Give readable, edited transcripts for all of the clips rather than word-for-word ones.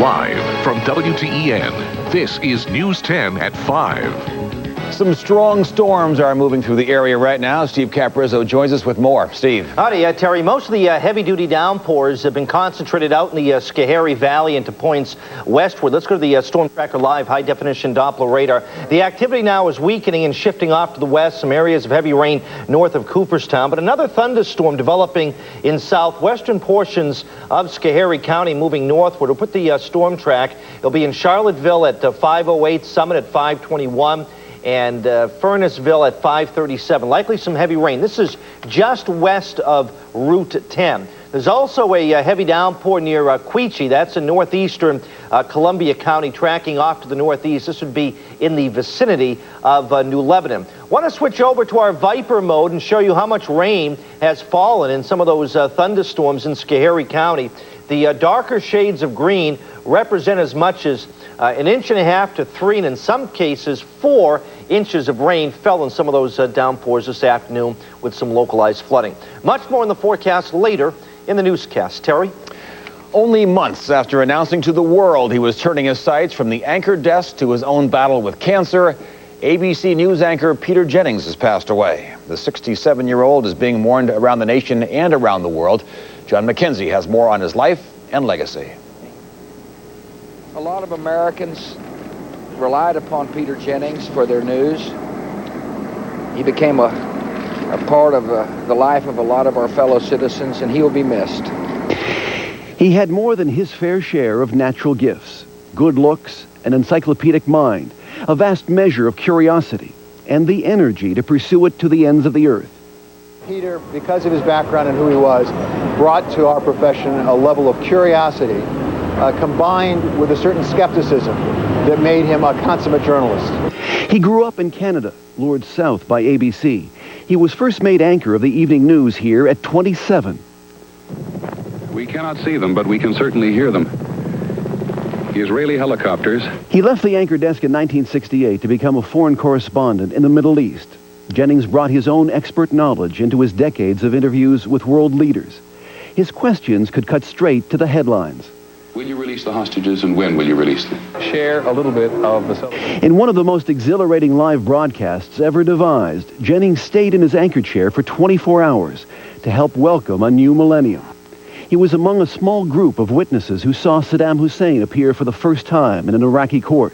Live from WTEN, this is News 10 at 5. Some strong storms are moving through the area right now. Steve Caprizzo joins us with more. Steve. Howdy, Terry. Most of the heavy-duty downpours have been concentrated out in the Schoharie Valley and to points westward. Let's go to the Storm Tracker Live high-definition Doppler radar. The activity now is weakening and shifting off to the west. Some areas of heavy rain north of Cooperstown, but another thunderstorm developing in southwestern portions of Schoharie County, moving northward. We'll put the storm track. It'll be in Charlottesville at 5:08, Summit at 5:21. And Furnaceville at 5:37. Likely some heavy rain. This is just west of Route 10. There's also a heavy downpour near Quechee. That's in northeastern Columbia County, tracking off to the northeast. This would be in the vicinity of New Lebanon. Want to switch over to our Viper mode and show you how much rain has fallen in some of those thunderstorms in Schoharie County. The darker shades of green represent as much as 1.5 inches to 3, and in some cases 4 inches of rain fell in some of those downpours this afternoon with some localized flooding. Much more in the forecast later in the newscast. Terry? Only months after announcing to the world he was turning his sights from the anchor desk to his own battle with cancer, ABC News anchor Peter Jennings has passed away. The 67-year-old is being mourned around the nation and around the world. John McKenzie has more on his life and legacy. A lot of Americans relied upon Peter Jennings for their news. He became a part of the life of a lot of our fellow citizens, and he will be missed. He had more than his fair share of natural gifts, good looks, an encyclopedic mind, a vast measure of curiosity, and the energy to pursue it to the ends of the earth. Peter, because of his background and who he was, brought to our profession a level of curiosity combined with a certain skepticism that made him a consummate journalist. He grew up in Canada, lured south by ABC. He was first made anchor of the evening news here at 27. We cannot see them, but we can certainly hear them. Israeli helicopters. He left the anchor desk in 1968 to become a foreign correspondent in the Middle East. Jennings brought his own expert knowledge into his decades of interviews with world leaders. His questions could cut straight to the headlines. Will you release the hostages, and when will you release them? Share a little bit of the celebration. In one of the most exhilarating live broadcasts ever devised, Jennings stayed in his anchor chair for 24 hours to help welcome a new millennium. He was among a small group of witnesses who saw Saddam Hussein appear for the first time in an Iraqi court,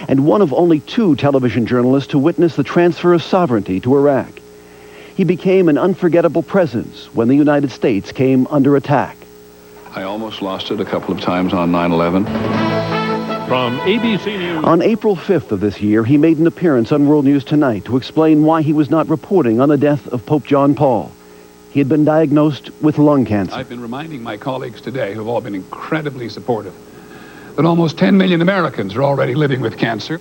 and one of only 2 television journalists to witness the transfer of sovereignty to Iraq. He became an unforgettable presence when the United States came under attack. I almost lost it a couple of times on 9/11. From ABC News. On April 5th of this year, he made an appearance on World News Tonight to explain why he was not reporting on the death of Pope John Paul. He had been diagnosed with lung cancer. I've been reminding my colleagues today, who have all been incredibly supportive, that almost 10 million Americans are already living with cancer.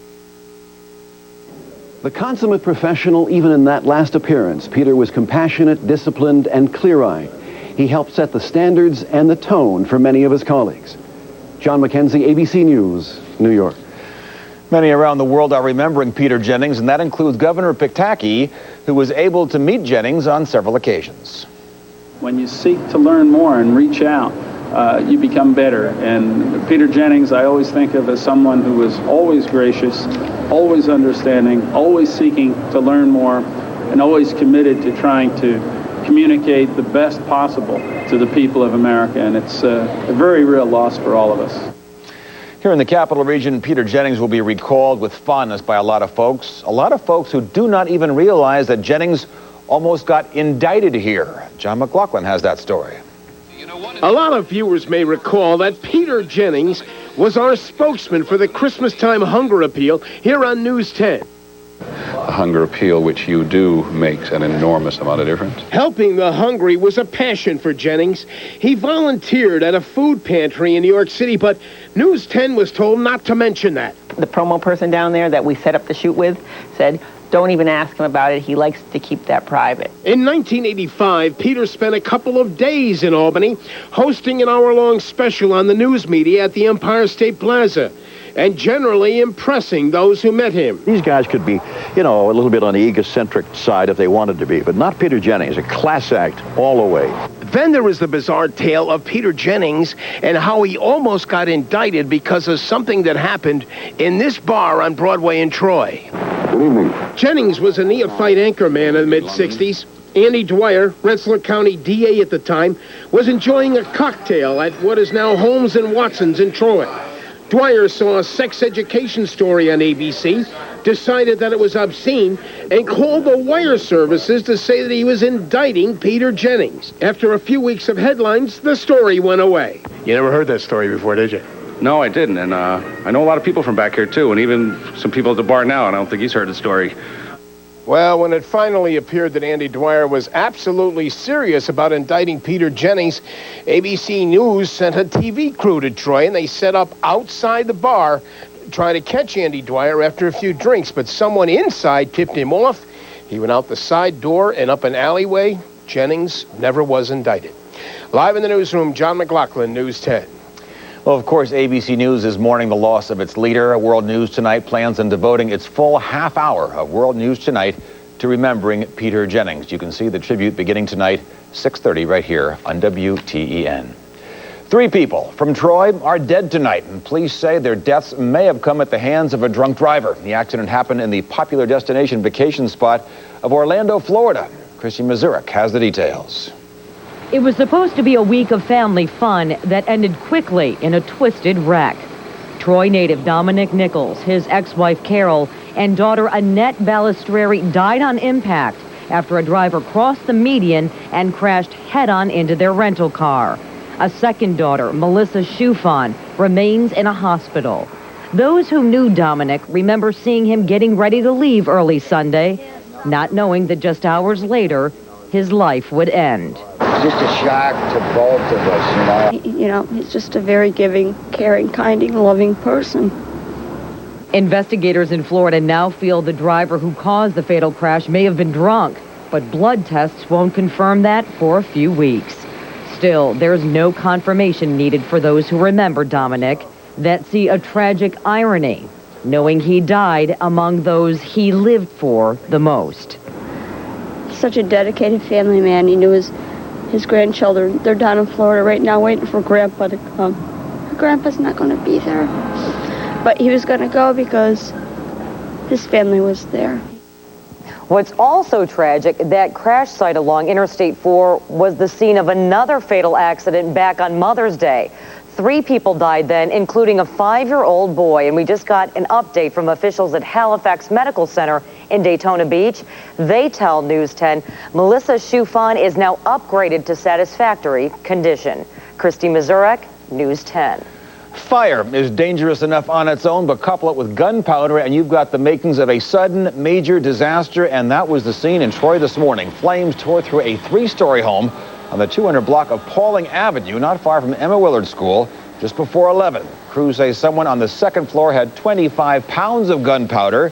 The consummate professional, even in that last appearance, Peter was compassionate, disciplined, and clear-eyed. He helped set the standards and the tone for many of his colleagues. John McKenzie, ABC News, New York. Many around the world are remembering Peter Jennings, and that includes Governor Piktaki, who was able to meet Jennings on several occasions. When you seek to learn more and reach out, you become better. And Peter Jennings, I always think of as someone who was always gracious, always understanding, always seeking to learn more, and always committed to trying to communicate the best possible to the people of America. And it's a very real loss for all of us. Here in the Capital Region, Peter Jennings will be recalled with fondness by a lot of folks who do not even realize that Jennings almost got indicted here. John McLaughlin has that story. A lot of viewers may recall that Peter Jennings was our spokesman for the Christmas-time hunger appeal here on News 10. A hunger appeal, which you do, makes an enormous amount of difference. Helping the hungry was a passion for Jennings. He volunteered at a food pantry in New York City, but News 10 was told not to mention that. The promo person down there that we set up the shoot with said, don't even ask him about it. He likes to keep that private. In 1985, Peter spent a couple of days in Albany hosting an hour-long special on the news media at the Empire State Plaza, and generally impressing those who met him. These guys could be, you know, a little bit on the egocentric side if they wanted to be, but not Peter Jennings, a class act all the way. Then there is the bizarre tale of Peter Jennings and how he almost got indicted because of something that happened in this bar on Broadway in Troy. Good evening. Jennings was a neophyte anchorman in the mid-'60s. Andy Dwyer, Rensselaer County DA at the time, was enjoying a cocktail at what is now Holmes & Watson's in Troy. Dwyer saw a sex education story on ABC, decided that it was obscene, and called the wire services to say that he was indicting Peter Jennings. After a few weeks of headlines, the story went away. You never heard that story before, did you? No, I didn't, and I know a lot of people from back here, too, and even some people at the bar now, and I don't think he's heard the story. Well, when it finally appeared that Andy Dwyer was absolutely serious about indicting Peter Jennings, ABC News sent a TV crew to Troy, and they set up outside the bar to try to catch Andy Dwyer after a few drinks. But someone inside tipped him off. He went out the side door and up an alleyway. Jennings never was indicted. Live in the newsroom, John McLaughlin, News 10. Well, of course, ABC News is mourning the loss of its leader. World News Tonight plans on devoting its full half hour of World News Tonight to remembering Peter Jennings. You can see the tribute beginning tonight, 6:30, right here on WTEN. 3 people from Troy are dead tonight, and police say their deaths may have come at the hands of a drunk driver. The accident happened in the popular destination vacation spot of Orlando, Florida. Christy Mazurek has the details. It was supposed to be a week of family fun that ended quickly in a twisted wreck. Troy native Dominic Nichols, his ex-wife Carol, and daughter Annette Balistreri died on impact after a driver crossed the median and crashed head-on into their rental car. A second daughter, Melissa Schufan, remains in a hospital. Those who knew Dominic remember seeing him getting ready to leave early Sunday, not knowing that just hours later, his life would end. Just a shock to both of us, You know, he's just a very giving, caring, kind, loving person. Investigators in Florida now feel the driver who caused the fatal crash may have been drunk, but blood tests won't confirm that for a few weeks. Still, there's no confirmation needed for those who remember Dominic that see a tragic irony, knowing he died among those he lived for the most. Such a dedicated family man. He knew his grandchildren. They're down in Florida right now waiting for Grandpa to come. Grandpa's not going to be there. But he was going to go because his family was there. What's also tragic, that crash site along Interstate 4 was the scene of another fatal accident back on Mother's Day. 3 people died then, including a 5-year-old boy, and we just got an update from officials at Halifax Medical Center in Daytona Beach. They tell News 10 Melissa Schufan is now upgraded to satisfactory condition. Christy Mazurek, News 10. Fire is dangerous enough on its own, but couple it with gunpowder and you've got the makings of a sudden major disaster, and that was the scene in Troy this morning. Flames tore through a 3-story home on the 200 block of Pauling Avenue, not far from Emma Willard School, just before 11. Crews say someone on the 2nd floor had 25 pounds of gunpowder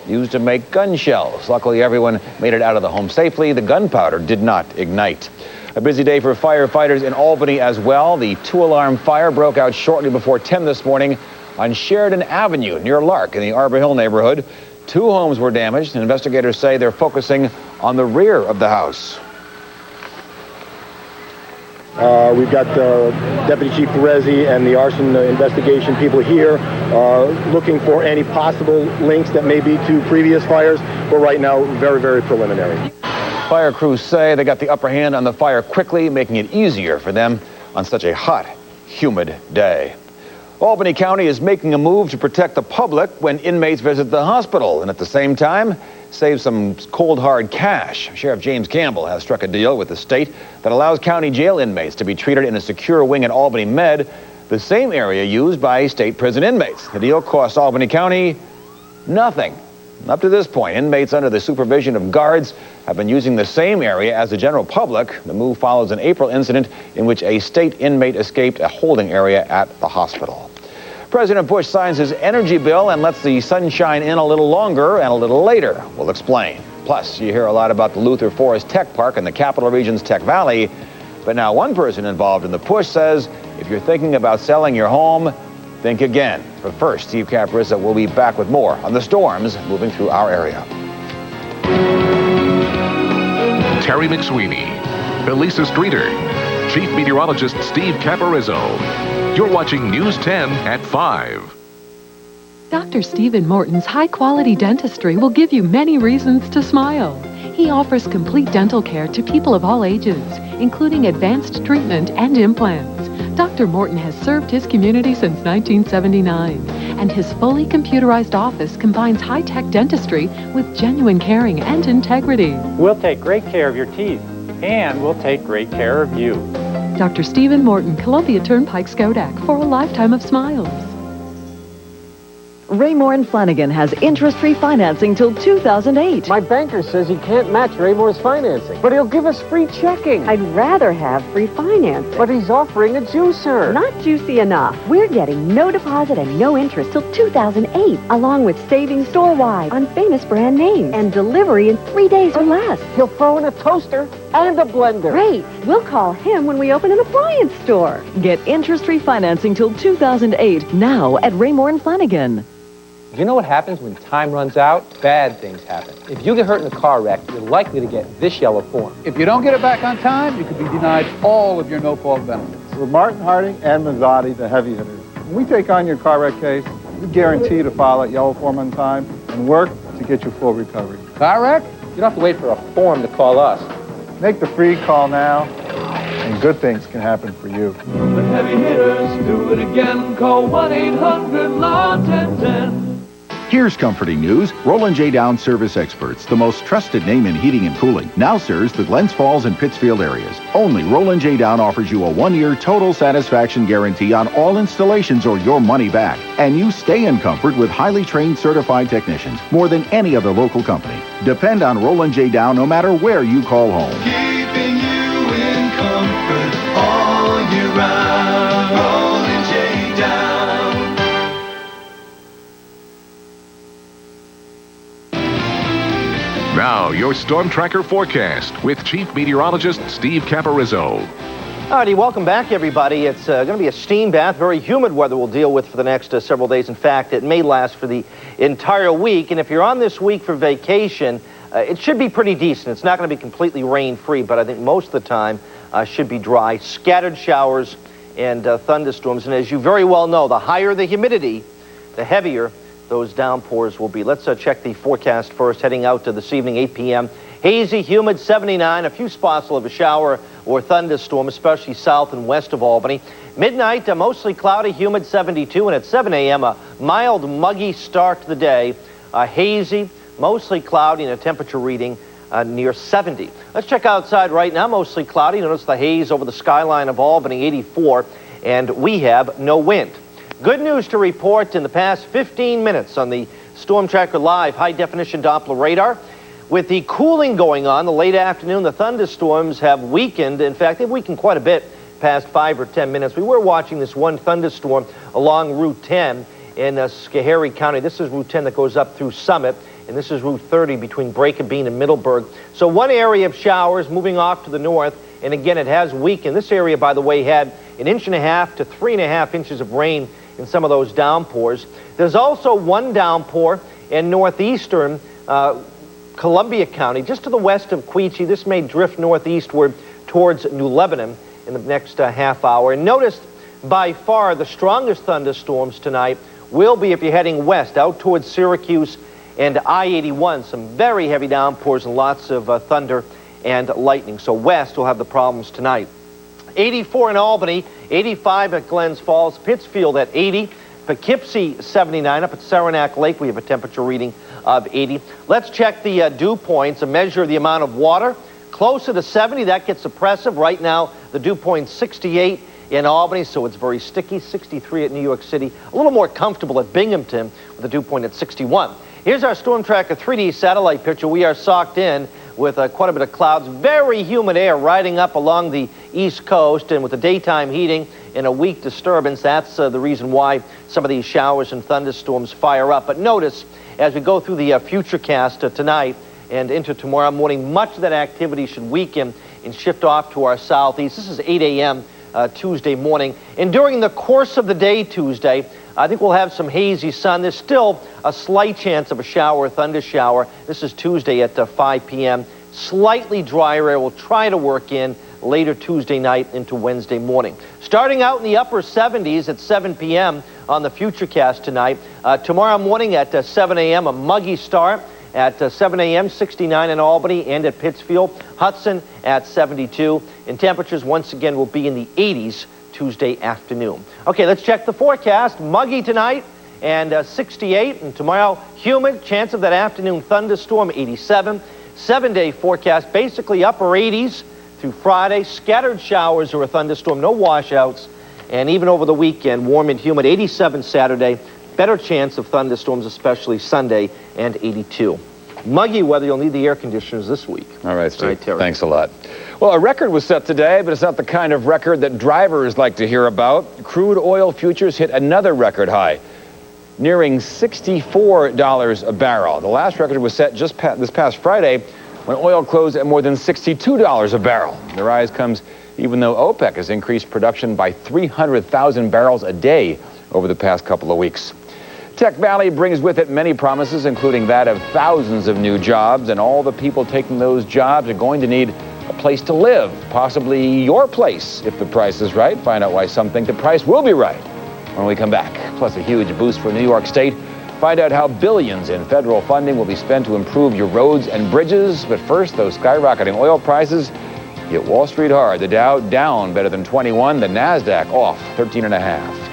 used to make gun shells. Luckily, everyone made it out of the home safely. The gunpowder did not ignite. A busy day for firefighters in Albany as well. The 2-alarm fire broke out shortly before 10 this morning on Sheridan Avenue near Lark in the Arbor Hill neighborhood. 2 homes were damaged, and investigators say they're focusing on the rear of the house. We've got Deputy Chief Perezzi and the arson investigation people here looking for any possible links that may be to previous fires, but right now, very, very preliminary. Fire crews say they got the upper hand on the fire quickly, making it easier for them on such a hot, humid day. Albany County is making a move to protect the public when inmates visit the hospital, and at the same time, save some cold, hard cash. Sheriff James Campbell has struck a deal with the state that allows county jail inmates to be treated in a secure wing at Albany Med, the same area used by state prison inmates. The deal costs Albany County nothing. Up to this point, inmates under the supervision of guards have been using the same area as the general public. The move follows an April incident in which a state inmate escaped a holding area at the hospital. President Bush signs his energy bill and lets the sunshine in a little longer and a little later. We'll explain. Plus, you hear a lot about the Luther Forest Tech Park in the Capital Region's Tech Valley. But now one person involved in the push says if you're thinking about selling your home, think again. But first, Steve Caprisa will be back with more on the storms moving through our area. Terry McSweeney, Elisa Streeter, Chief Meteorologist Steve Caparizzo. You're watching News 10 at 5. Dr. Stephen Morton's high-quality dentistry will give you many reasons to smile. He offers complete dental care to people of all ages, including advanced treatment and implants. Dr. Morton has served his community since 1979, and his fully computerized office combines high-tech dentistry with genuine caring and integrity. We'll take great care of your teeth, and we'll take great care of you. Dr. Stephen Morton, Columbia Turnpike, Skodak, for a lifetime of smiles. Raymore and Flanagan has interest-free financing till 2008. My banker says he can't match Raymore's financing, but he'll give us free checking. I'd rather have free financing. But he's offering a juicer. Not juicy enough. We're getting no deposit and no interest till 2008, along with savings store-wide on famous brand names and delivery in 3 days or less. He'll throw in a toaster and a blender. Great. We'll call him when we open an appliance store. Get interest-free financing till 2008 now at Raymore and Flanagan. Do you know what happens when time runs out? Bad things happen. If you get hurt in a car wreck, you're likely to get this yellow form. If you don't get it back on time, you could be denied all of your no-fault benefits. We're Martin Harding and Mazzotti, the heavy hitters. When we take on your car wreck case, we guarantee to file that yellow form on time and work to get you full recovery. Car wreck? You don't have to wait for a form to call us. Make the free call now, and good things can happen for you. The heavy hitters do it again. Call 1-800-LAW-1010. Here's comforting news. Roland J. Down Service Experts, the most trusted name in heating and cooling, now serves the Glens Falls and Pittsfield areas. Only Roland J. Down offers you a 1-year total satisfaction guarantee on all installations or your money back. And you stay in comfort with highly trained certified technicians, more than any other local company. Depend on Roland J. Down no matter where you call home. Keeping you in comfort all year round. Roland J. Down. Now, your Storm Tracker forecast with Chief Meteorologist Steve Caparizzo. All righty, welcome back, everybody. It's going to be a steam bath, very humid weather we'll deal with for the next several days. In fact, it may last for the entire week. And if you're on this week for vacation, it should be pretty decent. It's not going to be completely rain-free, but I think most of the time should be dry. Scattered showers and thunderstorms. And as you very well know, the higher the humidity, the heavier those downpours will be. Let's check the forecast first, heading out to this evening, 8 p.m. Hazy, humid, 79. A few spots will have a shower or thunderstorm, especially south and west of Albany. Midnight, mostly cloudy, humid, 72. And at 7 a.m., a mild, muggy start to the day. Hazy, mostly cloudy, and a temperature reading near 70. Let's check outside right now. Mostly cloudy. Notice the haze over the skyline of Albany, 84. And we have no wind. Good news to report in the past 15 minutes on the Storm Tracker Live high-definition Doppler radar. With the cooling going on, the late afternoon, the thunderstorms have weakened. In fact, they've weakened quite a bit past 5 or 10 minutes. We were watching this one thunderstorm along Route 10 in Schoharie County. This is Route 10 that goes up through Summit, and this is Route 30 between Break and Bean and Middleburg. So one area of showers moving off to the north, and again, it has weakened. This area, by the way, had 1.5 to 3.5 inches of rain in some of those downpours. There's also one downpour in northeastern Columbia County, just to the west of Quechee. This may drift northeastward towards New Lebanon in the next half hour. And notice, by far, the strongest thunderstorms tonight will be if you're heading west, out towards Syracuse and I-81. Some very heavy downpours and lots of thunder and lightning. So west will have the problems tonight. 84 in Albany, 85 at Glens Falls, Pittsfield at 80, Poughkeepsie 79. Up at Saranac Lake, we have a temperature reading of 80. Let's check the dew points, a measure of the amount of water. Closer to 70, that gets oppressive. Right now, the dew point 68 in Albany, so it's very sticky. 63 at New York City. A little more comfortable at Binghamton with a dew point at 61. Here's our Storm Tracker 3D satellite picture. We are socked in with quite a bit of clouds, very humid air riding up along the east coast, and with the daytime heating and a weak disturbance, that's the reason why some of these showers and thunderstorms fire up. But notice, as we go through the futurecast tonight and into tomorrow morning, much of that activity should weaken and shift off to our southeast. This is 8 a.m. Tuesday morning. And during the course of the day Tuesday, I think we'll have some hazy sun. There's still a slight chance of a shower or thunder shower. This is Tuesday at 5 p.m. Slightly drier air will try to work in later Tuesday night into Wednesday morning. Starting out in the upper 70s at 7 p.m. on the Futurecast tonight. Tomorrow morning at 7 a.m., a muggy start. At 7 a.m., 69 in Albany and at Pittsfield. Hudson at 72. And temperatures once again will be in the 80s Tuesday afternoon. Okay, let's check the forecast. Muggy tonight and 68. And tomorrow, humid. Chance of that afternoon thunderstorm, 87. 7-day forecast, basically upper 80s through Friday. Scattered showers or a thunderstorm, no washouts. And even over the weekend, warm and humid, 87 Saturday. Better chance of thunderstorms, especially Sunday, and 82. Muggy weather, you'll need the air conditioners this week. All right, Steve. Thanks a lot. Well, a record was set today, but it's not the kind of record that drivers like to hear about. Crude oil futures hit another record high, nearing $64 a barrel. The last record was set just this past Friday when oil closed at more than $62 a barrel. The rise comes even though OPEC has increased production by 300,000 barrels a day over the past couple of weeks. Tech Valley brings with it many promises, including that of thousands of new jobs, and all the people taking those jobs are going to need a place to live, possibly your place, if the price is right. Find out why some think the price will be right when we come back. Plus a huge boost for New York State. Find out how billions in federal funding will be spent to improve your roads and bridges. But first, those skyrocketing oil prices hit Wall Street hard. The Dow down better than 21, the NASDAQ off 13.5.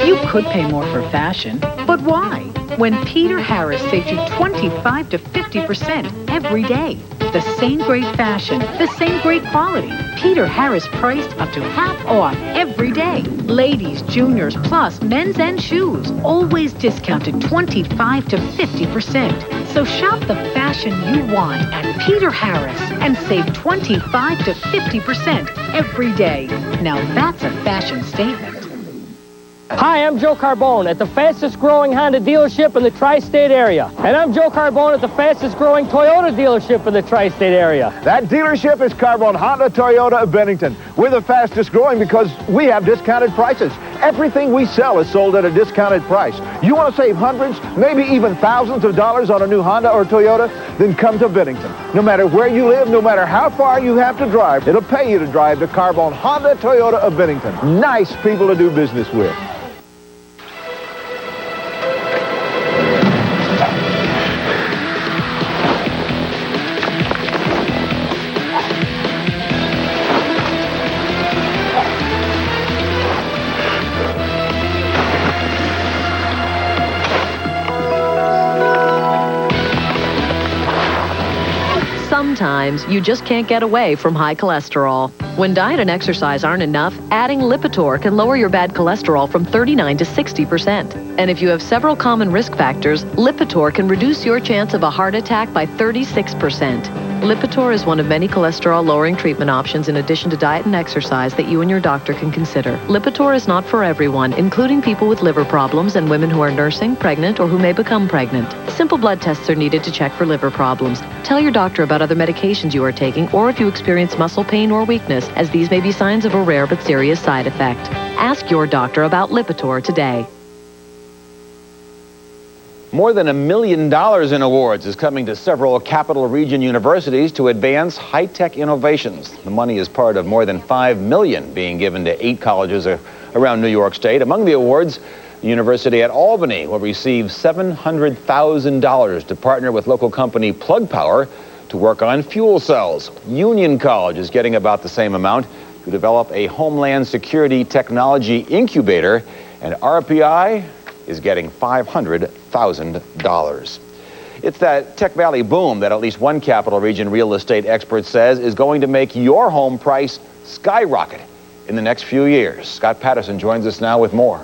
You could pay more for fashion, but why? When Peter Harris saves you 25 to 50% every day. The same great fashion, the same great quality. Peter Harris priced up to half off every day. Ladies, juniors, plus men's and shoes. Always discounted 25 to 50%. So shop the fashion you want at Peter Harris and save 25 to 50% every day. Now that's a fashion statement. Hi, I'm Joe Carbone at the fastest growing Honda dealership in the tri-state area. And I'm Joe Carbone at the fastest growing Toyota dealership in the tri-state area. That dealership is Carbone Honda Toyota of Bennington. We're the fastest growing because we have discounted prices. Everything we sell is sold at a discounted price. You want to save hundreds, maybe even thousands of dollars on a new Honda or Toyota? Then come to Bennington. No matter where you live, no matter how far you have to drive, it'll pay you to drive to Carbone Honda Toyota of Bennington. Nice people to do business with. Sometimes you just can't get away from high cholesterol. When diet and exercise aren't enough, adding Lipitor can lower your bad cholesterol from 39 to 60%. And if you have several common risk factors, Lipitor can reduce your chance of a heart attack by 36%. Lipitor is one of many cholesterol-lowering treatment options in addition to diet and exercise that you and your doctor can consider. Lipitor is not for everyone, including people with liver problems and women who are nursing, pregnant, or who may become pregnant. Simple blood tests are needed to check for liver problems. Tell your doctor about other medications you are taking or if you experience muscle pain or weakness, as these may be signs of a rare but serious side effect. Ask your doctor about Lipitor today. More than $1 million in awards is coming to several Capital Region universities to advance high-tech innovations. The money is part of more than $5 million being given to 8 colleges around New York State. Among the awards, the University at Albany will receive $700,000 to partner with local company Plug Power to work on fuel cells. Union College is getting about the same amount to develop a Homeland Security Technology Incubator, and RPI is getting $500,000. It's that Tech Valley boom that at least one Capital Region real estate expert says is going to make your home price skyrocket in the next few years. Scott Patterson joins us now with more.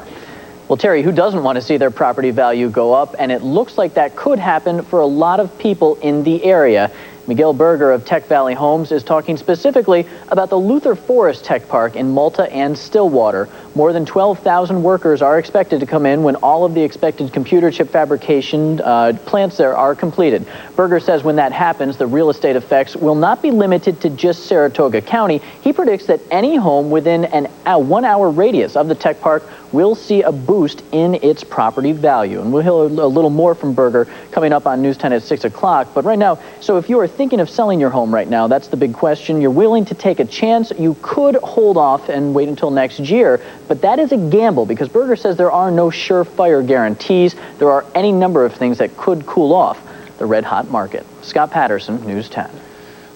Well, Terry, who doesn't want to see their property value go up? And it looks like that could happen for a lot of people in the area. Miguel Berger of Tech Valley Homes is talking specifically about the Luther Forest Tech Park in Malta and Stillwater. More than 12,000 workers are expected to come in when all of the expected computer chip fabrication plants there are completed. Berger says when that happens, the real estate effects will not be limited to just Saratoga County. He predicts that any home within a 1-hour radius of the tech park will see a boost in its property value. And we'll hear a little more from Berger coming up on News 10 at 6 o'clock. But right now, so if you are thinking of selling your home right now, that's the big question. You're willing to take a chance. You could hold off and wait until next year, but that is a gamble because Berger says there are no surefire guarantees. There are any number of things that could cool off the red-hot market. Scott Patterson, News 10.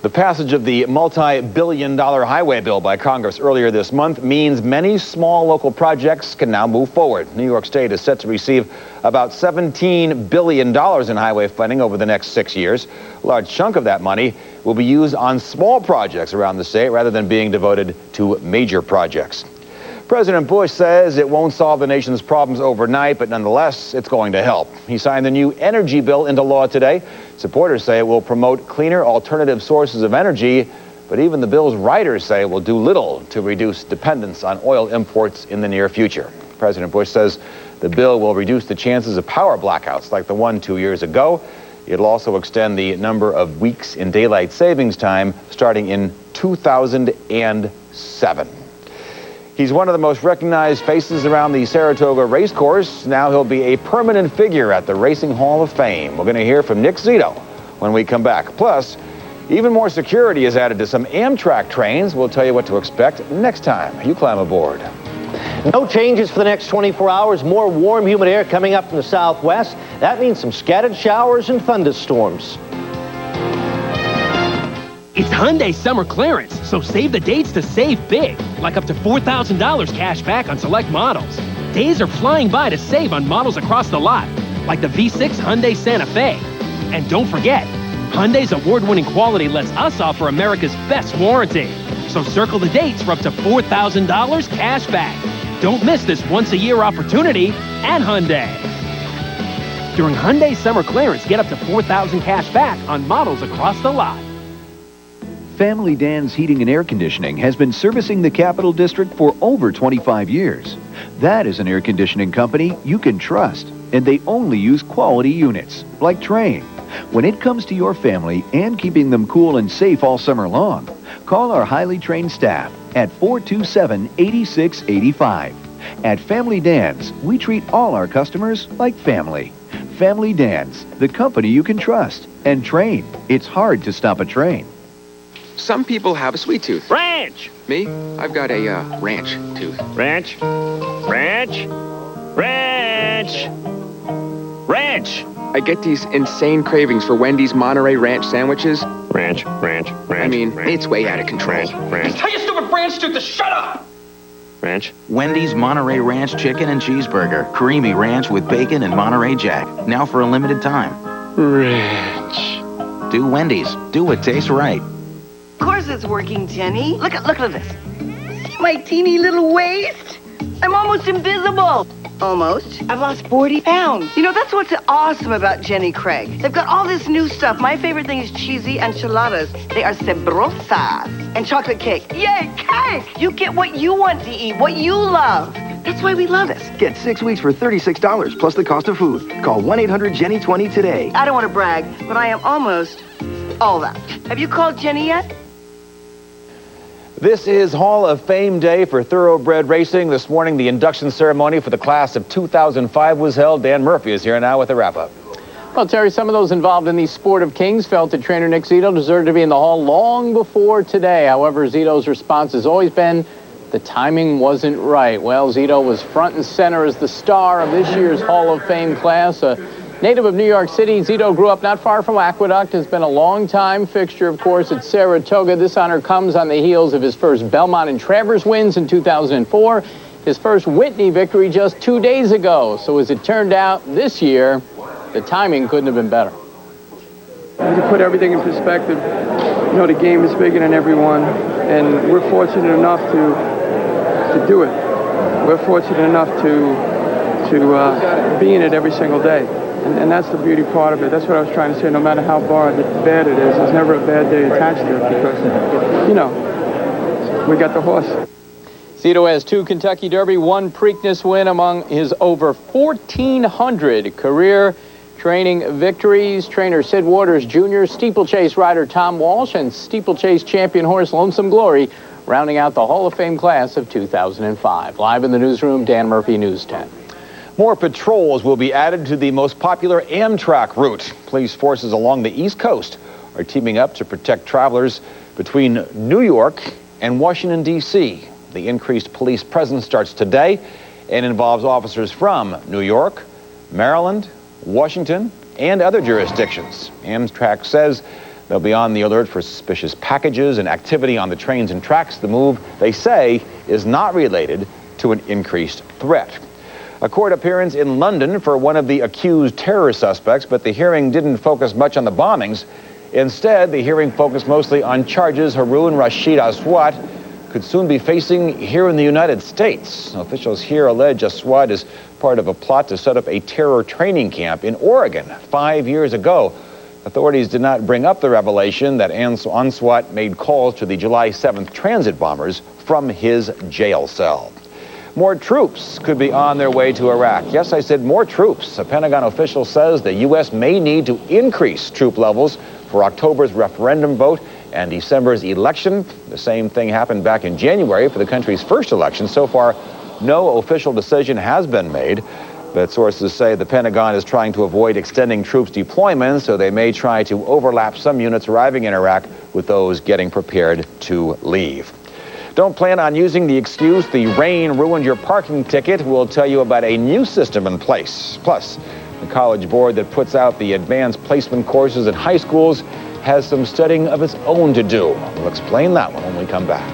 The passage of the multi-billion-dollar highway bill by Congress earlier this month means many small local projects can now move forward. New York State is set to receive about $17 billion in highway funding over the next 6 years. A large chunk of that money will be used on small projects around the state rather than being devoted to major projects. President Bush says it won't solve the nation's problems overnight, but nonetheless, it's going to help. He signed the new energy bill into law today. Supporters say it will promote cleaner alternative sources of energy, but even the bill's writers say it will do little to reduce dependence on oil imports in the near future. President Bush says the bill will reduce the chances of power blackouts like the one 2 years ago. It'll also extend the number of weeks in daylight savings time starting in 2007. He's one of the most recognized faces around the Saratoga racecourse. Now he'll be a permanent figure at the Racing Hall of Fame. We're going to hear from Nick Zito when we come back. Plus, even more security is added to some Amtrak trains. We'll tell you what to expect next time you climb aboard. No changes for the next 24 hours. More warm, humid air coming up from the southwest. That means some scattered showers and thunderstorms. It's Hyundai summer clearance, so save the dates to save big, like up to $4,000 cash back on select models. Days are flying by to save on models across the lot, like the V6 Hyundai Santa Fe. And don't forget, Hyundai's award-winning quality lets us offer America's best warranty. So circle the dates for up to $4,000 cash back. Don't miss this once-a-year opportunity at Hyundai. During Hyundai summer clearance, get up to $4,000 cash back on models across the lot. Family Dan's Heating and Air Conditioning has been servicing the Capital District for over 25 years. That is an air conditioning company you can trust, and they only use quality units, like Trane. When it comes to your family and keeping them cool and safe all summer long, call our highly trained staff at 427-8685. At Family Dan's, we treat all our customers like family. Family Dan's, the company you can trust. And Trane, it's hard to stop a train. Some people have a sweet tooth. Ranch! Me? I've got a ranch tooth. Ranch? Ranch? Ranch! Ranch! I get these insane cravings for Wendy's Monterey Ranch sandwiches. Ranch, ranch, ranch. I mean, ranch, it's way out of control. Ranch, ranch. Tell your stupid ranch tooth to shut up! Ranch. Wendy's Monterey Ranch Chicken and Cheeseburger. Creamy ranch with bacon and Monterey Jack. Now for a limited time. Ranch. Do Wendy's. Do what tastes right. Of course it's working, Jenny. Look at this. See my teeny little waist? I'm almost invisible. Almost. I've lost 40 pounds. You know, that's what's awesome about Jenny Craig. They've got all this new stuff. My favorite thing is cheesy enchiladas. They are sabrosas. And chocolate cake. Yay, cake! You get what you want to eat, what you love. That's why we love it. Get 6 weeks for $36 plus the cost of food. Call 1-800-JENNY20 today. I don't want to brag, but I am almost all that. Have you called Jenny yet? This is Hall of Fame Day for thoroughbred racing. This morning, the induction ceremony for the class of 2005 was held. Dan Murphy is here now with a wrap-up. Well, Terry, some of those involved in the sport of kings felt that trainer Nick Zito deserved to be in the hall long before today. However, Zito's response has always been the timing wasn't right. Well, Zito was front and center as the star of this year's Hall of Fame class. A native of New York City, Zito grew up not far from Aqueduct, has been a long-time fixture, of course, at Saratoga. This honor comes on the heels of his first Belmont and Travers wins in 2004, his first Whitney victory just 2 days ago. So as it turned out this year, the timing couldn't have been better. To put everything in perspective, you know, the game is bigger than everyone, and we're fortunate enough to do it. We're fortunate enough to be in it every single day. And that's the beauty part of it. That's what I was trying to say. No matter how bad it is, there's never a bad day attached to it because, you know, we got the horse. Zito has 2 Kentucky Derby, 1 Preakness win among his over 1,400 career training victories. Trainer Sid Waters Jr., steeplechase rider Tom Walsh, and steeplechase champion horse Lonesome Glory rounding out the Hall of Fame class of 2005. Live in the newsroom, Dan Murphy, News 10. More patrols will be added to the most popular Amtrak route. Police forces along the East Coast are teaming up to protect travelers between New York and Washington, D.C. The increased police presence starts today and involves officers from New York, Maryland, Washington, and other jurisdictions. Amtrak says they'll be on the alert for suspicious packages and activity on the trains and tracks. The move, they say, is not related to an increased threat. A court appearance in London for one of the accused terror suspects, but the hearing didn't focus much on the bombings. Instead, the hearing focused mostly on charges Haroon Rashid Aswad could soon be facing here in the United States. Officials here allege Aswad is part of a plot to set up a terror training camp in Oregon 5 years ago. Authorities did not bring up the revelation that Aswad made calls to the July 7th transit bombers from his jail cell. More troops could be on their way to Iraq. Yes, I said more troops. A Pentagon official says the U.S. may need to increase troop levels for October's referendum vote and December's election. The same thing happened back in January for the country's first election. So far, no official decision has been made, but sources say the Pentagon is trying to avoid extending troops deployments, so they may try to overlap some units arriving in Iraq with those getting prepared to leave. Don't plan on using the excuse the rain ruined your parking ticket. We'll tell you about a new system in place. Plus, the College Board that puts out the advanced placement courses in high schools has some studying of its own to do. We'll explain that one when we come back.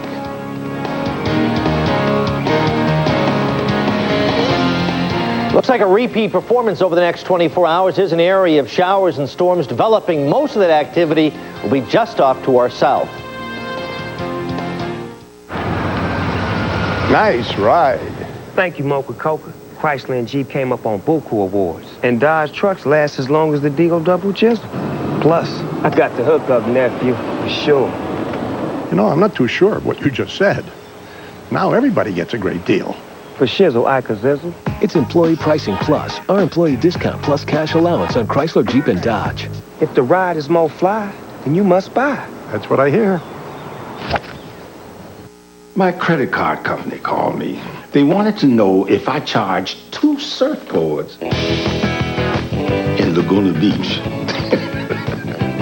Looks like a repeat performance over the next 24 hours. Here's an area of showers and storms developing. Most of that activity will be just off to our south. Nice ride. Thank you, Mocha Coca. Chrysler and Jeep came up on Buku Awards. And Dodge trucks last as long as the Deagle Double Chisel. Plus, I got the hookup, nephew, for sure. You know, I'm not too sure of what you just said. Now everybody gets a great deal. For shizzle, Ika Zizzle. It's Employee Pricing Plus, our employee discount plus cash allowance on Chrysler, Jeep, and Dodge. If the ride is more fly, then you must buy. That's what I hear. My credit card company called me. They wanted to know if I charged 2 surfboards in Laguna Beach.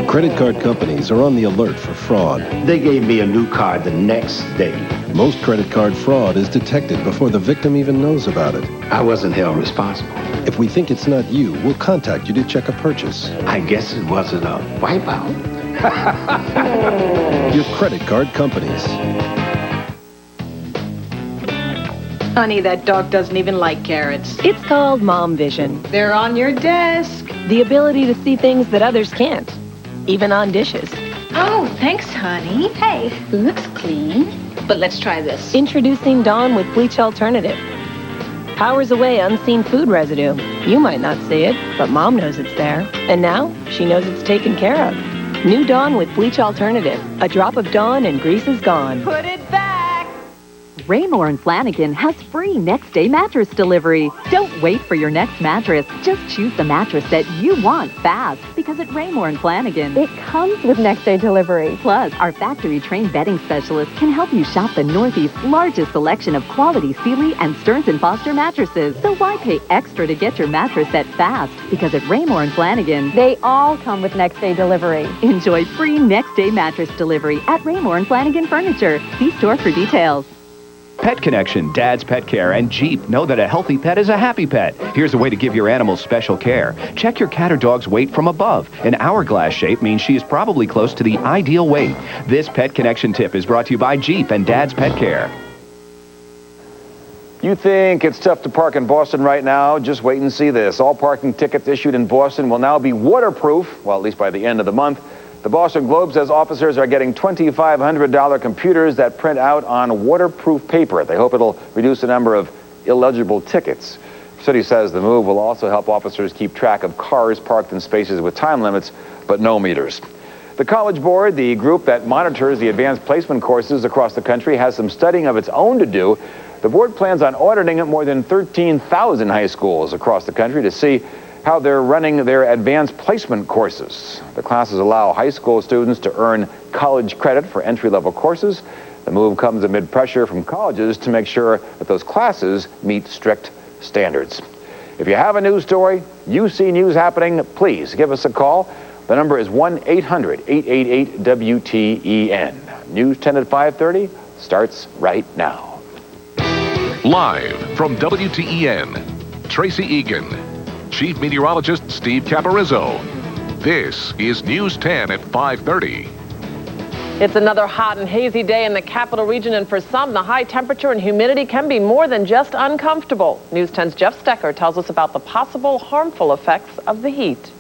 Credit card companies are on the alert for fraud. They gave me a new card the next day. Most credit card fraud is detected before the victim even knows about it. I wasn't held responsible. If we think it's not you, we'll contact you to check a purchase. I guess it wasn't a wipeout. Your credit card companies. Honey, that dog doesn't even like carrots. It's called Mom Vision. They're on your desk. The ability to see things that others can't, even on dishes. Oh, thanks, honey. Hey, Looks clean. But let's try this. introducing Dawn with Bleach Alternative. Powers away unseen food residue. You might not see it, but Mom knows it's there. And now, she knows it's taken care of. New Dawn with Bleach Alternative. A drop of Dawn and grease is gone. Put it back. Raymore and Flanigan has free next-day mattress delivery. Don't wait for your next mattress. Just choose the mattress that you want fast, because at Raymore and Flanigan, it comes with next-day delivery. Plus, our factory-trained bedding specialists can help you shop the Northeast's largest selection of quality Sealy and Stearns & Foster mattresses. So why pay extra to get your mattress set fast? Because at Raymore and Flanigan, they all come with next-day delivery. Enjoy free next-day mattress delivery at Raymore and Flanigan Furniture. See store for details. Pet Connection, Dad's Pet Care, and Jeep know that a healthy pet is a happy pet. Here's a way to give your animal special care. Check your cat or dog's weight from above. An hourglass shape means she is probably close to the ideal weight. This Pet Connection tip is brought to you by Jeep and Dad's Pet Care. You think it's tough to park in Boston right now? Just wait and see this. All parking tickets issued in Boston will now be waterproof, well, at least by the end of the month. The Boston Globe says officers are getting $2,500 computers that print out on waterproof paper. They hope it'll reduce the number of illegible tickets. The city says the move will also help officers keep track of cars parked in spaces with time limits, but no meters. The College Board, the group that monitors the advanced placement courses across the country, has some studying of its own to do. The board plans on auditing more than 13,000 high schools across the country to see how they're running their advanced placement courses. The classes allow high school students to earn college credit for entry-level courses. The move comes amid pressure from colleges to make sure that those classes meet strict standards. If you have a news story, you see news happening, please give us a call. The number is 1-800-888-WTEN. News 10 at 5:30 starts right now. Live from WTEN, Tracy Egan, Chief Meteorologist Steve Caparizzo. This is News 10 at 5:30. It's another hot and hazy day in the capital region, and for some, the high temperature and humidity can be more than just uncomfortable. News 10's Jeff Stecker tells us about the possible harmful effects of the heat.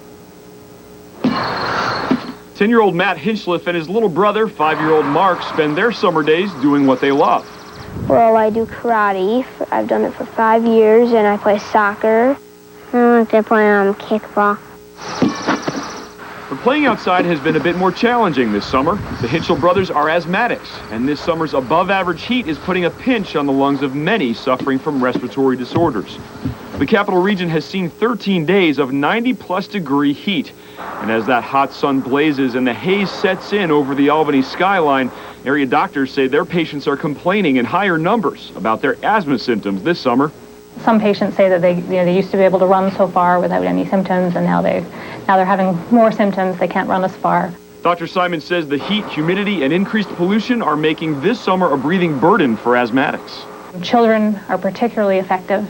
10-year-old Matt Hinchliff and his little brother, 5-year-old Mark, spend their summer days doing what they love. Well, I do karate. I've done it for 5 years, and I play soccer. I like to play kickball. But playing outside has been a bit more challenging this summer. The Hinchel brothers are asthmatics, and this summer's above-average heat is putting a pinch on the lungs of many suffering from respiratory disorders. The capital region has seen 13 days of 90-plus degree heat. And as that hot sun blazes and the haze sets in over the Albany skyline, area doctors say their patients are complaining in higher numbers about their asthma symptoms this summer. Some patients say that they used to be able to run so far without any symptoms, and now they're having more symptoms. They can't run as far. Dr. Simon says the heat, humidity, and increased pollution are making this summer a breathing burden for asthmatics. Children are particularly affected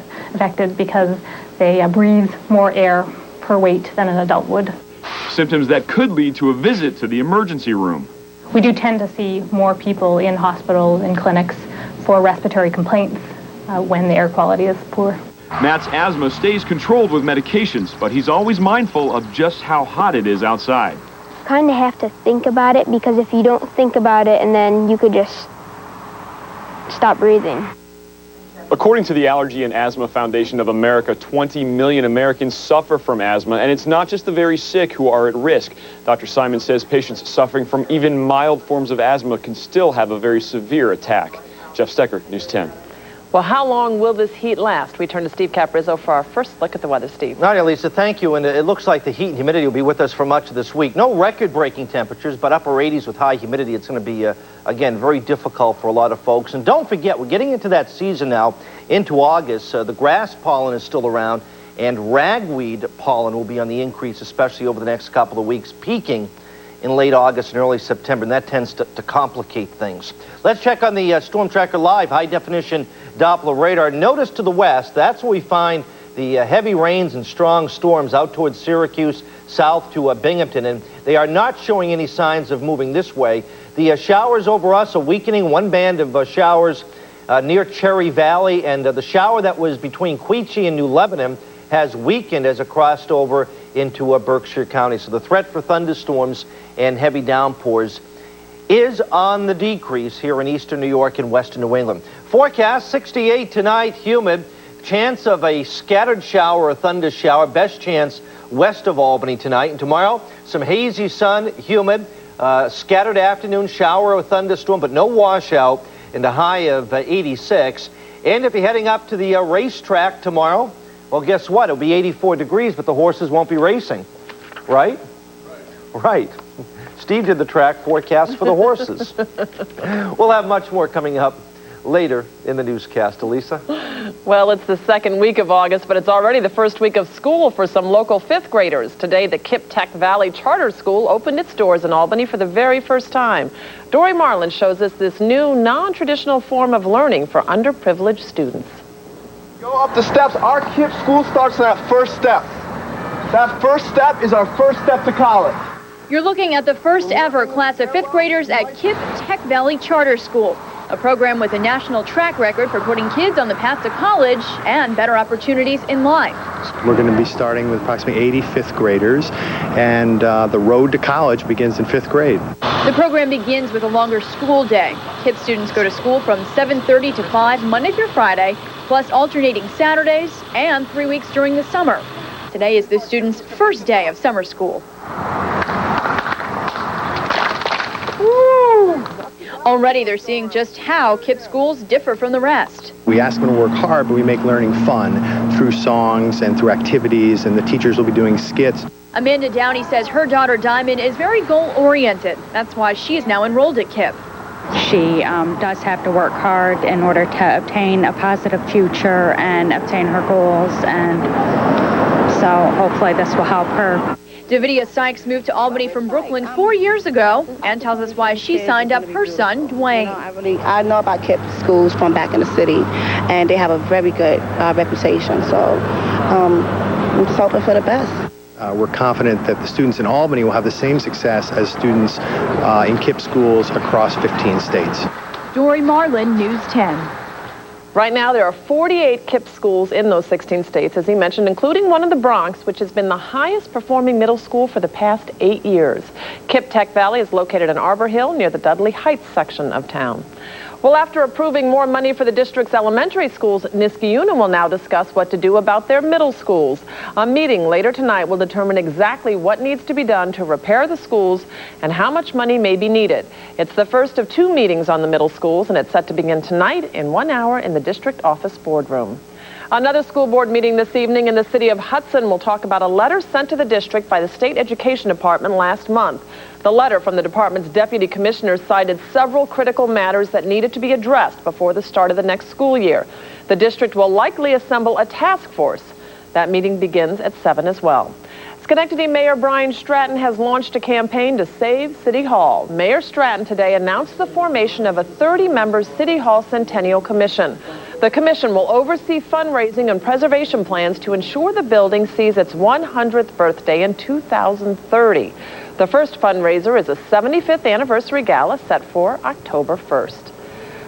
because they breathe more air per weight than an adult would. Symptoms that could lead to a visit to the emergency room. We do tend to see more people in hospitals and clinics for respiratory complaints when the air quality is poor. Matt's asthma stays controlled with medications, but he's always mindful of just how hot it is outside. Kind of have to think about it, because if you don't think about it, and then you could just stop breathing. According to the Allergy and Asthma Foundation of America, 20 million Americans suffer from asthma, and it's not just the very sick who are at risk. Dr. Simon says patients suffering from even mild forms of asthma can still have a very severe attack. Jeff Stecker, News 10. Well, how long will this heat last? We turn to Steve Caparizzo for our first look at the weather. Steve. All right, Lisa, thank you. And it looks like the heat and humidity will be with us for much of this week. No record-breaking temperatures, but upper 80s with high humidity. It's going to be, again, very difficult for a lot of folks. And don't forget, we're getting into that season now, into August. The grass pollen is still around, and ragweed pollen will be on the increase, especially over the next couple of weeks, peaking in late August and early September, and that tends to complicate things. Let's check on the Storm Tracker Live high-definition Doppler radar. Notice to the west, that's where we find the heavy rains and strong storms out towards Syracuse, south to Binghamton, and they are not showing any signs of moving this way. The showers over us are weakening. One band of showers near Cherry Valley, and the shower that was between Quechee and New Lebanon has weakened as it crossed over into Berkshire County. So the threat for thunderstorms and heavy downpours is on the decrease here in eastern New York and western New England. Forecast 68 tonight, humid. Chance of a scattered shower or thunder shower. Best chance west of Albany tonight. And tomorrow, some hazy sun, humid. Scattered afternoon shower or thunderstorm, but no washout, and a high of 86. And if you're heading up to the racetrack tomorrow, well, guess what? It'll be 84 degrees, but the horses won't be racing. Right? Right. Steve did the track forecast for the horses. We'll have much more coming up later in the newscast. Elisa? Well, it's the second week of August, but it's already the first week of school for some local fifth graders. Today, the Kip Tech Valley Charter School opened its doors in Albany for the very first time. Dory Marlin shows us this new, non-traditional form of learning for underprivileged students. Go up the steps. Our KIPP school starts at that first step. That first step is our first step to college. You're looking at the first ever class of fifth graders at Kip Tech Valley Charter School, a program with a national track record for putting kids on the path to college and better opportunities in life. We're going to be starting with approximately 80 fifth graders, and the road to college begins in fifth grade. The program begins with a longer school day. KIPP students go to school from 7:30 to 5 Monday through Friday, plus alternating Saturdays and 3 weeks during the summer. Today is the students' first day of summer school. Woo! Already they're seeing just how KIPP schools differ from the rest. We ask them to work hard, but we make learning fun through songs and through activities, and the teachers will be doing skits. Amanda Downey says her daughter Diamond is very goal-oriented. That's why she is now enrolled at KIPP. She does have to work hard in order to obtain a positive future and obtain her goals, and so hopefully this will help her. Davidia Sykes moved to Albany from Brooklyn 4 years ago and tells us why she signed up her son, Dwayne. I know about KIPP schools from back in the city, and they have a very good reputation. So I'm just hoping for the best. We're confident that the students in Albany will have the same success as students in KIPP schools across 15 states. Dory Marlin, News 10. Right now, there are 48 KIPP schools in those 16 states, as he mentioned, including one in the Bronx, which has been the highest performing middle school for the past 8 years. KIPP Tech Valley is located in Arbor Hill near the Dudley Heights section of town. Well, after approving more money for the district's elementary schools, Niskayuna will now discuss what to do about their middle schools. A meeting later tonight will determine exactly what needs to be done to repair the schools and how much money may be needed. It's the first of 2 meetings on the middle schools, and it's set to begin tonight in 1 hour in the district office boardroom. Another school board meeting this evening in the city of Hudson will talk about a letter sent to the district by the State Education Department last month. The letter from the department's deputy commissioners cited several critical matters that needed to be addressed before the start of the next school year. The district will likely assemble a task force. That meeting begins at 7 as well. Schenectady Mayor Brian Stratton has launched a campaign to save City Hall. Mayor Stratton today announced the formation of a 30-member City Hall Centennial Commission. The commission will oversee fundraising and preservation plans to ensure the building sees its 100th birthday in 2030. The first fundraiser is a 75th anniversary gala set for October 1st.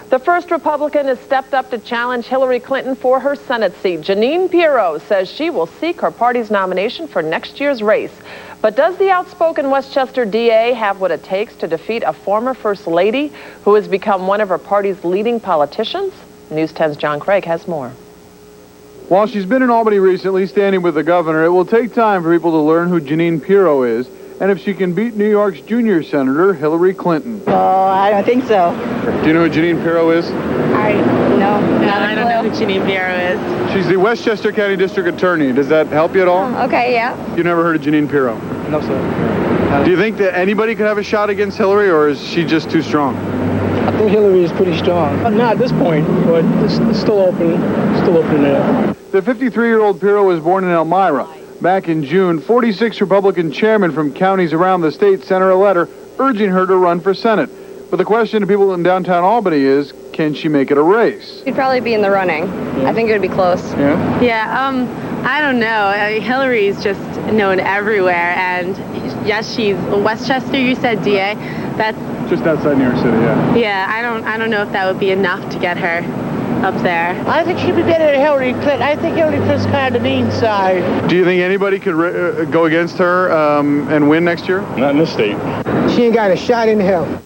The first Republican has stepped up to challenge Hillary Clinton for her Senate seat. Jeanine Pirro says she will seek her party's nomination for next year's race. But does the outspoken Westchester DA have what it takes to defeat a former First Lady who has become one of her party's leading politicians? News 10's John Craig has more. While she's been in Albany recently standing with the governor, it will take time for people to learn who Jeanine Pirro is and if she can beat New York's junior senator, Hillary Clinton. Oh, I don't think so. Do you know who Jeanine Pirro is? I don't know who Jeanine Pirro is. She's the Westchester County District Attorney. Does that help you at all? Okay, yeah. You never heard of Jeanine Pirro? No, sir. Do you think that anybody could have a shot against Hillary, or is she just too strong? I think Hillary is pretty strong. Not at this point, but it's still open. Still open there. The 53-year-old Pirro was born in Elmira. Back in June, 46 Republican chairmen from counties around the state sent her a letter urging her to run for Senate. But the question to people in downtown Albany is, can she make it a race? She'd probably be in the running. I think it would be close. Yeah? Yeah, I don't know. Hillary's just known everywhere, and yes, she's Westchester, you said, DA. That's just outside New York City, yeah. Yeah, I don't know if that would be enough to get her up there. I think she'd be better than Hillary Clinton. I think Hillary Clinton's kind of the mean side. Do you think anybody could go against her and win next year? Not in this state. She ain't got a shot in hell.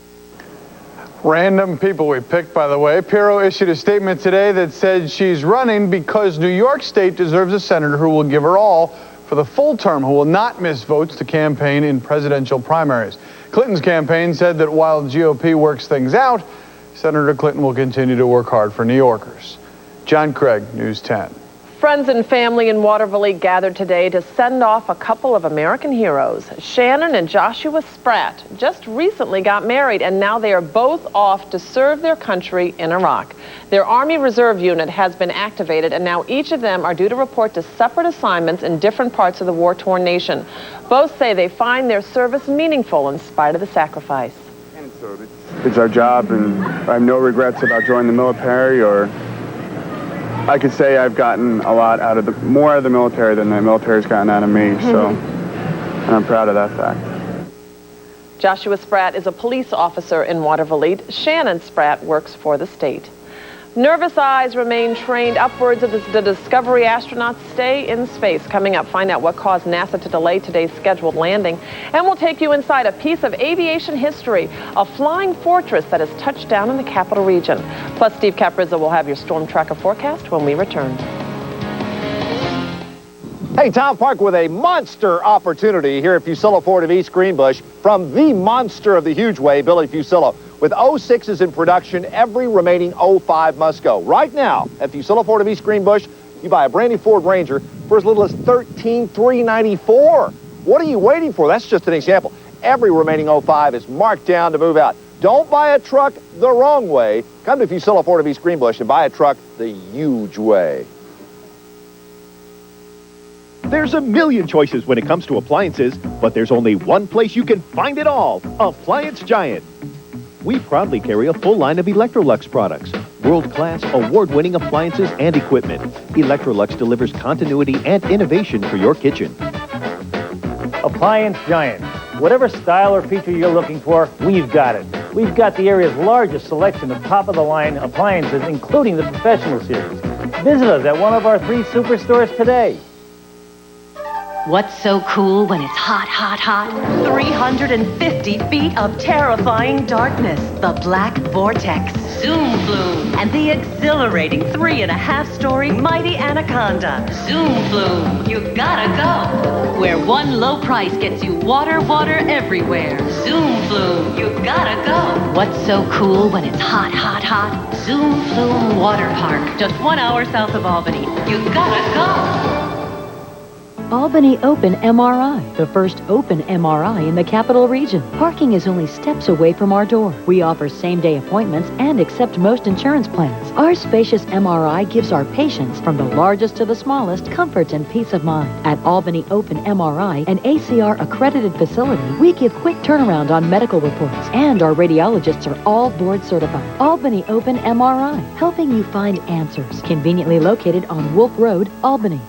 Random people we picked, by the way. Pirro issued a statement today that said she's running because New York State deserves a senator who will give her all for the full term, who will not miss votes to campaign in presidential primaries. Clinton's campaign said that while the GOP works things out, Senator Clinton will continue to work hard for New Yorkers. John Craig, News 10. Friends and family in Waterville gathered today to send off a couple of American heroes. Shannon and Joshua Spratt just recently got married, and now they are both off to serve their country in Iraq. Their Army Reserve unit has been activated, and now each of them are due to report to separate assignments in different parts of the war-torn nation. Both say they find their service meaningful in spite of the sacrifice. It's our job, and I have no regrets about joining the military, or I could say I've gotten a lot more out of the military than the military's gotten out of me, so and I'm proud of that fact. Joshua Spratt is a police officer in Waterville. Shannon Spratt works for the state. Nervous eyes remain trained upwards as the Discovery astronauts stay in space. Coming up, find out what caused NASA to delay today's scheduled landing. And we'll take you inside a piece of aviation history, a flying fortress that has touched down in the capital region. Plus, Steve Caprizzo will have your storm tracker forecast when we return. Hey, Tom Park with a monster opportunity here at Fusillo Ford of East Greenbush from the monster of the huge way, Billy Fusillo. With 06s in production, every remaining 05 must go. Right now, at Fusillo Ford of East Greenbush, you buy a brand new Ford Ranger for as little as $13,394. What are you waiting for? That's just an example. Every remaining 05 is marked down to move out. Don't buy a truck the wrong way. Come to Fusillo Ford of East Greenbush and buy a truck the huge way. There's a million choices when it comes to appliances, but there's only one place you can find it all, Appliance Giant. We proudly carry a full line of Electrolux products, world-class, award-winning appliances and equipment. Electrolux delivers continuity and innovation for your kitchen. Appliance Giant. Whatever style or feature you're looking for, we've got it. We've got the area's largest selection of top-of-the-line appliances, including the Professional Series. Visit us at one of our 3 superstores today. What's so cool when it's hot, hot, hot? 350 feet of terrifying darkness. The Black Vortex, Zoom Flume, and the exhilarating 3.5-story Mighty Anaconda. Zoom Flume, you gotta go. Where one low price gets you water, water everywhere. Zoom Flume, you gotta go. What's so cool when it's hot, hot, hot? Zoom Flume Water Park, just 1 hour south of Albany. You gotta go. Albany Open MRI, the first open MRI in the capital region. Parking is only steps away from our door. We offer same-day appointments and accept most insurance plans. Our spacious MRI gives our patients, from the largest to the smallest, comfort and peace of mind. At Albany Open MRI, an ACR-accredited facility, we give quick turnaround on medical reports, and our radiologists are all board certified. Albany Open MRI, helping you find answers. Conveniently located on Wolf Road, Albany.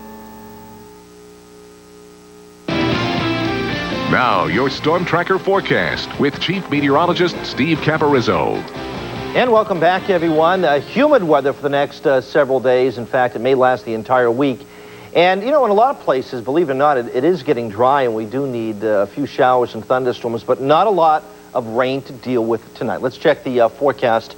Now, your Storm Tracker forecast with Chief Meteorologist Steve Caparizzo. And welcome back, everyone. Humid weather for the next several days. In fact, it may last the entire week. And, you know, in a lot of places, believe it or not, it is getting dry, and we do need a few showers and thunderstorms, but not a lot of rain to deal with tonight. Let's check the forecast.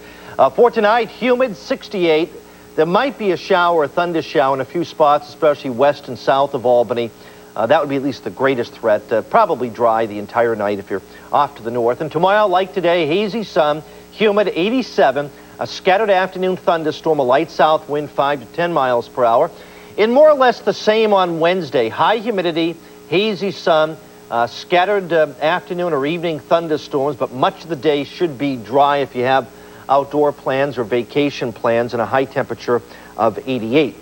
For tonight, humid, 68. There might be a shower or thunder shower in a few spots, especially west and south of Albany. That would be at least the greatest threat. Probably dry the entire night if you're off to the north. And tomorrow, like today, hazy sun, humid, 87. A scattered afternoon thunderstorm, a light south wind, 5 to 10 miles per hour. And more or less the same on Wednesday. High humidity, hazy sun, scattered afternoon or evening thunderstorms, but much of the day should be dry if you have outdoor plans or vacation plans, and a high temperature of 88.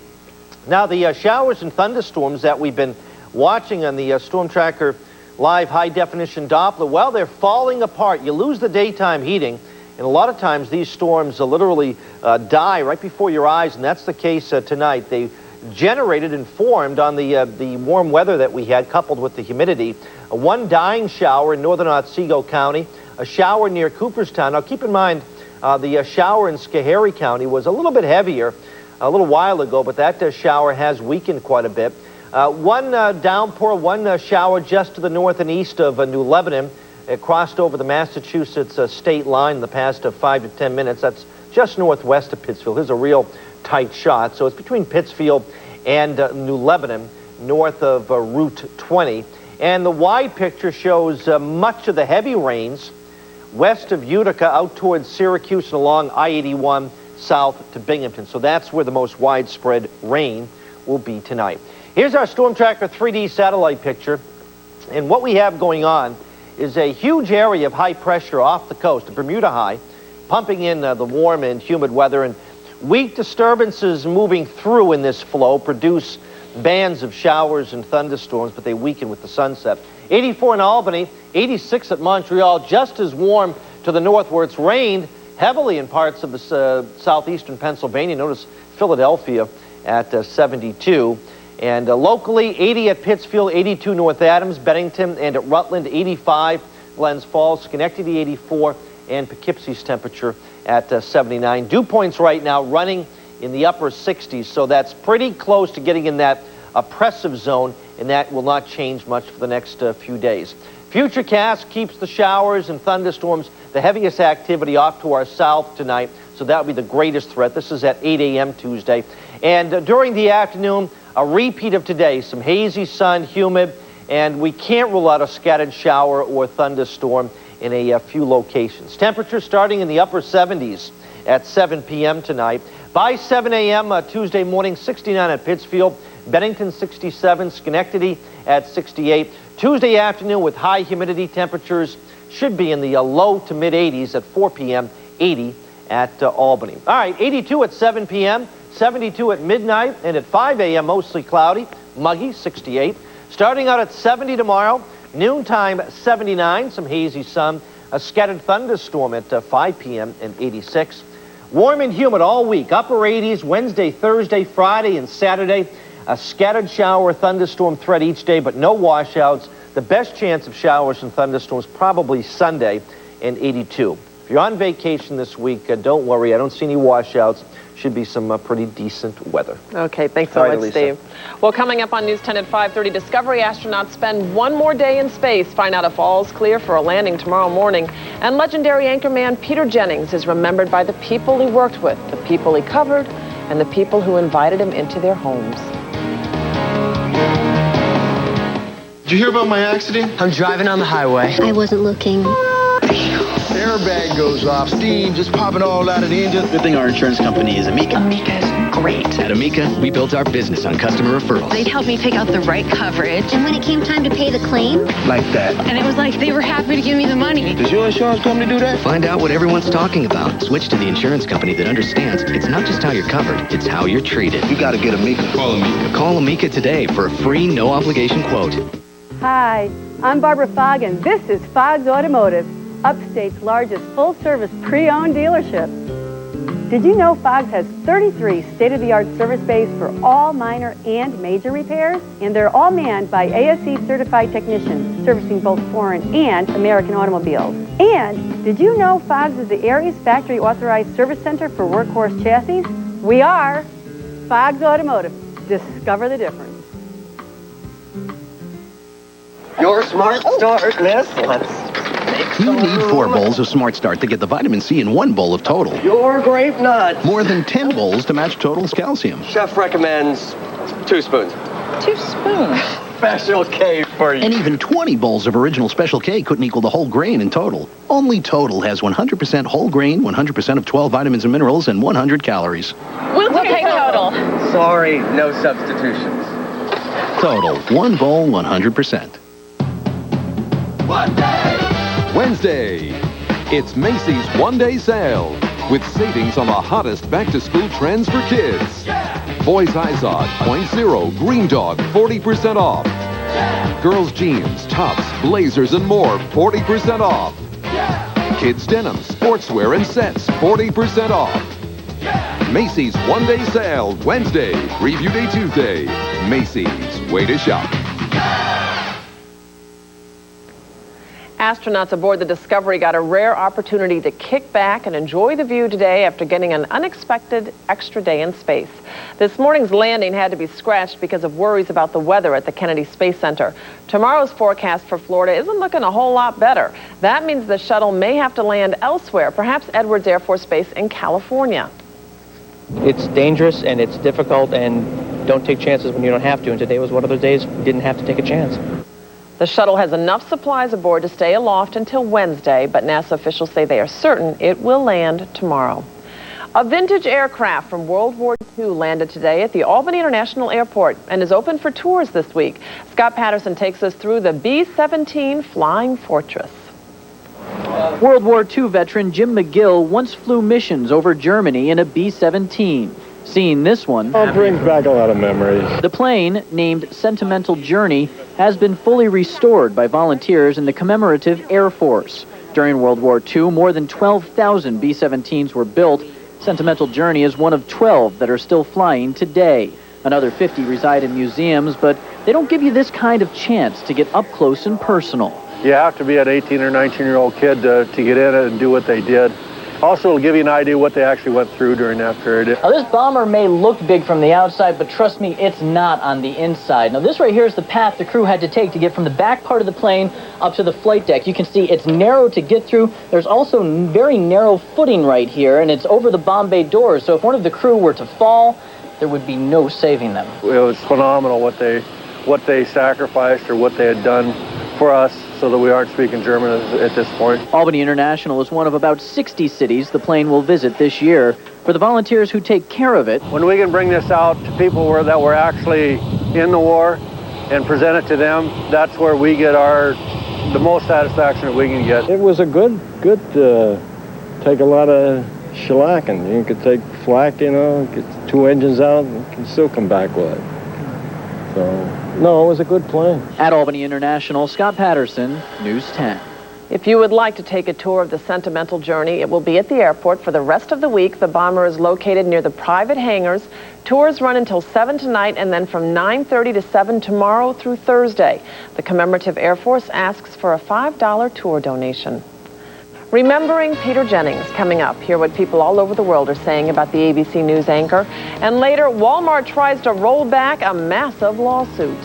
Now, the showers and thunderstorms that we've been watching on the Storm Tracker Live high-definition Doppler, well, they're falling apart. You lose the daytime heating, and a lot of times these storms literally die right before your eyes, and that's the case tonight. They generated and formed on the warm weather that we had, coupled with the humidity. One dying shower in northern Otsego County, a shower near Cooperstown. Now, keep in mind, the shower in Schoharie County was a little bit heavier a little while ago, but that shower has weakened quite a bit. One downpour, one shower just to the north and east of New Lebanon. It crossed over the Massachusetts state line in the past 5 to 10 minutes. That's just northwest of Pittsfield. Here's a real tight shot. So it's between Pittsfield and New Lebanon, north of Route 20. And the wide picture shows much of the heavy rains west of Utica out towards Syracuse and along I-81 south to Binghamton. So that's where the most widespread rain will be tonight. Here's our Storm Tracker 3D satellite picture. And what we have going on is a huge area of high pressure off the coast, the Bermuda High, pumping in the warm and humid weather. And weak disturbances moving through in this flow produce bands of showers and thunderstorms, but they weaken with the sunset. 84 in Albany, 86 at Montreal, just as warm to the north, where it's rained heavily in parts of the southeastern Pennsylvania. Notice Philadelphia at 72. And locally, 80 at Pittsfield, 82 North Adams, Bennington, and at Rutland, 85, Glens Falls, Schenectady, 84, and Poughkeepsie's temperature at 79. Dew points right now running in the upper 60s, so that's pretty close to getting in that oppressive zone, and that will not change much for the next few days. Futurecast keeps the showers and thunderstorms, the heaviest activity off to our south tonight, so that will be the greatest threat. This is at 8 a.m. Tuesday. And during the afternoon, a repeat of today, some hazy sun, humid, and we can't rule out a scattered shower or thunderstorm in a few locations. Temperatures starting in the upper 70s at 7 p.m. tonight. By 7 a.m. Tuesday morning, 69 at Pittsfield, Bennington 67, Schenectady at 68. Tuesday afternoon with high humidity, temperatures should be in the low to mid 80s at 4 p.m., 80 at Albany. All right, 82 at 7 p.m., 72 at midnight, and at 5 a.m. mostly cloudy, muggy, 68. Starting out at 70 tomorrow, noontime 79, some hazy sun, a scattered thunderstorm at 5 p.m. and 86. Warm and humid all week, upper 80s Wednesday, Thursday, Friday, and Saturday. A scattered shower or thunderstorm threat each day, but no washouts. The best chance of showers and thunderstorms probably Sunday and 82. If you're on vacation this week, don't worry. I don't see any washouts. Should be some pretty decent weather. Okay, thanks so much, Steve. Well, coming up on News 10 at 5:30, Discovery astronauts spend one more day in space, find out if all's clear for a landing tomorrow morning. And legendary anchorman Peter Jennings is remembered by the people he worked with, the people he covered, and the people who invited him into their homes. Did you hear about my accident? I'm driving on the highway. I wasn't looking. Airbag goes off, steam just popping all out of the engine. Good thing our insurance company is Amica. Amica's great. At Amica, we built our business on customer referrals. They'd help me pick out the right coverage. And when it came time to pay the claim, like that. And it was like they were happy to give me the money. Does your insurance company do that? Find out what everyone's talking about. Switch to the insurance company that understands it's not just how you're covered, it's how you're treated. You gotta get Amica. Call Amica. Call Amica today for a free, no-obligation quote. Hi, I'm Barbara Fogg, and this is Fogg's Automotive, Upstate's largest full-service pre-owned dealership. Did you know Fogg's has 33 state-of-the-art service bays for all minor and major repairs? And they're all manned by ASE-certified technicians servicing both foreign and American automobiles. And did you know Fogg's is the area's factory-authorized service center for workhorse chassis? We are Fogg's Automotive. Discover the difference. Your smart start, miss. You need 4 bowls of Smart Start to get the vitamin C in 1 bowl of Total. Your grape nuts. More than 10 bowls to match Total's calcium. Chef recommends 2 spoons. 2 spoons. Special K for you. And even 20 bowls of original Special K couldn't equal the whole grain in Total. Only Total has 100% whole grain, 100% of 12 vitamins and minerals, and 100 calories. We'll take Total. Sorry, no substitutions. Total, 1 bowl, 100%. Wednesday, it's Macy's one-day sale with savings on the hottest back-to-school trends for kids. Boys Izod, .0, Green Dog, 40% off. Girls jeans, tops, blazers, and more, 40% off. Kids denim, sportswear, and sets, 40% off. Macy's one-day sale, Wednesday, Review Day Tuesday. Macy's, way to shop. Astronauts aboard the Discovery got a rare opportunity to kick back and enjoy the view today after getting an unexpected extra day in space. This morning's landing had to be scratched because of worries about the weather at the Kennedy Space Center. Tomorrow's forecast for Florida isn't looking a whole lot better. That means the shuttle may have to land elsewhere, perhaps Edwards Air Force Base in California. It's dangerous and it's difficult, and don't take chances when you don't have to. And today was one of those days we didn't have to take a chance. The shuttle has enough supplies aboard to stay aloft until Wednesday, but NASA officials say they are certain it will land tomorrow. A vintage aircraft from World War II landed today at the Albany International Airport and is open for tours this week. Scott Patterson takes us through the B-17 Flying Fortress. World War II veteran Jim McGill once flew missions over Germany in a B-17. Seeing this one, it brings back a lot of memories. The plane, named Sentimental Journey, has been fully restored by volunteers in the Commemorative Air Force. During World War II, more than 12,000 B-17s were built. Sentimental Journey is one of 12 that are still flying today. Another 50 reside in museums, but they don't give you this kind of chance to get up close and personal. You have to be an 18 or 19-year-old kid to get in it and do what they did. Also, it'll give you an idea what they actually went through during that period. Now, this bomber may look big from the outside, but trust me, it's not on the inside. Now, this right here is the path the crew had to take to get from the back part of the plane up to the flight deck. You can see it's narrow to get through. There's also very narrow footing right here, and it's over the bomb bay doors. So if one of the crew were to fall, there would be no saving them. It was phenomenal what they sacrificed or what they had done for us, so that we aren't speaking German at this point. Albany International is one of about 60 cities the plane will visit this year. For the volunteers who take care of it, when we can bring this out to people that were actually in the war and present it to them, that's where we get the most satisfaction that we can get. It was a good take a lot of shellacking. You could take flak, get 2 engines out, and you can still come back with it. So, no, it was a good plane. At Albany International, Scott Patterson, News 10. If you would like to take a tour of the sentimental journey, it will be at the airport for the rest of the week. The bomber is located near the private hangars. Tours run until 7 tonight and then from 9:30 to 7 tomorrow through Thursday. The Commemorative Air Force asks for a $5 tour donation. Remembering Peter Jennings coming up. Hear what people all over the world are saying about the ABC News anchor. And later, Walmart tries to roll back a massive lawsuit.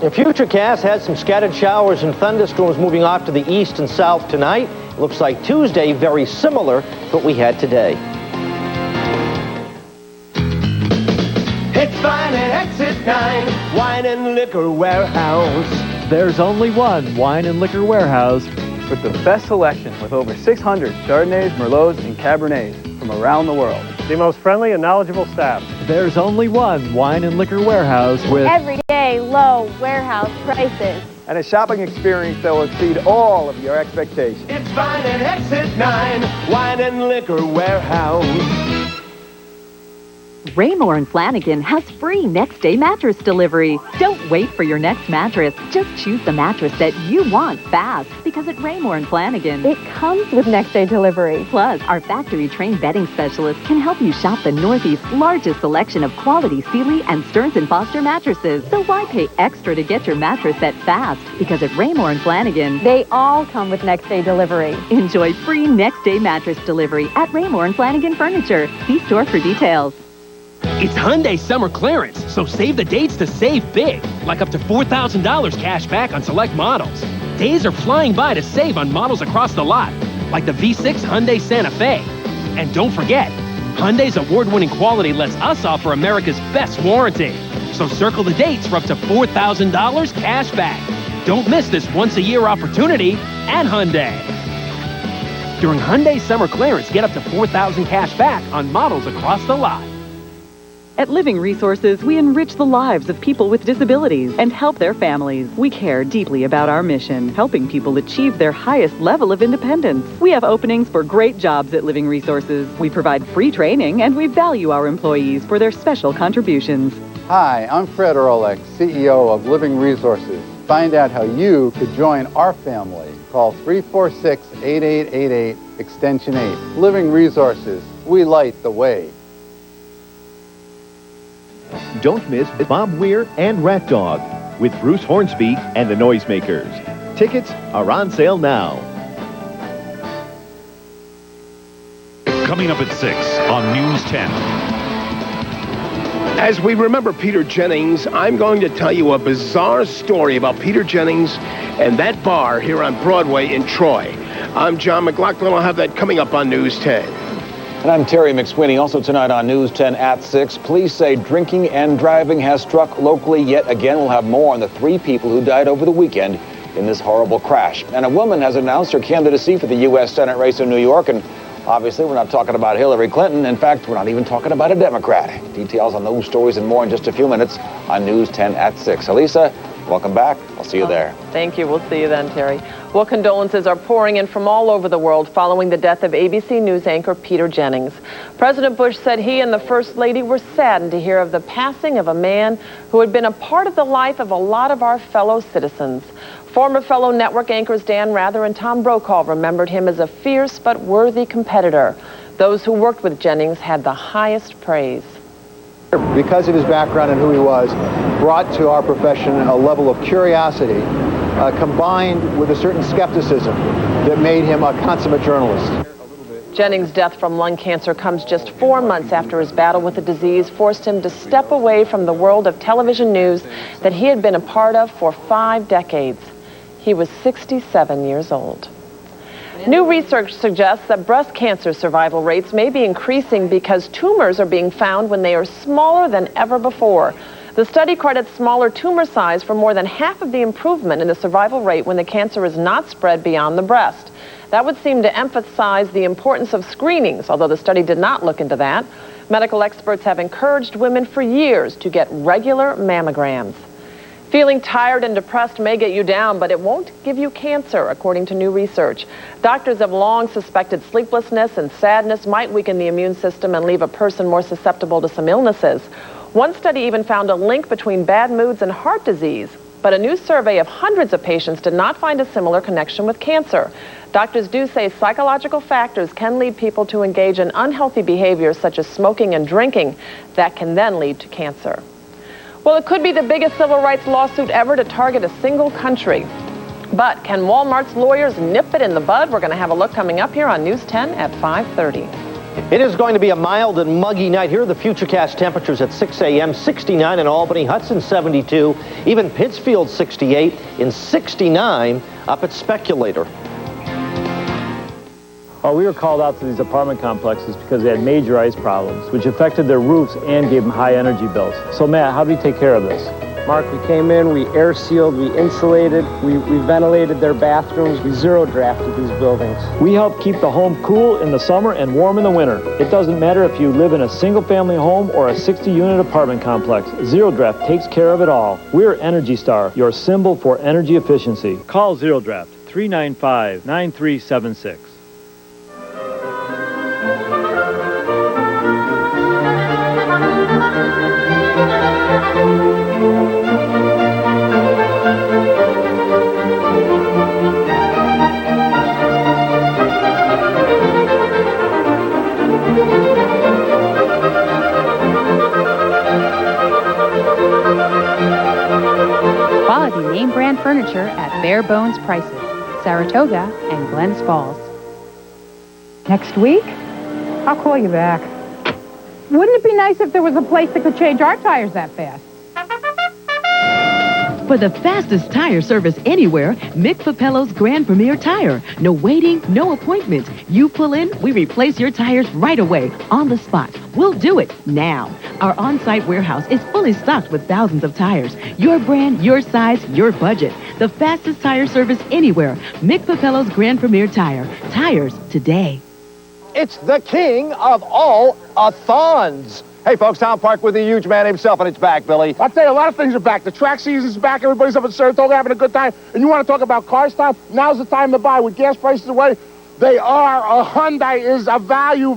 The Futurecast has some scattered showers and thunderstorms moving off to the east and south tonight. Looks like Tuesday very similar to what we had today. It's fine at Exit 9, Wine and Liquor Warehouse. There's only one Wine and Liquor Warehouse with the best selection with over 600 Chardonnays, Merlots, and Cabernets from around the world. The most friendly and knowledgeable staff. There's only one Wine and Liquor Warehouse with everyday low warehouse prices. And a shopping experience that will exceed all of your expectations. It's fine at Exit 9, Wine and Liquor Warehouse. Raymore & Flanagan has free next-day mattress delivery. Don't wait for your next mattress. Just choose the mattress that you want fast. Because at Raymore & Flanagan, it comes with next-day delivery. Plus, our factory-trained bedding specialists can help you shop the Northeast's largest selection of quality Sealy and Stearns & Foster mattresses. So why pay extra to get your mattress set fast? Because at Raymore & Flanagan, they all come with next-day delivery. Enjoy free next-day mattress delivery at Raymore & Flanagan Furniture. See store for details. It's Hyundai summer clearance, so save the dates to save big, like up to $4,000 cash back on select models. Days are flying by to save on models across the lot, like the V6 Hyundai Santa Fe. And don't forget, Hyundai's award-winning quality lets us offer America's best warranty. So circle the dates for up to $4,000 cash back. Don't miss this once-a-year opportunity at Hyundai. During Hyundai summer clearance, get up to $4,000 cash back on models across the lot. At Living Resources, we enrich the lives of people with disabilities and help their families. We care deeply about our mission, helping people achieve their highest level of independence. We have openings for great jobs at Living Resources. We provide free training, and we value our employees for their special contributions. Hi, I'm Fred Ehrlich, CEO of Living Resources. Find out how you could join our family. Call 346-8888, extension 8. Living Resources, we light the way. Don't miss Bob Weir and Rat Dog with Bruce Hornsby and the Noisemakers. Tickets are on sale now. Coming up at 6 on News 10. As we remember Peter Jennings, I'm going to tell you a bizarre story about Peter Jennings and that bar here on Broadway in Troy. I'm John McLaughlin. I'll have that coming up on News 10. And I'm Terry McSweeney. Also tonight on News 10 at 6, police say drinking and driving has struck locally yet again. We'll have more on the 3 people who died over the weekend in this horrible crash. And a woman has announced her candidacy for the U.S. Senate race in New York. And obviously, we're not talking about Hillary Clinton. In fact, we're not even talking about a Democrat. Details on those stories and more in just a few minutes on News 10 at 6. Elisa, welcome back. I'll see you there. Thank you. We'll see you then, Terry. Well, condolences are pouring in from all over the world following the death of ABC News anchor Peter Jennings. President Bush said he and the First Lady were saddened to hear of the passing of a man who had been a part of the life of a lot of our fellow citizens. Former fellow network anchors Dan Rather and Tom Brokaw remembered him as a fierce but worthy competitor. Those who worked with Jennings had the highest praise. Because of his background and who he was, brought to our profession a level of curiosity combined with a certain skepticism that made him a consummate journalist. Jennings' death from lung cancer comes just 4 months after his battle with the disease forced him to step away from the world of television news that he had been a part of for 5 decades. He was 67 years old. New research suggests that breast cancer survival rates may be increasing because tumors are being found when they are smaller than ever before. The study credits smaller tumor size for more than half of the improvement in the survival rate when the cancer is not spread beyond the breast. That would seem to emphasize the importance of screenings, although the study did not look into that. Medical experts have encouraged women for years to get regular mammograms. Feeling tired and depressed may get you down, but it won't give you cancer, according to new research. Doctors have long suspected sleeplessness and sadness might weaken the immune system and leave a person more susceptible to some illnesses. One study even found a link between bad moods and heart disease, but a new survey of hundreds of patients did not find a similar connection with cancer. Doctors do say psychological factors can lead people to engage in unhealthy behaviors such as smoking and drinking that can then lead to cancer. Well, it could be the biggest civil rights lawsuit ever to target a single country. But can Walmart's lawyers nip it in the bud? We're going to have a look coming up here on News 10 at 5:30. It is going to be a mild and muggy night. Here are the futurecast temperatures at 6 a.m. 69 in Albany, Hudson 72, even Pittsfield 68, and 69 up at Speculator. We were called out to these apartment complexes because they had major ice problems, which affected their roofs and gave them high energy bills. So Matt, how do we take care of this? Mark, we came in, we air sealed, we insulated, we ventilated their bathrooms, we zero drafted these buildings. We help keep the home cool in the summer and warm in the winter. It doesn't matter if you live in a single family home or a 60-unit apartment complex. Zero Draft takes care of it all. We're Energy Star, your symbol for energy efficiency. Call Zero Draft, 395-9376. Quality name brand furniture at bare bones prices. Saratoga and Glens Falls. Next week, I'll call you back. Wouldn't it be nice if there was a place that could change our tires that fast? For the fastest tire service anywhere, Mick Papello's Grand Premier Tire. No waiting, no appointment. You pull in, we replace your tires right away, on the spot. We'll do it now. Our on-site warehouse is fully stocked with thousands of tires. Your brand, your size, your budget. The fastest tire service anywhere. Mick Papello's Grand Premier Tire. Tires today. It's the king of all a-thons. Hey, folks, Tom Park with the huge man himself, and it's back, Billy. I'll tell you, a lot of things are back. The track season's back. Everybody's up in Saratoga having a good time. And you want to talk about car style? Now's the time to buy. With gas prices away, they are. A Hyundai is a value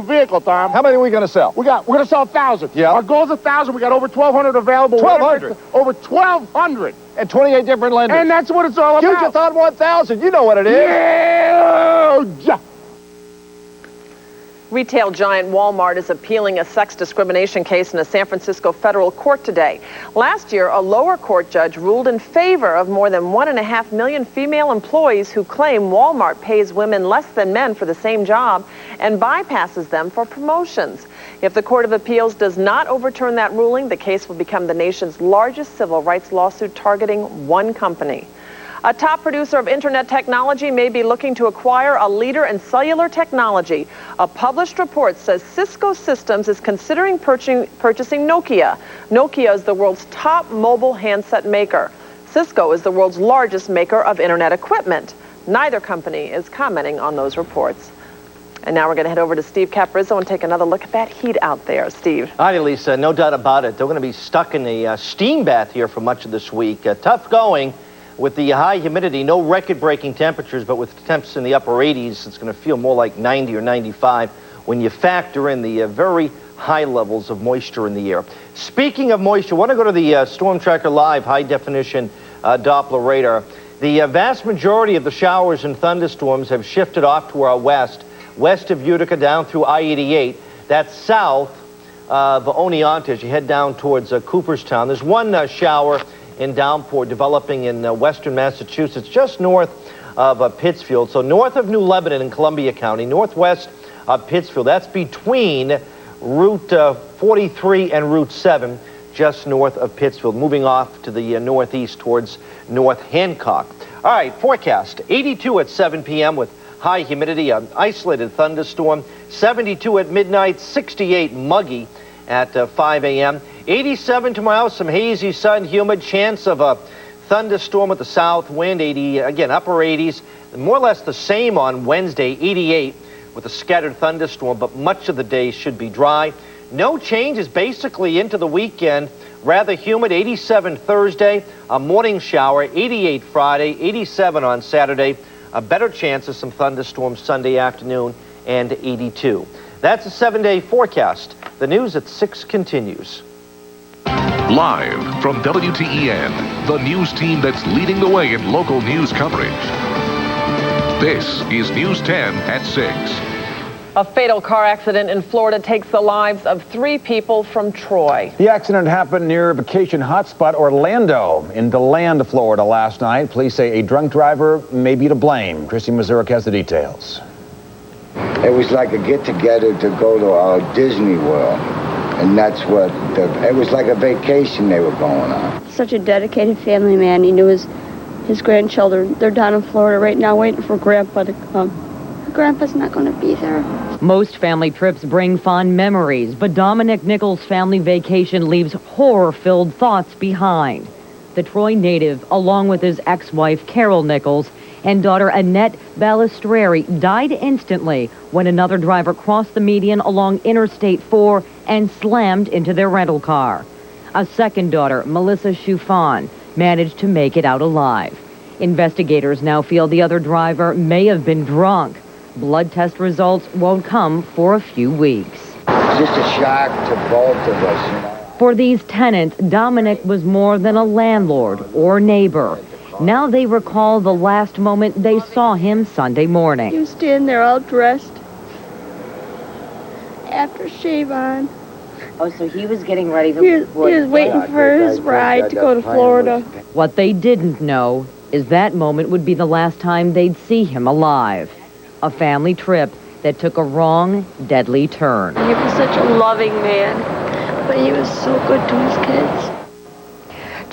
vehicle, Tom. How many are we going to sell? We're going to sell 1,000. Yeah. Our goal's 1,000. We got over 1,200 available. 1,200? Over 1,200. And 28 different lenders. And that's what it's all about. Huge-a-thon 1,000. You know what it is. Yeah. Retail giant Walmart is appealing a sex discrimination case in a San Francisco federal court today. Last year, a lower court judge ruled in favor of more than 1.5 million female employees who claim Walmart pays women less than men for the same job and bypasses them for promotions. If the Court of Appeals does not overturn that ruling, the case will become the nation's largest civil rights lawsuit targeting one company. A top producer of internet technology may be looking to acquire a leader in cellular technology. A published report says Cisco Systems is considering purchasing Nokia. Nokia is the world's top mobile handset maker. Cisco is the world's largest maker of internet equipment. Neither company is commenting on those reports. And now we're going to head over to Steve Caprizzo and take another look at that heat out there. Steve. Hi, Lisa. No doubt about it. They're going to be stuck in a steam bath here for much of this week. Tough going. With the high humidity, no record-breaking temperatures, but with temps in the upper 80s, it's going to feel more like 90 or 95 when you factor in the very high levels of moisture in the air. Speaking of moisture, I want to go to the Storm Tracker Live high-definition Doppler radar. The vast majority of the showers and thunderstorms have shifted off to our west of Utica down through I-88. That's south of Oneonta as you head down towards Cooperstown. There's one shower and downpour developing in western Massachusetts, just north of Pittsfield. So north of New Lebanon in Columbia County, northwest of Pittsfield. That's between Route 43 and Route 7, just north of Pittsfield, moving off to the northeast towards North Hancock. All right, forecast, 82 at 7 p.m. with high humidity, an isolated thunderstorm, 72 at midnight, 68 muggy at 5 a.m. 87 tomorrow, some hazy sun, humid, chance of a thunderstorm with the south wind, 80, again, upper 80s. More or less the same on Wednesday, 88 with a scattered thunderstorm, but much of the day should be dry. No changes basically into the weekend. Rather humid, 87 Thursday, a morning shower, 88 Friday, 87 on Saturday. A better chance of some thunderstorms Sunday afternoon, and 82. That's a 7-day forecast. The news at 6 continues. Live from WTEN, the news team that's leading the way in local news coverage. This is News 10 at 6. A fatal car accident in Florida takes the lives of 3 people from Troy. The accident happened near vacation hotspot Orlando in DeLand, Florida last night. Police say a drunk driver may be to blame. Christy Mazurek has the details. It was like a get-together to go to Disney World. And that's what, it was like a vacation they were going on. Such a dedicated family man. He knew his grandchildren. They're down in Florida right now waiting for Grandpa to come. Grandpa's not going to be there. Most family trips bring fond memories, but Dominic Nichols' family vacation leaves horror-filled thoughts behind. The Troy native, along with his ex-wife Carol Nichols and daughter Annette Balistreri, died instantly when another driver crossed the median along Interstate 4 and slammed into their rental car. A second daughter, Melissa Schufan, managed to make it out alive. Investigators now feel the other driver may have been drunk. Blood test results won't come for a few weeks. It's just a shock to both of us, you know. For these tenants, Dominic was more than a landlord or neighbor. Now they recall the last moment they saw him Sunday morning. He was standing there all dressed, after shave on. Oh, so he was getting ready for... He was waiting for his ride to go to Florida. What they didn't know is that moment would be the last time they'd see him alive. A family trip that took a wrong, deadly turn. He was such a loving man, but he was so good to his kids.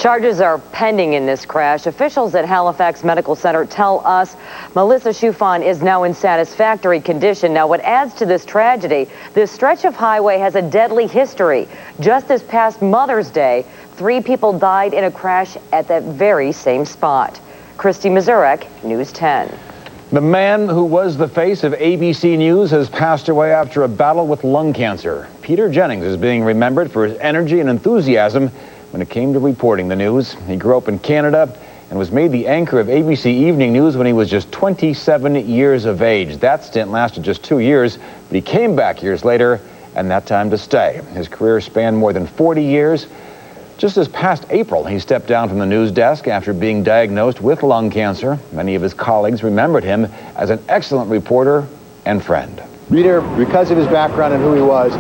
Charges are pending in this crash. Officials at Halifax Medical Center tell us Melissa Schufan is now in satisfactory condition. Now, what adds to this tragedy, this stretch of highway has a deadly history. Just this past Mother's Day, 3 people died in a crash at that very same spot. Christy Mazurek, News 10. The man who was the face of ABC News has passed away after a battle with lung cancer. Peter Jennings is being remembered for his energy and enthusiasm when it came to reporting the news. He grew up in Canada and was made the anchor of ABC Evening News when he was just 27 years of age. That stint lasted just 2 years, but he came back years later, and that time to stay. His career spanned more than 40 years. Just this past April, he stepped down from the news desk after being diagnosed with lung cancer. Many of his colleagues remembered him as an excellent reporter and friend. Peter, because of his background and who he was,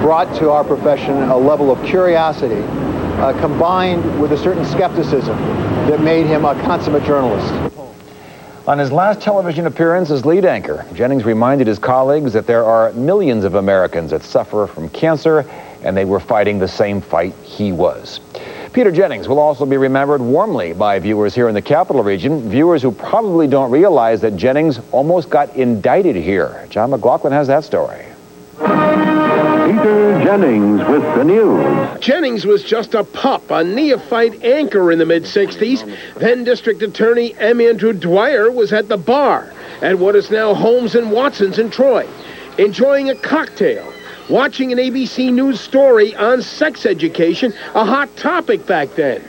brought to our profession a level of curiosity combined with a certain skepticism that made him a consummate journalist. On his last television appearance as lead anchor, Jennings reminded his colleagues that there are millions of Americans that suffer from cancer, and they were fighting the same fight he was. Peter Jennings will also be remembered warmly by viewers here in the Capital Region, viewers who probably don't realize that Jennings almost got indicted here. John McLaughlin has that story. Peter Jennings with the news. Jennings was just a pup, a neophyte anchor in the mid-'60s. Then District Attorney M. Andrew Dwyer was at the bar at what is now Holmes and Watson's in Troy, enjoying a cocktail, watching an ABC News story on sex education, a hot topic back then.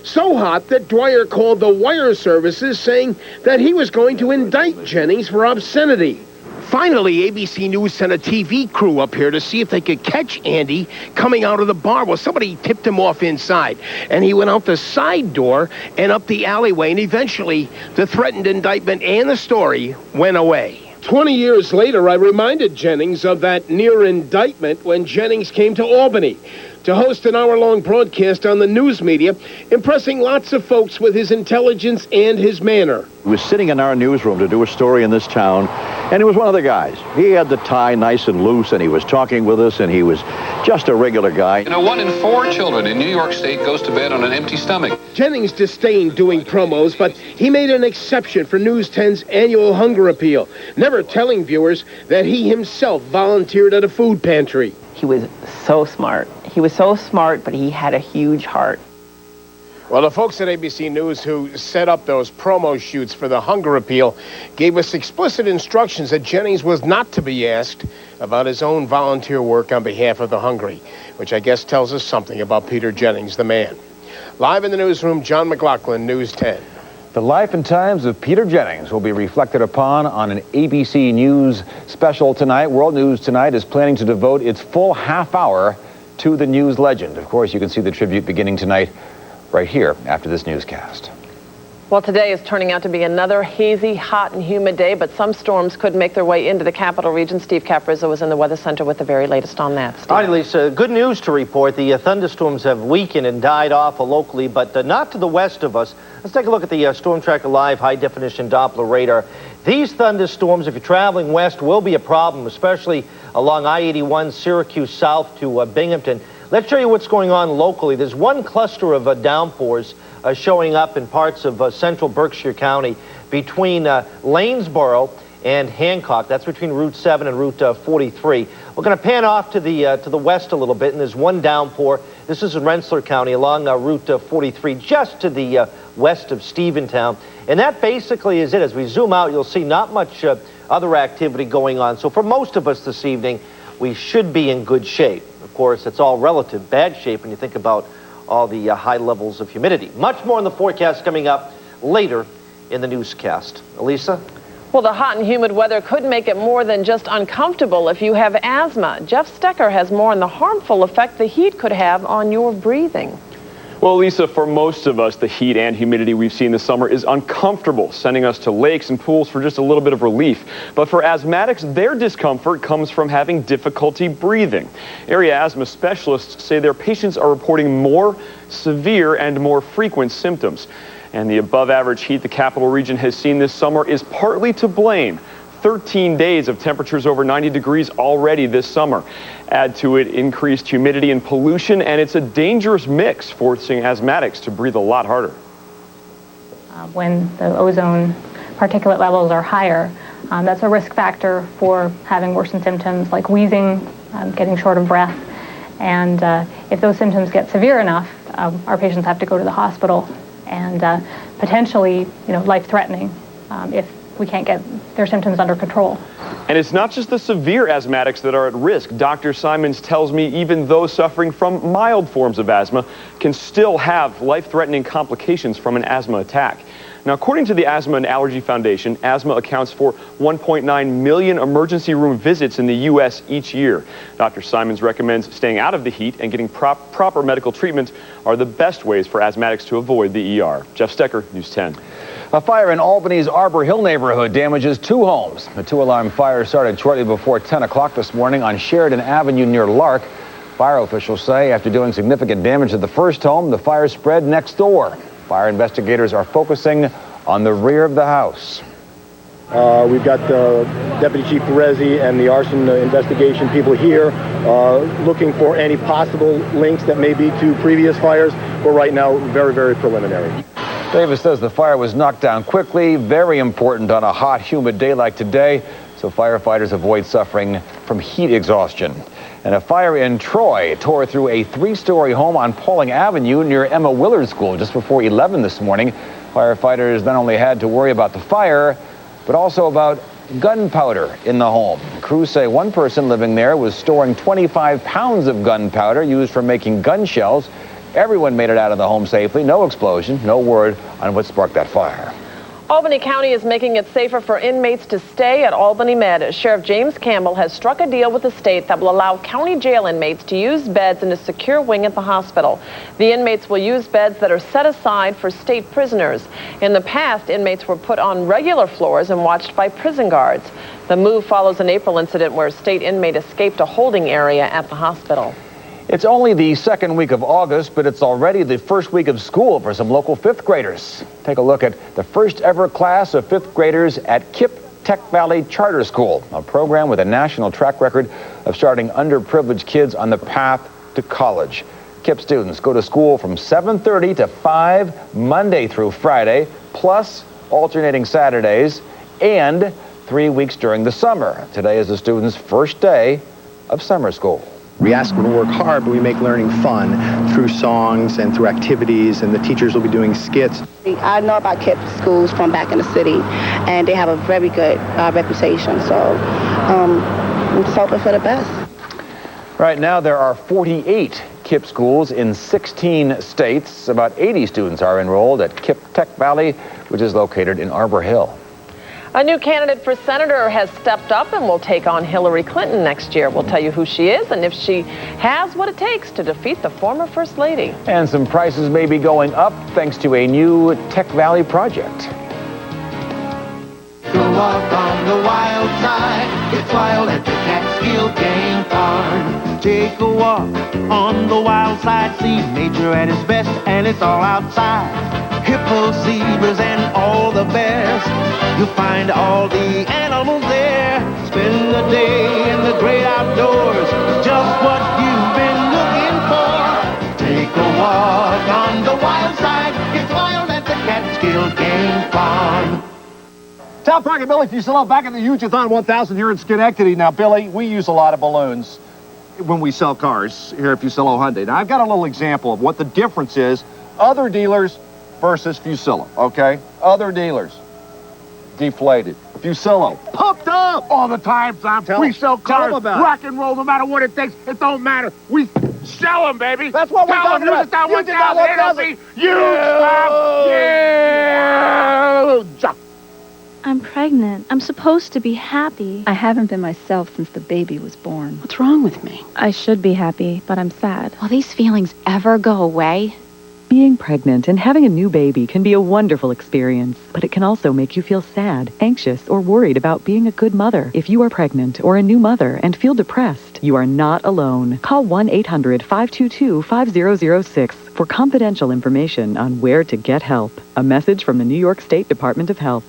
So hot that Dwyer called the wire services saying that he was going to indict Jennings for obscenity. Finally, ABC News sent a TV crew up here to see if they could catch Andy coming out of the bar. Well, somebody tipped him off inside, and he went out the side door and up the alleyway, and eventually the threatened indictment and the story went away. 20 years later, I reminded Jennings of that near indictment when Jennings came to Albany to host an hour-long broadcast on the news media, impressing lots of folks with his intelligence and his manner. He was sitting in our newsroom to do a story in this town, and he was one of the guys. He had the tie nice and loose, and he was talking with us, and he was just a regular guy. You know, 1 in 4 children in New York State goes to bed on an empty stomach. Jennings disdained doing promos, but he made an exception for News 10's annual hunger appeal, never telling viewers that he himself volunteered at a food pantry. He was so smart. He was so smart, but he had a huge heart. Well, the folks at ABC News who set up those promo shoots for the hunger appeal gave us explicit instructions that Jennings was not to be asked about his own volunteer work on behalf of the hungry, which I guess tells us something about Peter Jennings, the man. Live in the newsroom, John McLaughlin, News 10. The life and times of Peter Jennings will be reflected upon on an ABC News special tonight. World News Tonight is planning to devote its full half hour to the news legend. Of course, you can see the tribute beginning tonight right here after this newscast. Well, today is turning out to be another hazy, hot, and humid day, but some storms could make their way into the capital region. Steve Caprizzo was in the Weather Center with the very latest on that. Steve. All right, Lisa, good news to report. The thunderstorms have weakened and died off locally, but not to the west of us. Let's take a look at the Storm Tracker Live high-definition Doppler radar. These thunderstorms, if you're traveling west, will be a problem, especially along I-81, Syracuse south to Binghamton. Let's show you what's going on locally. There's one cluster of downpours showing up in parts of central Berkshire County between Lanesboro and Hancock. That's between Route 7 and Route 43. We're going to pan off to the west a little bit, and there's one downpour. This is in Rensselaer County along Route 43, just to the west of Stephentown. And that basically is it. As we zoom out, you'll see not much other activity going on. So for most of us this evening, we should be in good shape. Of course, it's all relative bad shape when you think about all the high levels of humidity. Much more in the forecast coming up later in the newscast. Elisa? Well, the hot and humid weather could make it more than just uncomfortable if you have asthma. Jeff Stecker has more on the harmful effect the heat could have on your breathing. Well, Lisa, for most of us, the heat and humidity we've seen this summer is uncomfortable, sending us to lakes and pools for just a little bit of relief. But for asthmatics, their discomfort comes from having difficulty breathing. Area asthma specialists say their patients are reporting more severe and more frequent symptoms. And the above-average heat the capital region has seen this summer is partly to blame. 13 days of temperatures over 90 degrees already this summer. Add to it increased humidity and pollution, and it's a dangerous mix, forcing asthmatics to breathe a lot harder. When the ozone particulate levels are higher, that's a risk factor for having worsened symptoms like wheezing, getting short of breath. And if those symptoms get severe enough, our patients have to go to the hospital and potentially, life-threatening if we can't get their symptoms under control. And it's not just the severe asthmatics that are at risk. Dr. Simons tells me even those suffering from mild forms of asthma can still have life-threatening complications from an asthma attack. Now, according to the Asthma and Allergy Foundation, asthma accounts for 1.9 million emergency room visits in the U.S. each year. Dr. Simons recommends staying out of the heat and getting proper medical treatment are the best ways for asthmatics to avoid the ER. Jeff Stecker, News 10. A fire in Albany's Arbor Hill neighborhood damages 2 homes. The 2-alarm fire started shortly before 10 o'clock this morning on Sheridan Avenue near Lark. Fire officials say after doing significant damage to the first home, the fire spread next door. Fire investigators are focusing on the rear of the house. We've got Deputy Chief Perezzi and the arson investigation people here looking for any possible links that may be to previous fires, but right now, very, very preliminary. Davis says the fire was knocked down quickly, very important on a hot, humid day like today, so firefighters avoid suffering from heat exhaustion. And a fire in Troy tore through a 3-story home on Pauling Avenue near Emma Willard School just before 11 this morning. Firefighters not only had to worry about the fire, but also about gunpowder in the home. Crews say one person living there was storing 25 pounds of gunpowder used for making gun shells. Everyone made it out of the home safely. No explosion, no word on what sparked that fire. Albany County is making it safer for inmates to stay at Albany Med. Sheriff James Campbell has struck a deal with the state that will allow county jail inmates to use beds in a secure wing at the hospital. The inmates will use beds that are set aside for state prisoners. In the past, inmates were put on regular floors and watched by prison guards. The move follows an April incident where a state inmate escaped a holding area at the hospital. It's only the second week of August, but it's already the first week of school for some local 5th graders. Take a look at the first ever class of 5th graders at KIPP Tech Valley Charter School, a program with a national track record of starting underprivileged kids on the path to college. KIPP students go to school from 7:30 to 5 Monday through Friday, plus alternating Saturdays, and 3 weeks during the summer. Today is the students' first day of summer school. We ask them to work hard, but we make learning fun through songs and through activities, and the teachers will be doing skits. I know about KIPP schools from back in the city, and they have a very good reputation, so I'm just hoping for the best. Right now, there are 48 KIPP schools in 16 states. About 80 students are enrolled at KIPP Tech Valley, which is located in Arbor Hill. A new candidate for senator has stepped up and will take on Hillary Clinton next year. We'll tell you who she is and if she has what it takes to defeat the former First Lady. And some prices may be going up thanks to a new Tech Valley project. Go walk on the wild side. It's wild at the Catskill Game Farm. Take a walk on the wild side. See nature at its best, and it's all outside. Hippos, zebras, and all the bears. You'll find all the animals there. Spend the day in the great outdoors. Just what you've been looking for. Take a walk on the wild side. It's wild at the Catskill Game Farm. Tom Park and Billy Fusillo back in the Huge-a-thon 1000 here in Schenectady. Now, Billy, we use a lot of balloons when we sell cars here at Fusillo Hyundai. Now, I've got a little example of what the difference is, other dealers versus Fusillo, okay? Other dealers, deflated. Fusillo, pumped up! All the time, Tom. We sell cars, rock and roll, no matter what it takes. It don't matter. We sell them, baby. That's what we're talking about. Huge-a-thon 1000. Huge stuff. Yeah. I'm pregnant. I'm supposed to be happy. I haven't been myself since the baby was born. What's wrong with me? I should be happy, but I'm sad. Will these feelings ever go away? Being pregnant and having a new baby can be a wonderful experience, but it can also make you feel sad, anxious, or worried about being a good mother. If you are pregnant or a new mother and feel depressed, you are not alone. Call 1-800-522-5006 for confidential information on where to get help. A message from the New York State Department of Health.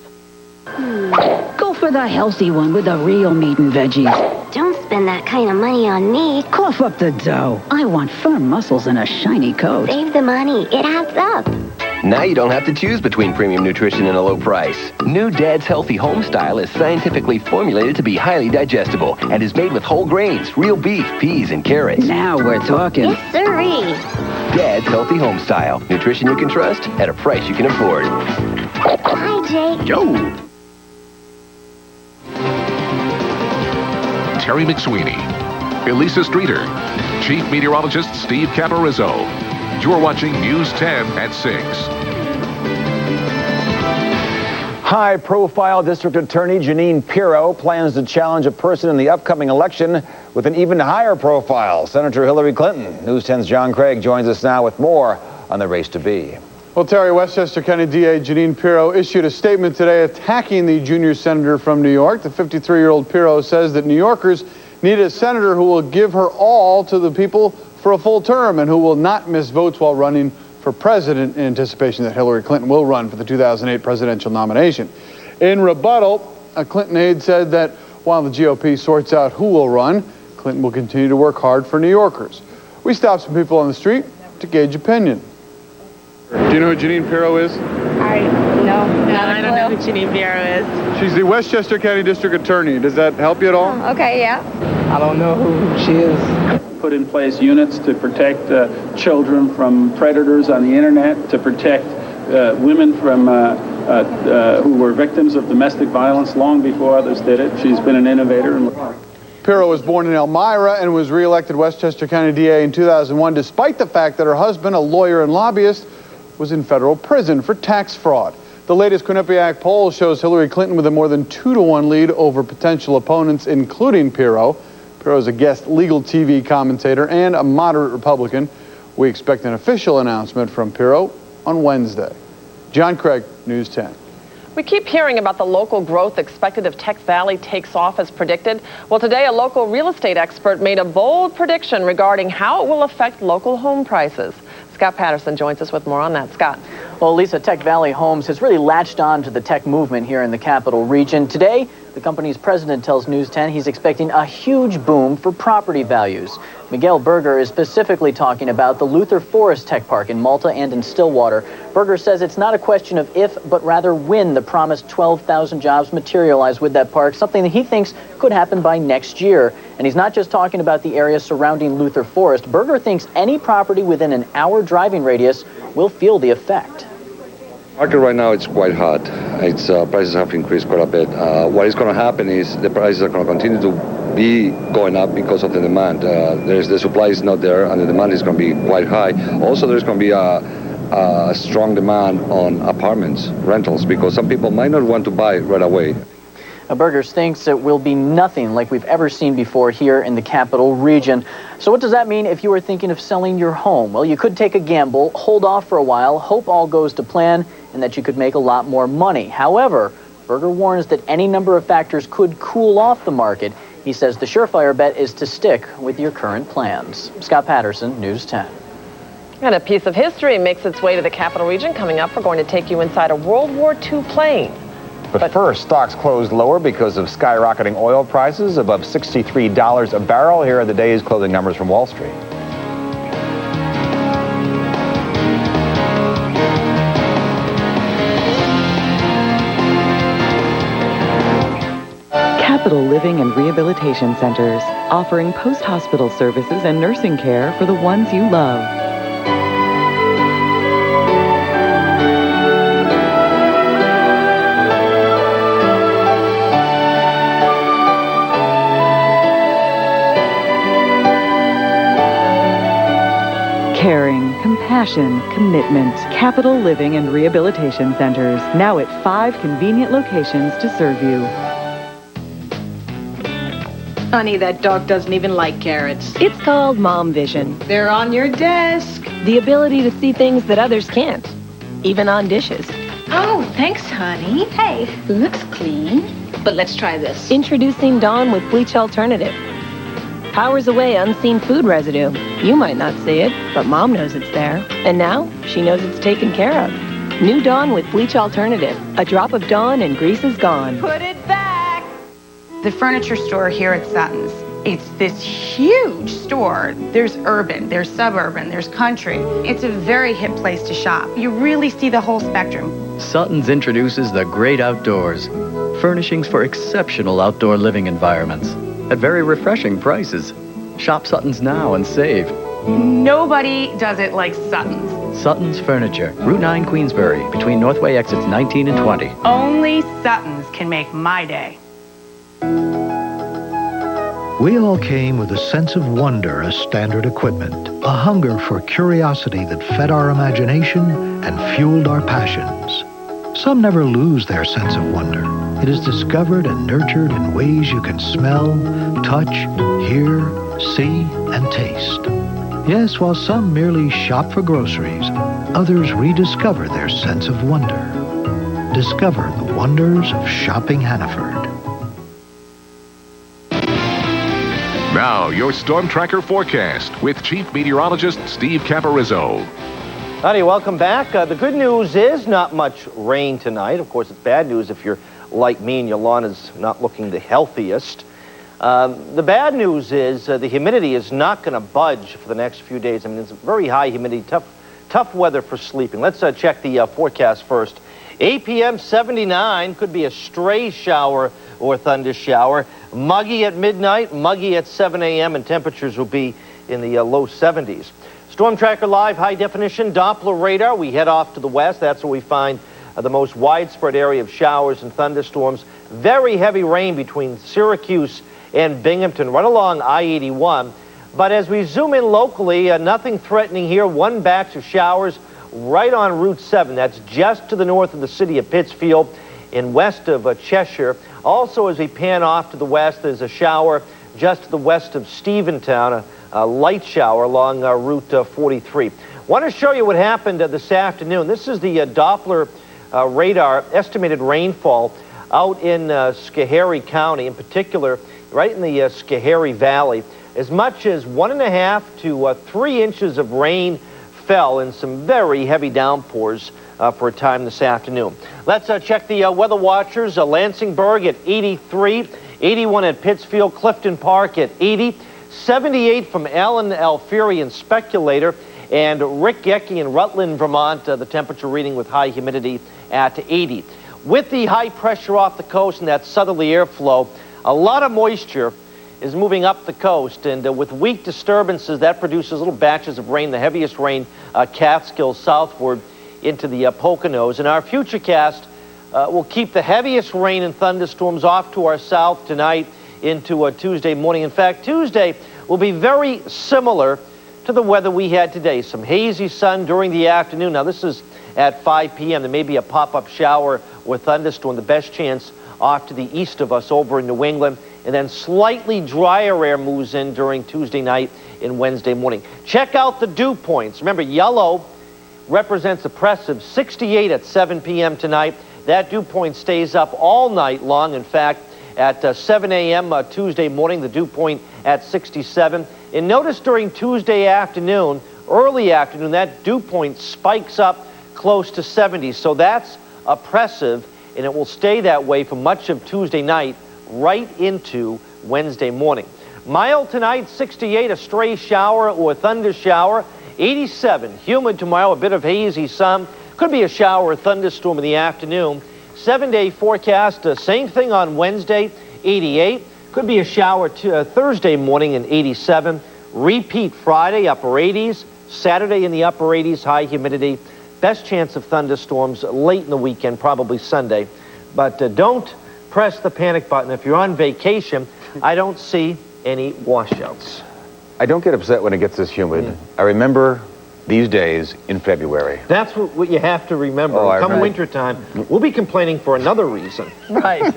Go for the healthy one with the real meat and veggies. Don't spend that kind of money on me. Cough up the dough. I want firm muscles and a shiny coat. Save the money. It adds up. Now you don't have to choose between premium nutrition and a low price. New Dad's Healthy Home Style is scientifically formulated to be highly digestible and is made with whole grains, real beef, peas, and carrots. Now we're talking. Yes, sirree. Dad's Healthy Home Style. Nutrition you can trust at a price you can afford. Hi, Jake. Joe. Terry McSweeney, Elisa Streeter, Chief Meteorologist Steve Caparizzo. You're watching News 10 at 6. High-profile District Attorney Jeanine Pirro plans to challenge a person in the upcoming election with an even higher profile, Senator Hillary Clinton. News 10's John Craig joins us now with more on the race to be. Well, Terry, Westchester County DA Jeanine Pirro issued a statement today attacking the junior senator from New York. The 53-year-old Pirro says that New Yorkers need a senator who will give her all to the people for a full term and who will not miss votes while running for president in anticipation that Hillary Clinton will run for the 2008 presidential nomination. In rebuttal, a Clinton aide said that while the GOP sorts out who will run, Clinton will continue to work hard for New Yorkers. We stopped some people on the street to gauge opinion. Do you know who Jeanine Pirro is? No, I don't know who Jeanine Pirro is. She's the Westchester County District Attorney. Does that help you at all? Okay, yeah. I don't know who she is. Put in place units to protect children from predators on the internet, to protect women from who were victims of domestic violence long before others did it. She's been an innovator. Pirro was born in Elmira and was re-elected Westchester County DA in 2001, despite the fact that her husband, a lawyer and lobbyist, was in federal prison for tax fraud. The latest Quinnipiac poll shows Hillary Clinton with a more than 2-to-1 lead over potential opponents, including Pirro. Pirro is a guest legal TV commentator and a moderate Republican. We expect an official announcement from Pirro on Wednesday. John Craig, News 10. We keep hearing about the local growth expected if Tech Valley takes off as predicted. Well, today a local real estate expert made a bold prediction regarding how it will affect local home prices. Scott Patterson joins us with more on that. Scott. Well, Lisa, Tech Valley Homes has really latched on to the tech movement here in the capital region. Today, the company's president tells News 10 he's expecting a huge boom for property values. Miguel Berger is specifically talking about the Luther Forest Tech Park in Malta and in Stillwater. Berger says it's not a question of if, but rather when the promised 12,000 jobs materialize with that park, something that he thinks could happen by next year. And he's not just talking about the area surrounding Luther Forest. Berger thinks any property within an hour driving radius will feel the effect. Market right now, it's quite hot. Its prices have increased quite a bit. What is going to happen is the prices are going to continue to be going up because of the demand. The supply is not there, and the demand is going to be quite high. Also, there's going to be a strong demand on apartments, rentals, because some people might not want to buy right away. Burgers thinks it will be nothing like we've ever seen before here in the capital region. So what does that mean if you are thinking of selling your home? Well, you could take a gamble, hold off for a while, hope all goes to plan, and that you could make a lot more money. However, Berger warns that any number of factors could cool off the market. He says the surefire bet is to stick with your current plans. Scott Patterson, News 10. And a piece of history makes its way to the capital region. Coming up, we're going to take you inside a World War II plane. But first, stocks closed lower because of skyrocketing oil prices, above $63 a barrel. Here are the day's closing numbers from Wall Street. Capital Living and Rehabilitation Centers, offering post-hospital services and nursing care for the ones you love. Caring, compassion, commitment. Capital Living and Rehabilitation Centers, now at 5 convenient locations to serve you. Honey, that dog doesn't even like carrots. It's called Mom Vision. They're on your desk. The ability to see things that others can't, even on dishes. Oh, thanks, honey. Hey, looks clean. But let's try this. Introducing Dawn with Bleach Alternative. Powers away unseen food residue. You might not see it, but Mom knows it's there. And now, she knows it's taken care of. New Dawn with Bleach Alternative. A drop of Dawn and grease is gone. Put it back! The furniture store here at Sutton's. It's this huge store. There's urban, there's suburban, there's country. It's a very hip place to shop. You really see the whole spectrum. Sutton's introduces the great outdoors. Furnishings for exceptional outdoor living environments. At very refreshing prices. Shop Sutton's now and save. Nobody does it like Sutton's. Sutton's Furniture, Route 9, Queensbury, between Northway exits 19 and 20. Only Sutton's can make my day. We all came with a sense of wonder as standard equipment, a hunger for curiosity that fed our imagination and fueled our passions. Some never lose their sense of wonder. It is discovered and nurtured in ways you can smell, touch, hear, see, and taste. Yes, while some merely shop for groceries, others rediscover their sense of wonder. Discover the wonders of shopping Hannaford. Now, your Storm Tracker forecast with Chief Meteorologist Steve Caparizzo. Howdy, welcome back. The good news is not much rain tonight. Of course, it's bad news if you're like me and your lawn is not looking the healthiest. The bad news is the humidity is not going to budge for the next few days. I mean, it's very high humidity, tough weather for sleeping. Let's check the forecast first. 8 p.m., 79, could be a stray shower or thunder shower. Muggy at midnight, muggy at 7 a.m., and temperatures will be in the low 70s. Storm Tracker Live, high definition, Doppler radar. We head off to the west. That's where we find the most widespread area of showers and thunderstorms. Very heavy rain between Syracuse and Binghamton, right along I-81. But as we zoom in locally, nothing threatening here. One batch of showers right on Route 7. That's just to the north of the city of Pittsfield and west of Cheshire. Also, as we pan off to the west, there's a shower just to the west of Steventown, a light shower along Route 43. Want to show you what happened this afternoon. This is the Doppler radar estimated rainfall out in Schoharie County, in particular, right in the Schoharie Valley. As much as 1.5 to 3 inches of rain fell in some very heavy downpours for a time this afternoon. Let's check the weather watchers. Lansingburg at 83, 81 at Pittsfield, Clifton Park at 80, 78 from Alan Alfieri and Speculator, and Rick Gecke in Rutland, Vermont, the temperature reading with high humidity at 80. With the high pressure off the coast and that southerly airflow, a lot of moisture is moving up the coast, and with weak disturbances, that produces little batches of rain, the heaviest rain, Catskills southward into the Poconos. And our futurecast will keep the heaviest rain and thunderstorms off to our south tonight into Tuesday morning. In fact, Tuesday will be very similar to the weather we had today. Some hazy sun during the afternoon. Now, this is at 5 p.m. There may be a pop-up shower or thunderstorm, the best chance off to the east of us over in New England. And then slightly drier air moves in during Tuesday night and Wednesday morning. Check out the dew points. Remember, yellow represents oppressive 68 at 7 p.m. tonight. That dew point stays up all night long. In fact, at 7 a.m. Tuesday morning, the dew point at 67. And notice during Tuesday afternoon, early afternoon, that dew point spikes up close to 70. So that's oppressive, and it will stay that way for much of Tuesday night right into Wednesday morning. Mild tonight, 68, a stray shower or thunder shower. 87, humid tomorrow, a bit of hazy sun. Could be a shower or thunderstorm in the afternoon. 7-day forecast, same thing on Wednesday, 88. Could be a shower Thursday morning in 87. Repeat Friday, upper 80s. Saturday in the upper 80s, high humidity. Best chance of thunderstorms late in the weekend, probably Sunday. But don't press the panic button. If you're on vacation, I don't see any washouts. I don't get upset when it gets this humid. I remember these days in February. That's what you have to remember. Come wintertime, we'll be complaining for another reason. Right.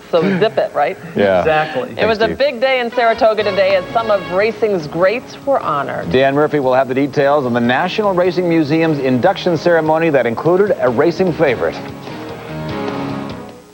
So zip it, right? Yeah. Exactly. It was a big day in Saratoga today as some of racing's greats were honored. Dan Murphy will have the details on the National Racing Museum's induction ceremony that included a racing favorite.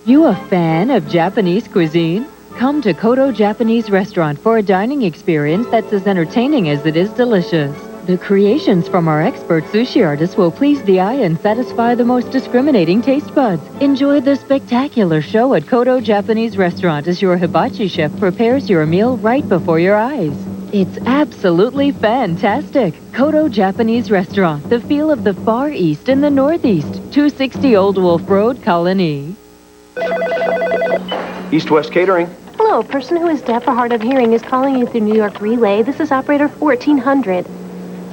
You a fan of Japanese cuisine? Come to Kodo Japanese Restaurant for a dining experience that's as entertaining as it is delicious. The creations from our expert sushi artists will please the eye and satisfy the most discriminating taste buds. Enjoy the spectacular show at Kodo Japanese Restaurant as your hibachi chef prepares your meal right before your eyes. It's absolutely fantastic. Kodo Japanese Restaurant, the feel of the Far East and the Northeast. 260 Old Wolf Road, Colony. East-West Catering. Hello, a person who is deaf or hard of hearing is calling you through New York Relay. This is operator 1400.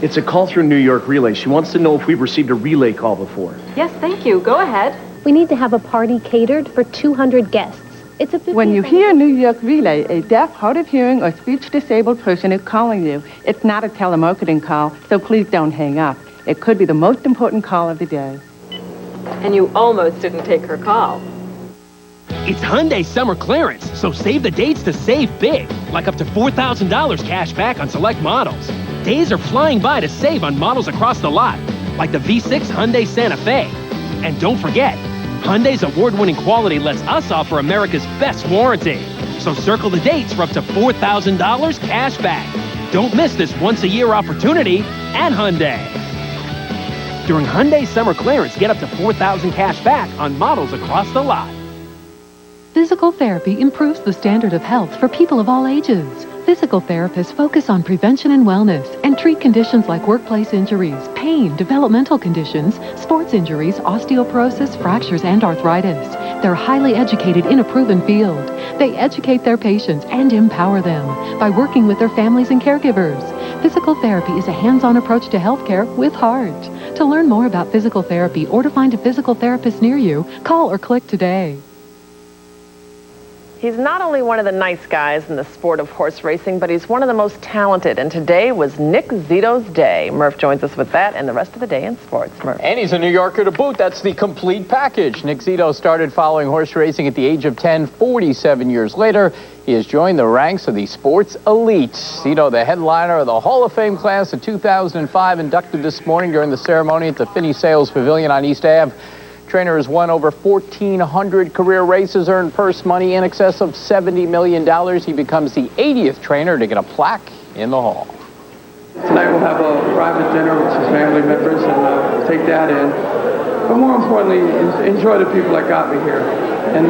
It's a call through New York Relay. She wants to know if we've received a relay call before. Yes, thank you. Go ahead. We need to have a party catered for 200 guests. It's a When you hear New York Relay, a deaf, hard of hearing, or speech-disabled person is calling you. It's not a telemarketing call, so please don't hang up. It could be the most important call of the day. And you almost didn't take her call. It's Hyundai summer clearance, so save the dates to save big, like up to $4,000 cash back on select models. Days are flying by to save on models across the lot, like the V6 Hyundai Santa Fe. And don't forget, Hyundai's award-winning quality lets us offer America's best warranty. So circle the dates for up to $4,000 cash back. Don't miss this once-a-year opportunity at Hyundai. During Hyundai summer clearance, get up to $4,000 cash back on models across the lot. Physical therapy improves the standard of health for people of all ages. Physical therapists focus on prevention and wellness and treat conditions like workplace injuries, pain, developmental conditions, sports injuries, osteoporosis, fractures, and arthritis. They're highly educated in a proven field. They educate their patients and empower them by working with their families and caregivers. Physical therapy is a hands-on approach to healthcare with heart. To learn more about physical therapy or to find a physical therapist near you, call or click today. He's not only one of the nice guys in the sport of horse racing, but he's one of the most talented. And today was Nick Zito's day. Murph joins us with that and the rest of the day in sports. Murph. And he's a New Yorker to boot. That's the complete package. Nick Zito started following horse racing at the age of 10. 47 years later, he has joined the ranks of the sports elite. Zito, the headliner of the Hall of Fame class of 2005, inducted this morning during the ceremony at the Finney Sales Pavilion on East Ave. Trainer has won over 1,400 career races, earned purse money in excess of $70 million. He becomes the 80th trainer to get a plaque in the hall. Tonight we'll have a private dinner with his family members and take that in. But more importantly, enjoy the people that got me here. And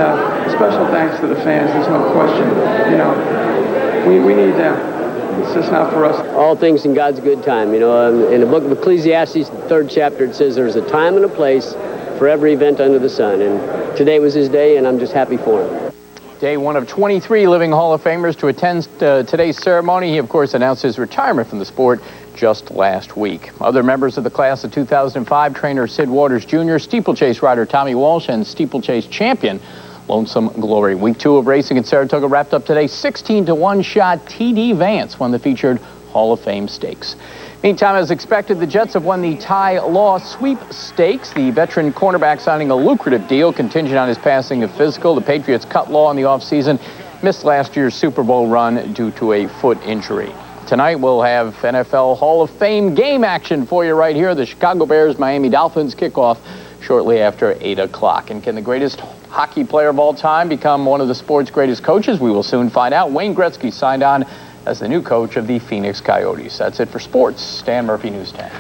special thanks to the fans, there's no question. You know, we need them. It's just not for us. All things in God's good time. You know, in the book of Ecclesiastes, the 3rd chapter, it says there's a time and a place for every event under the sun. And today was his day, and I'm just happy for him. Day one of 23 living Hall of Famers to attend today's ceremony. He, of course, announced his retirement from the sport just last week. Other members of the class of 2005, trainer Sid Waters Jr., steeplechase rider Tommy Walsh, and steeplechase champion Lonesome Glory. Week 2 of racing in Saratoga wrapped up today. 16-to-1 shot TD Vance won the featured Hall of Fame stakes. Meantime, as expected, the Jets have won the Ty Law sweepstakes. The veteran cornerback signing a lucrative deal contingent on his passing a physical. The Patriots cut Law in the offseason, missed last year's Super Bowl run due to a foot injury. Tonight, we'll have NFL Hall of Fame game action for you right here. The Chicago Bears-Miami Dolphins kickoff shortly after 8 o'clock. And can the greatest hockey player of all time become one of the sport's greatest coaches? We will soon find out. Wayne Gretzky signed on as the new coach of the Phoenix Coyotes. That's it for sports. Dan Murphy, News 10.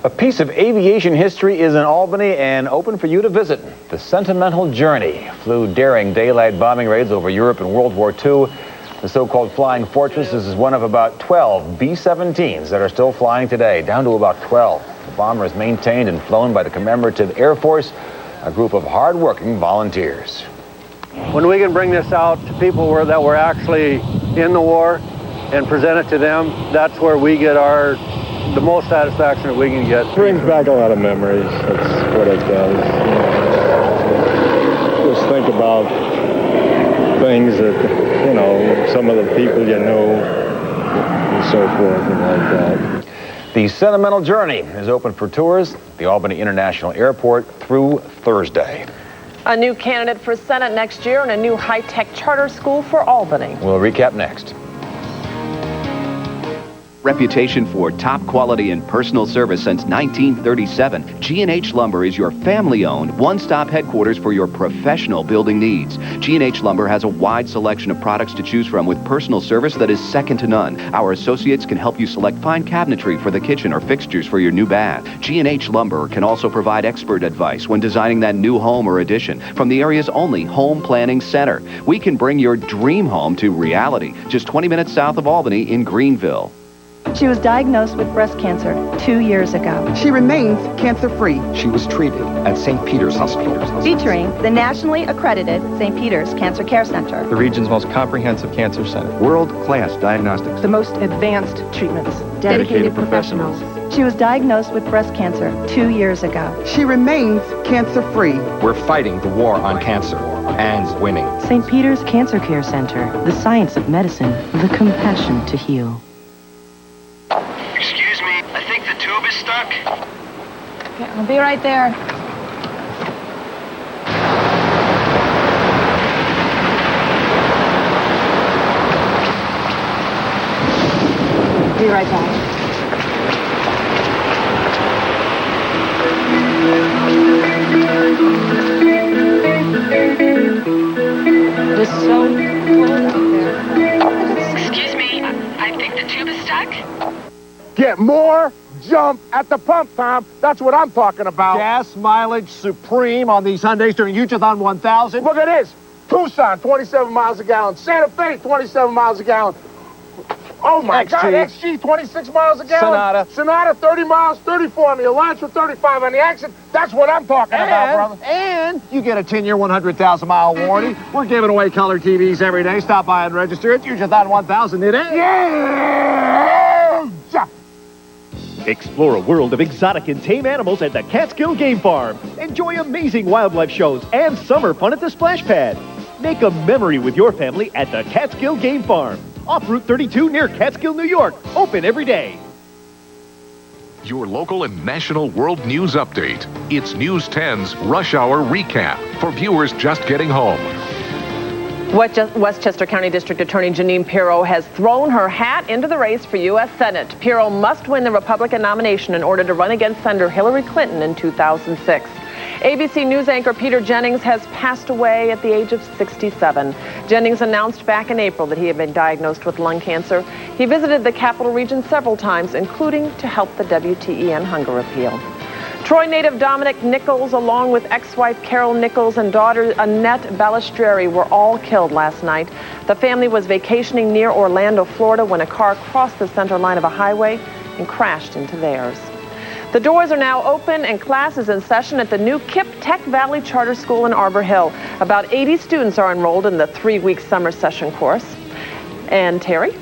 A piece of aviation history is in Albany and open for you to visit. The Sentimental Journey flew daring daylight bombing raids over Europe in World War II. The so-called Flying Fortress is one of about 12 B-17s that are still flying today, down to about 12. The bomber is maintained and flown by the Commemorative Air Force, a group of hard-working volunteers. When we can bring this out to people that were actually in the war and present it to them, that's where we get the most satisfaction that we can get. It brings back a lot of memories. That's what it does. Just think about things that, some of the people you know and so forth and like that. The Sentimental Journey is open for tours at the Albany International Airport through Thursday. A new candidate for Senate next year and a new high-tech charter school for Albany. We'll recap next. Reputation for top quality and personal service since 1937. G&H Lumber is your family-owned, one-stop headquarters for your professional building needs. G&H Lumber has a wide selection of products to choose from with personal service that is second to none. Our associates can help you select fine cabinetry for the kitchen or fixtures for your new bath. G&H Lumber can also provide expert advice when designing that new home or addition from the area's only home planning center. We can bring your dream home to reality just 20 minutes south of Albany in Greenville. She was diagnosed with breast cancer 2 years ago. She remains cancer-free. She was treated at St. Peter's Hospital. Featuring the nationally accredited St. Peter's Cancer Care Center. The region's most comprehensive cancer center. World-class diagnostics. The most advanced treatments. Dedicated professionals. She was diagnosed with breast cancer 2 years ago. She remains cancer-free. We're fighting the war on cancer and winning. St. Peter's Cancer Care Center. The science of medicine. The compassion to heal. Excuse me, I think the tube is stuck. Okay, I'll be right there. Be right back. It is so cold out there. Excuse me, I think the tube is stuck. Get more jump at the pump, Tom. That's what I'm talking about. Gas mileage supreme on these Hyundais during Yuchathon 1000. Look at this. Tucson, 27 miles a gallon. Santa Fe, 27 miles a gallon. Oh, my God. XG, 26 miles a gallon. Sonata, 30 miles, 34 on the Elantra, 35 on the Accent. That's what I'm talking about, brother. And you get a 10-year, 100,000-mile warranty. We're giving away color TVs every day. Stop by and register at Yuchathon 1000 today. Yeah! Explore a world of exotic and tame animals at the Catskill Game Farm. Enjoy amazing wildlife shows and summer fun at the Splash Pad. Make a memory with your family at the Catskill Game Farm. Off Route 32 near Catskill, New York. Open every day. Your local and national world news update. It's News 10's Rush Hour Recap for viewers just getting home. Westchester County District Attorney Jeanine Pirro has thrown her hat into the race for U.S. Senate. Pirro must win the Republican nomination in order to run against Senator Hillary Clinton in 2006. ABC News anchor Peter Jennings has passed away at the age of 67. Jennings announced back in April that he had been diagnosed with lung cancer. He visited the Capital Region several times, including to help the WTEN hunger appeal. Troy native Dominic Nichols, along with ex-wife Carol Nichols and daughter Annette Balistreri, were all killed last night. The family was vacationing near Orlando, Florida, when a car crossed the center line of a highway and crashed into theirs. The doors are now open and class is in session at the new KIPP Tech Valley Charter School in Arbor Hill. About 80 students are enrolled in the 3-week summer session course. And Terry?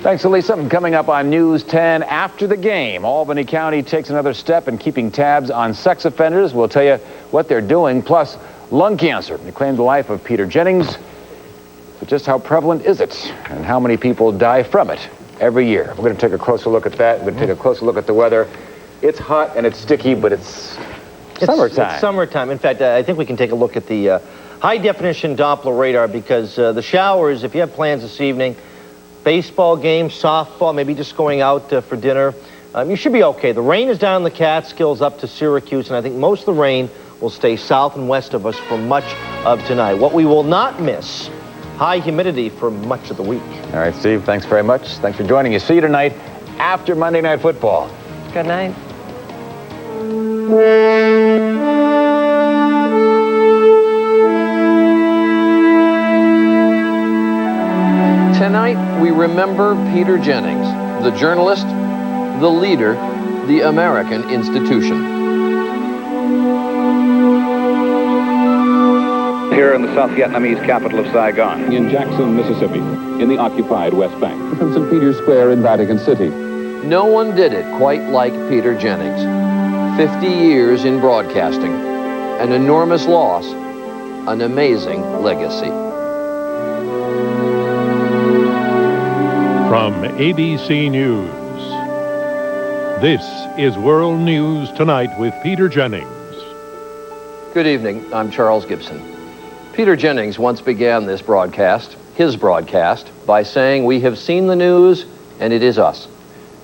Thanks, Elisa. Coming up on News 10 after the game, Albany County takes another step in keeping tabs on sex offenders. We'll tell you what they're doing, plus lung cancer. It claimed the life of Peter Jennings. But just how prevalent is it, and how many people die from it every year? We're going to take a closer look at that. We're going to take a closer look at the weather. It's hot and it's sticky, but it's summertime. It's summertime. In fact, I think we can take a look at the high-definition Doppler radar, because the showers, if you have plans this evening, baseball game, softball, maybe just going out for dinner, you should be okay. The rain is down in the Catskills up to Syracuse, and I think most of the rain will stay south and west of us for much of tonight. What we will not miss, high humidity for much of the week. All right, Steve, thanks very much. Thanks for joining us. See you tonight after Monday Night Football. Good night. Tonight, we remember Peter Jennings, the journalist, the leader, the American institution. Here in the South Vietnamese capital of Saigon. In Jackson, Mississippi, in the occupied West Bank. From St. Peter's Square in Vatican City. No one did it quite like Peter Jennings. 50 years in broadcasting, an enormous loss, an amazing legacy. From ABC News, this is World News Tonight with Peter Jennings. Good evening, I'm Charles Gibson. Peter Jennings once began this broadcast, his broadcast, by saying, "We have seen the news, and it is us."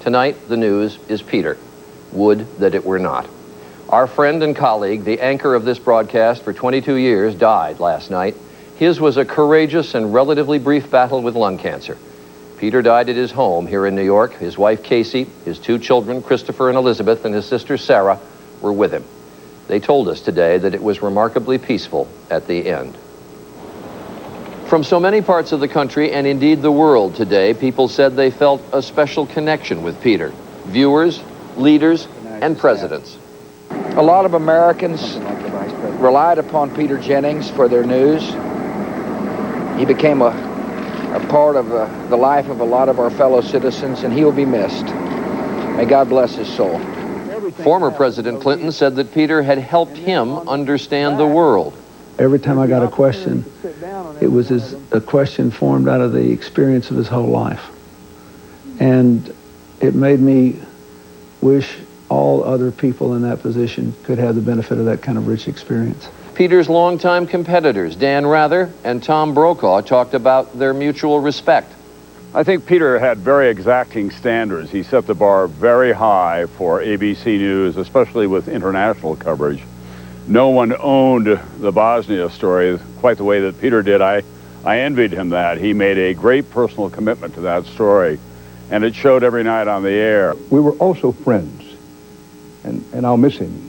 Tonight, the news is Peter. Would that it were not. Our friend and colleague, the anchor of this broadcast for 22 years, died last night. His was a courageous and relatively brief battle with lung cancer. Peter died at his home here in New York. His wife, Casey, his two children, Christopher and Elizabeth, and his sister, Sarah, were with him. They told us today that it was remarkably peaceful at the end. From so many parts of the country, and indeed the world today, people said they felt a special connection with Peter. Viewers, leaders, and presidents. A lot of Americans relied upon Peter Jennings for their news. He became a part of the life of a lot of our fellow citizens, and he will be missed. May God bless his soul. Former President Clinton said that Peter had helped him understand the world. Every time I got a question, it was a question formed out of the experience of his whole life. And it made me wish all other people in that position could have the benefit of that kind of rich experience. Peter's longtime competitors, Dan Rather and Tom Brokaw, talked about their mutual respect. I think Peter had very exacting standards. He set the bar very high for ABC News, especially with international coverage. No one owned the Bosnia story quite the way that Peter did. I envied him that. He made a great personal commitment to that story, and it showed every night on the air. We were also friends, and I'll miss him.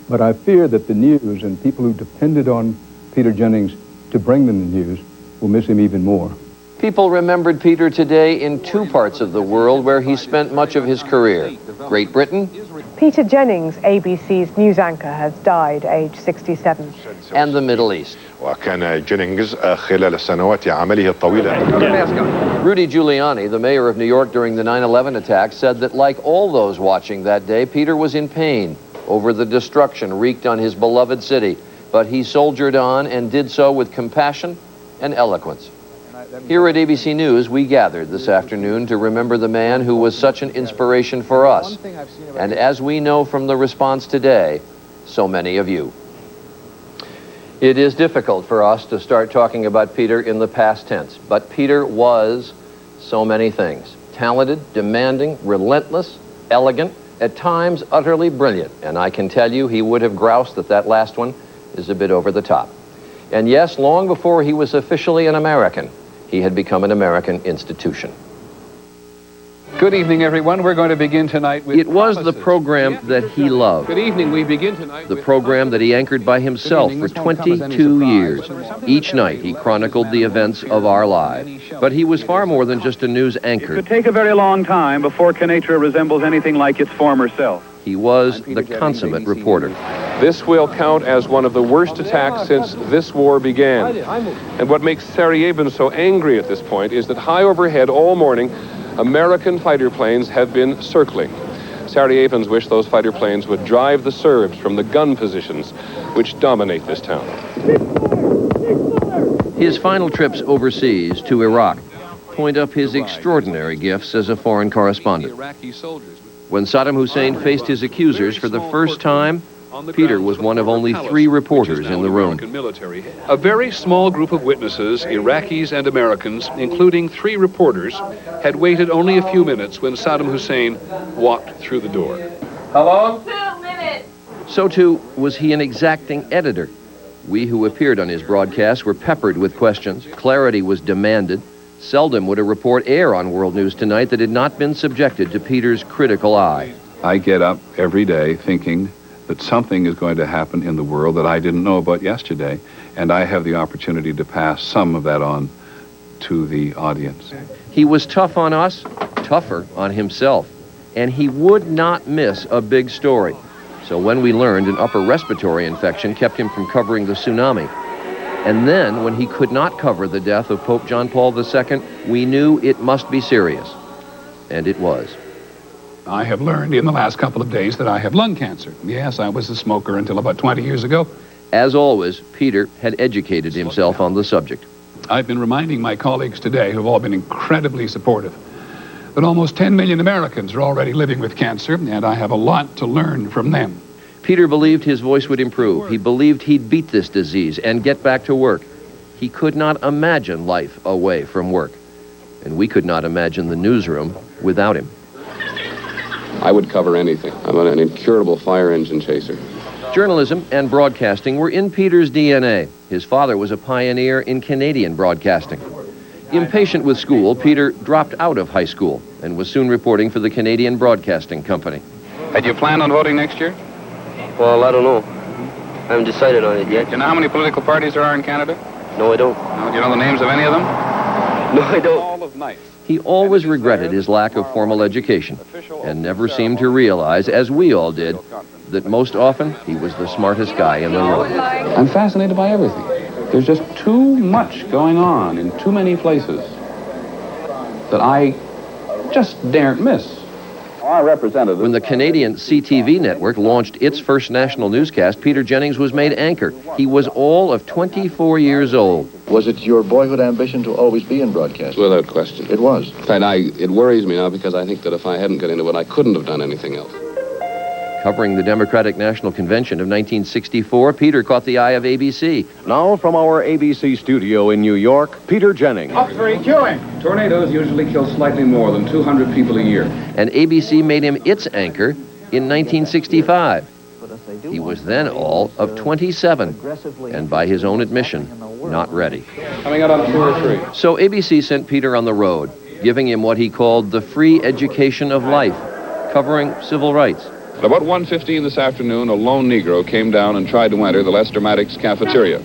But I fear that the news and people who depended on Peter Jennings to bring them the news will miss him even more. People remembered Peter today in two parts of the world where he spent much of his career. Great Britain. Peter Jennings, ABC's news anchor, has died aged 67. And the Middle East. وكان جينينغز خلال سنوات عمله الطويلة. Rudy Giuliani, the mayor of New York during the 9/11 attack, said that like all those watching that day, Peter was in pain over the destruction wreaked on his beloved city. But he soldiered on and did so with compassion and eloquence. Here at ABC News, we gathered this afternoon to remember the man who was such an inspiration for us. And as we know from the response today, so many of you. It is difficult for us to start talking about Peter in the past tense, but Peter was so many things. Talented, demanding, relentless, elegant, at times utterly brilliant. And I can tell you he would have groused that that last one is a bit over the top. And yes, long before he was officially an American, he had become an American institution. Good evening, everyone. We're going to begin tonight with... It was the program that he loved. Good evening. We begin tonight the program that he anchored by himself for 22 years. Each night he chronicled the events of our lives. But he was far more than just a news anchor. It could take a very long time before Kenatra resembles anything like its former self. He was the consummate reporter. This will count as one of the worst attacks since this war began. And what makes Sarajevan so angry at this point is that high overhead all morning, American fighter planes have been circling. Sarajevans wish those fighter planes would drive the Serbs from the gun positions which dominate this town. His final trips overseas to Iraq point up his extraordinary gifts as a foreign correspondent. When Saddam Hussein faced his accusers for the first time, Peter was one of only 3 reporters in the room. A very small group of witnesses, Iraqis and Americans, including 3 reporters, had waited only a few minutes when Saddam Hussein walked through the door. How long? 2 minutes. So too was he an exacting editor. We who appeared on his broadcasts were peppered with questions. Clarity was demanded. Seldom would a report air on World News Tonight that had not been subjected to Peter's critical eye. I get up every day thinking that something is going to happen in the world that I didn't know about yesterday, and I have the opportunity to pass some of that on to the audience. He was tough on us, tougher on himself, and he would not miss a big story. So when we learned an upper respiratory infection kept him from covering the tsunami, and then when he could not cover the death of Pope John Paul II, we knew it must be serious. And it was. I have learned in the last couple of days that I have lung cancer. Yes, I was a smoker until about 20 years ago. As always, Peter had educated himself on the subject. I've been reminding my colleagues today, who've all been incredibly supportive, that almost 10 million Americans are already living with cancer, and I have a lot to learn from them. Peter believed his voice would improve. He believed he'd beat this disease and get back to work. He could not imagine life away from work. And we could not imagine the newsroom without him. I would cover anything. I'm an incurable fire engine chaser. Journalism and broadcasting were in Peter's DNA. His father was a pioneer in Canadian broadcasting. Impatient with school, Peter dropped out of high school and was soon reporting for the Canadian Broadcasting Company. Had you planned on voting next year? Well, I don't know. I haven't decided on it yet. Do you know how many political parties there are in Canada? No, I don't. No, do you know the names of any of them? No, I don't. All of night. He always regretted his lack of formal education and never seemed to realize, as we all did, that most often he was the smartest guy in the room. I'm fascinated by everything. There's just too much going on in too many places that I just daren't miss. When the Canadian CTV network launched its first national newscast, Peter Jennings was made anchor. He was all of 24 years old. Was it your boyhood ambition to always be in broadcasting? Without question. It was. In fact, it worries me now because I think that if I hadn't got into it, I couldn't have done anything else. Covering the Democratic National Convention of 1964, Peter caught the eye of ABC. Now from our ABC studio in New York, Peter Jennings. Officer, EQing. Tornadoes usually kill slightly more than 200 people a year. And ABC made him its anchor in 1965. He was then all of 27, and by his own admission, not ready. Coming out on 2 or 3. So ABC sent Peter on the road, giving him what he called the free education of life, covering civil rights. At about 1:15 this afternoon, a lone Negro came down and tried to enter the Lester Maddox cafeteria.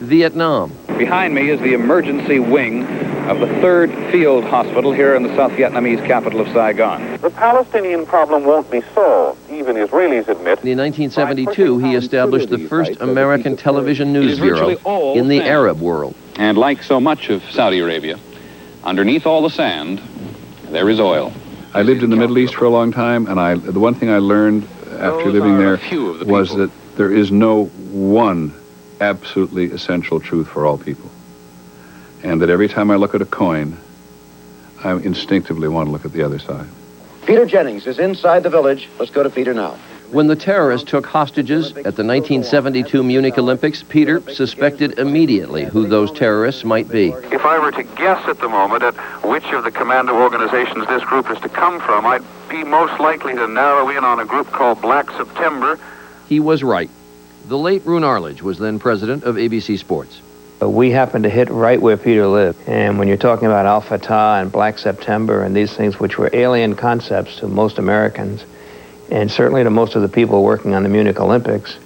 Vietnam. Behind me is the emergency wing of the 3rd Field Hospital here in the South Vietnamese capital of Saigon. The Palestinian problem won't be solved. Even Israelis admit. In 1972, he established the first American television news bureau in the Arab world. And like so much of Saudi Arabia, underneath all the sand, there is oil. I lived in the Middle East for a long time, and the one thing I learned after living there was that there is no one absolutely essential truth for all people. And that every time I look at a coin, I instinctively want to look at the other side. Peter Jennings is inside the village. Let's go to Peter now. When the terrorists took hostages at the 1972 Munich Olympics, Peter suspected immediately who those terrorists might be. If I were to guess at the moment at which of the commando organizations this group is to come from, I'd be most likely to narrow in on a group called Black September. He was right. The late Roone Arledge was then president of ABC Sports. We happened to hit right where Peter lived. And when you're talking about Al Fatah and Black September and these things, which were alien concepts to most Americans, and certainly to most of the people working on the Munich Olympics,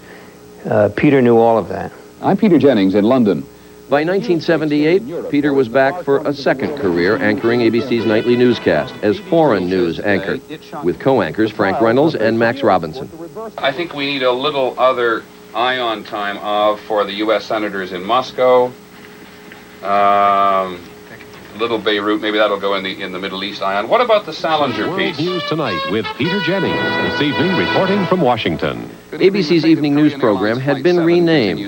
Peter knew all of that. I'm Peter Jennings in London. By 1978, Peter was back for a second career anchoring ABC's nightly newscast as foreign news anchor, with co-anchors Frank Reynolds and Max Robinson. I think we need a little other ion time for the U.S. senators in Moscow. Little Beirut, maybe that'll go in the Middle East ion. What about the Salinger piece? World News Tonight with Peter Jennings, this evening reporting from Washington. ABC's evening news program had been renamed.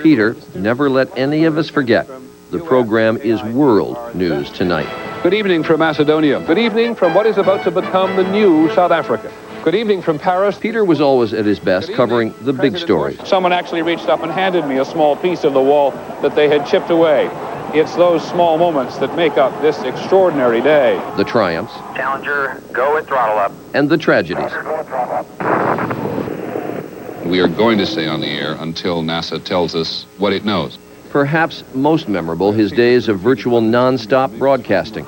Peter never let any of us forget. The program is World News Tonight. Good evening from Macedonia. Good evening from what is about to become the new South Africa. Good evening from Paris. Peter was always at his best covering the big stories. Someone actually reached up and handed me a small piece of the wall that they had chipped away. It's those small moments that make up this extraordinary day. The triumphs. Challenger, go at throttle up. And the tragedies. We are going to stay on the air until NASA tells us what it knows. Perhaps most memorable, his days of virtual non-stop broadcasting,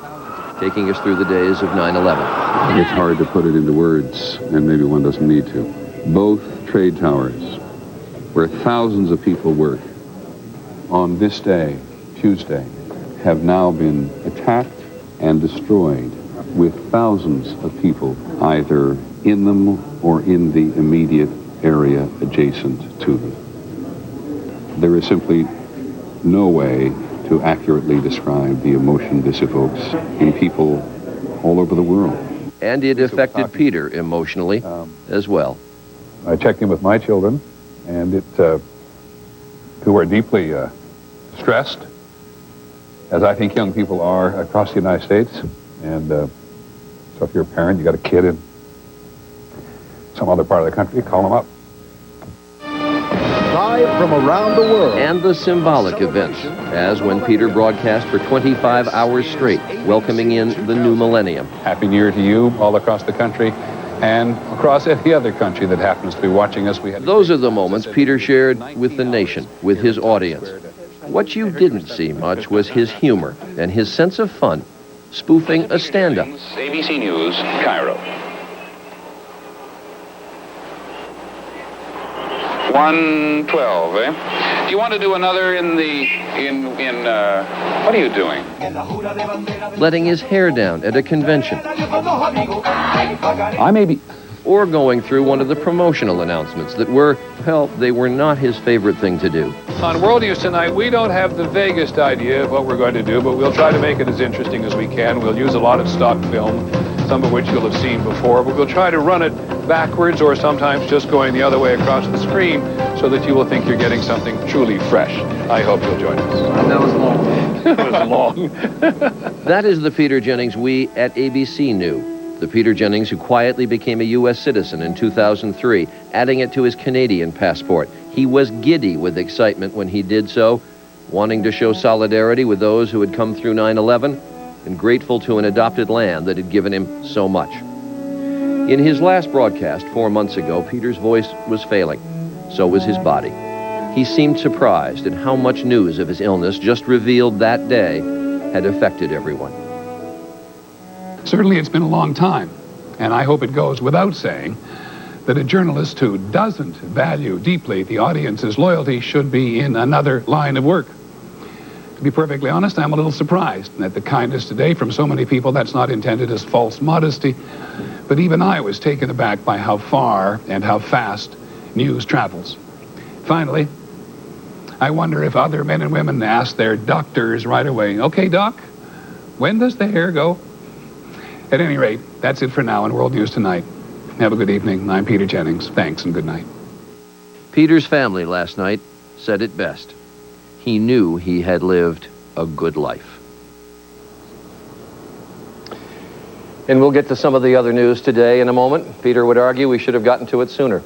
taking us through the days of 9/11. It's hard to put it into words, and maybe one doesn't need to. Both trade towers, where thousands of people work, on this day, Tuesday, have now been attacked and destroyed, with thousands of people either in them or in the immediate area adjacent to them. There is simply no way to accurately describe the emotion this evokes in people all over the world. And it affected Peter emotionally as well. I checked in with my children, and who are deeply stressed, as I think young people are across the United States. And so if you're a parent, you got a kid in some other part of the country, call them up. Live from around the world. And the symbolic events, as when Peter broadcast for 25 hours straight, welcoming in the new millennium. Happy New Year to you all across the country and across any other country that happens to be watching us. Those are the moments Peter shared with the nation, with his audience. What you didn't see much was his humor and his sense of fun, spoofing a stand-up. ABC News, Cairo. 112, eh? Do you want to do another what are you doing? Letting his hair down at a convention. I may be... Or going through one of the promotional announcements that were, well, they were not his favorite thing to do. On World News Tonight, we don't have the vaguest idea of what we're going to do, but we'll try to make it as interesting as we can. We'll use a lot of stock film, some of which you'll have seen before, but we'll try to run it backwards or sometimes just going the other way across the screen so that you will think you're getting something truly fresh. I hope you'll join us. That was long. That was long. That is the Peter Jennings we at ABC knew. The Peter Jennings who quietly became a U.S. citizen in 2003, adding it to his Canadian passport. He was giddy with excitement when he did so, wanting to show solidarity with those who had come through 9/11 and grateful to an adopted land that had given him so much. In his last broadcast 4 months ago, Peter's voice was failing. So was his body. He seemed surprised at how much news of his illness just revealed that day had affected everyone. Certainly it's been a long time, and I hope it goes without saying that a journalist who doesn't value deeply the audience's loyalty should be in another line of work. To be perfectly honest, I'm a little surprised at the kindness today from so many people. That's not intended as false modesty, but even I was taken aback by how far and how fast news travels. Finally, I wonder if other men and women ask their doctors right away, "Okay, doc, when does the hair go?" At any rate, that's it for now in World News Tonight. Have a good evening. I'm Peter Jennings. Thanks and good night. Peter's family last night said it best. He knew he had lived a good life. And we'll get to some of the other news today in a moment. Peter would argue we should have gotten to it sooner.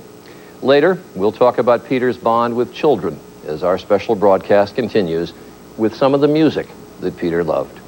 Later, we'll talk about Peter's bond with children as our special broadcast continues with some of the music that Peter loved.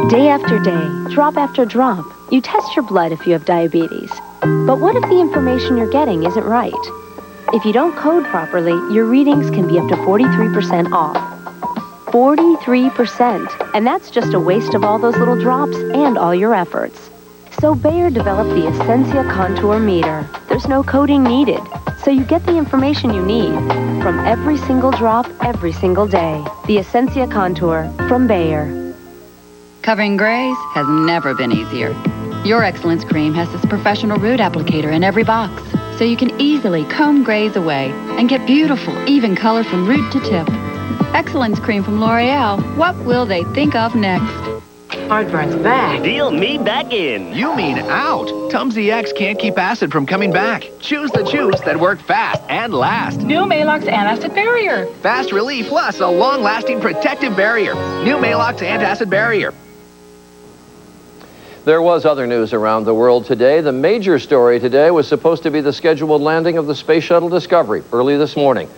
Day after day, drop after drop, you test your blood if you have diabetes. But what if the information you're getting isn't right? If you don't code properly, your readings can be up to 43% off. 43%! And that's just a waste of all those little drops and all your efforts. So Bayer developed the Essentia Contour Meter. There's no coding needed, so you get the information you need from every single drop, every single day. The Essentia Contour from Bayer. Covering grays has never been easier. Your Excellence Cream has this professional root applicator in every box, so you can easily comb grays away and get beautiful, even color from root to tip. Excellence Cream from L'Oreal. What will they think of next? Heartburn's back. Deal me back in. You mean out. Tums EX can't keep acid from coming back. Choose the juice that worked fast and last. New Malox Antacid Barrier. Fast relief plus a long-lasting protective barrier. New Malox Antacid Barrier. There was other news around the world today. The major story today was supposed to be the scheduled landing of the Space Shuttle Discovery early this morning.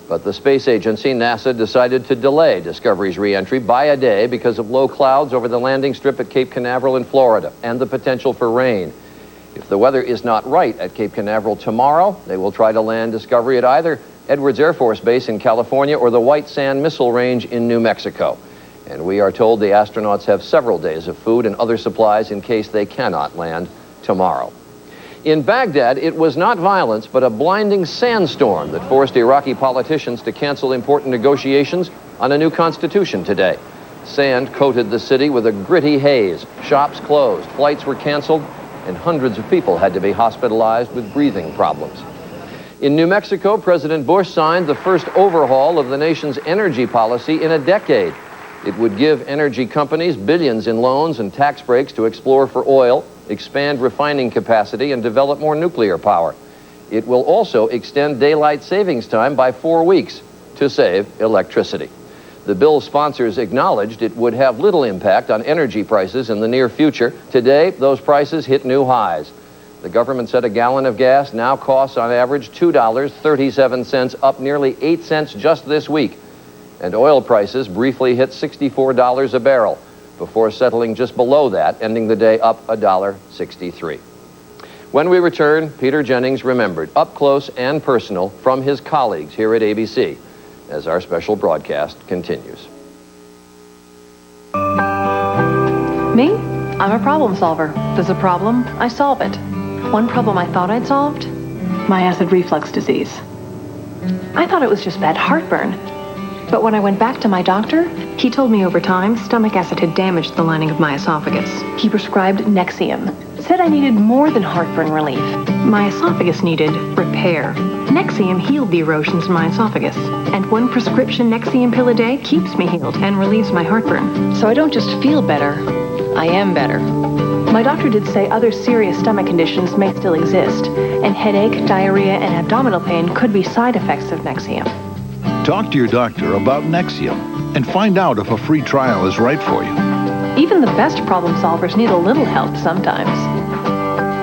But the space agency, NASA, decided to delay Discovery's re-entry by a day because of low clouds over the landing strip at Cape Canaveral in Florida and the potential for rain. If the weather is not right at Cape Canaveral tomorrow, they will try to land Discovery at either Edwards Air Force Base in California or the White Sand Missile Range in New Mexico. And we are told the astronauts have several days of food and other supplies in case they cannot land tomorrow. In Baghdad, it was not violence, but a blinding sandstorm that forced Iraqi politicians to cancel important negotiations on a new constitution today. Sand coated the city with a gritty haze. Shops closed, flights were canceled, and hundreds of people had to be hospitalized with breathing problems. In New Mexico, President Bush signed the first overhaul of the nation's energy policy in a decade. It would give energy companies billions in loans and tax breaks to explore for oil, expand refining capacity, and develop more nuclear power. It will also extend daylight savings time by 4 weeks to save electricity. The bill's sponsors acknowledged it would have little impact on energy prices in the near future. Today, those prices hit new highs. The government said a gallon of gas now costs on average $2.37, up nearly 8 cents just this week. And oil prices briefly hit $64 a barrel before settling just below that, ending the day up $1.63. When we return, Peter Jennings remembered up close and personal from his colleagues here at ABC as our special broadcast continues. Me? I'm a problem solver. There's a problem, I solve it. One problem I thought I'd solved? My acid reflux disease. I thought it was just bad heartburn. But when I went back to my doctor, he told me over time stomach acid had damaged the lining of my esophagus. He prescribed Nexium. Said I needed more than heartburn relief. My esophagus needed repair. Nexium healed the erosions in my esophagus. And one prescription Nexium pill a day keeps me healed and relieves my heartburn. So I don't just feel better, I am better. My doctor did say other serious stomach conditions may still exist, and headache, diarrhea, and abdominal pain could be side effects of Nexium. Talk to your doctor about Nexium and find out if a free trial is right for you. Even the best problem solvers need a little help sometimes.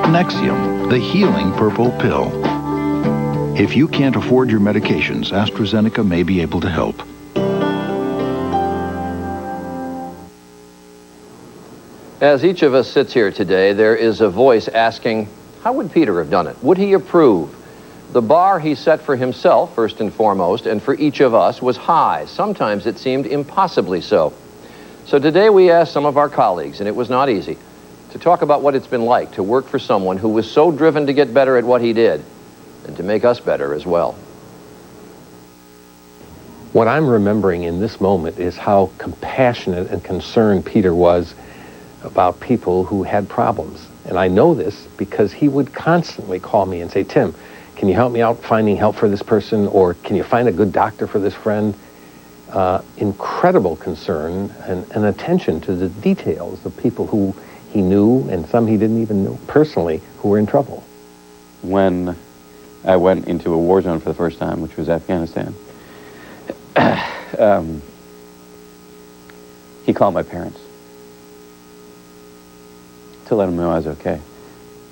Nexium, the healing purple pill. If you can't afford your medications, AstraZeneca may be able to help. As each of us sits here today, there is a voice asking, how would Peter have done it? Would he approve? The bar he set for himself, first and foremost, and for each of us, was high. Sometimes it seemed impossibly so. So today we asked some of our colleagues, and it was not easy, to talk about what it's been like to work for someone who was so driven to get better at what he did, and to make us better as well. What I'm remembering in this moment is how compassionate and concerned Peter was about people who had problems. And I know this because he would constantly call me and say, Tim, can you help me out finding help for this person? Or can you find a good doctor for this friend? Incredible concern and attention to the details of people who he knew and some he didn't even know personally who were in trouble. When I went into a war zone for the first time, which was Afghanistan, he called my parents to let them know I was okay.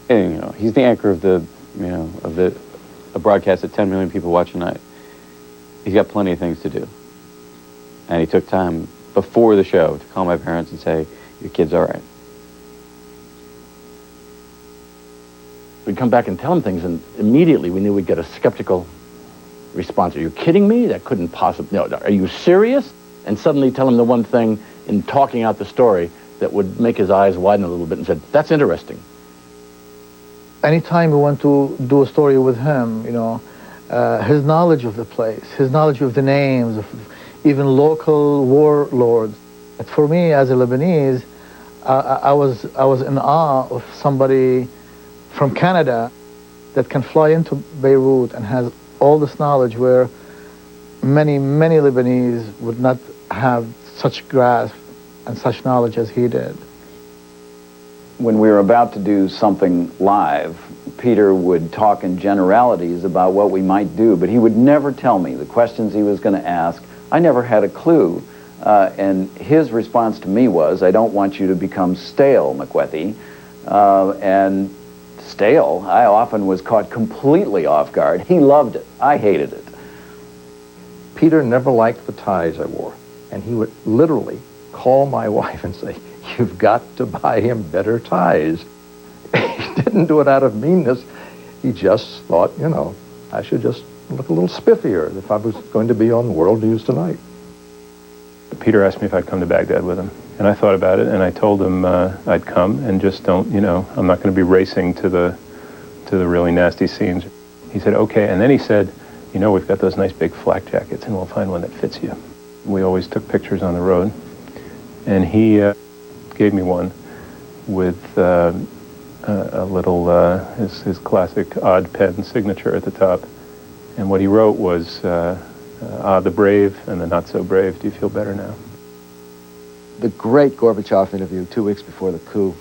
And, you know, he's the anchor of the, you know, of a broadcast that 10 million people watch a night. He's got plenty of things to do. And he took time before the show to call my parents and say, your kid's all right. we'd come back and tell him things, and immediately we knew we'd get a skeptical response. Are you kidding me? That couldn't possibly, no, are you serious? And suddenly tell him the one thing in talking out the story that would make his eyes widen a little bit and said, that's interesting. Anytime we went to do a story with him, you know, his knowledge of the place, his knowledge of the names, of even local warlords. But for me, as a Lebanese, I was in awe of somebody from Canada that can fly into Beirut and has all this knowledge where many Lebanese would not have such grasp and such knowledge as he did. When we were about to do something live, Peter would talk in generalities about what we might do, but he would never tell me the questions he was going to ask. I never had a clue. And his response to me was, I don't want you to become stale, McWethy. And stale, I often was caught completely off guard. He loved it. I hated it. Peter never liked the ties I wore, and he would literally call my wife and say, you've got to buy him better ties. He didn't do it out of meanness. He just thought, you know, I should just look a little spiffier if I was going to be on World News Tonight. Peter asked me if I'd come to Baghdad with him, and I thought about it, and I told him I'd come, and just don't, you know, I'm not going to be racing to the really nasty scenes. He said, okay, and then he said, you know, we've got those nice big flak jackets, and we'll find one that fits you. We always took pictures on the road, and he gave me one with a little, his classic odd pen signature at the top, and what he wrote was, the brave and the not so brave, do you feel better now? The great Gorbachev interview 2 weeks before the coup.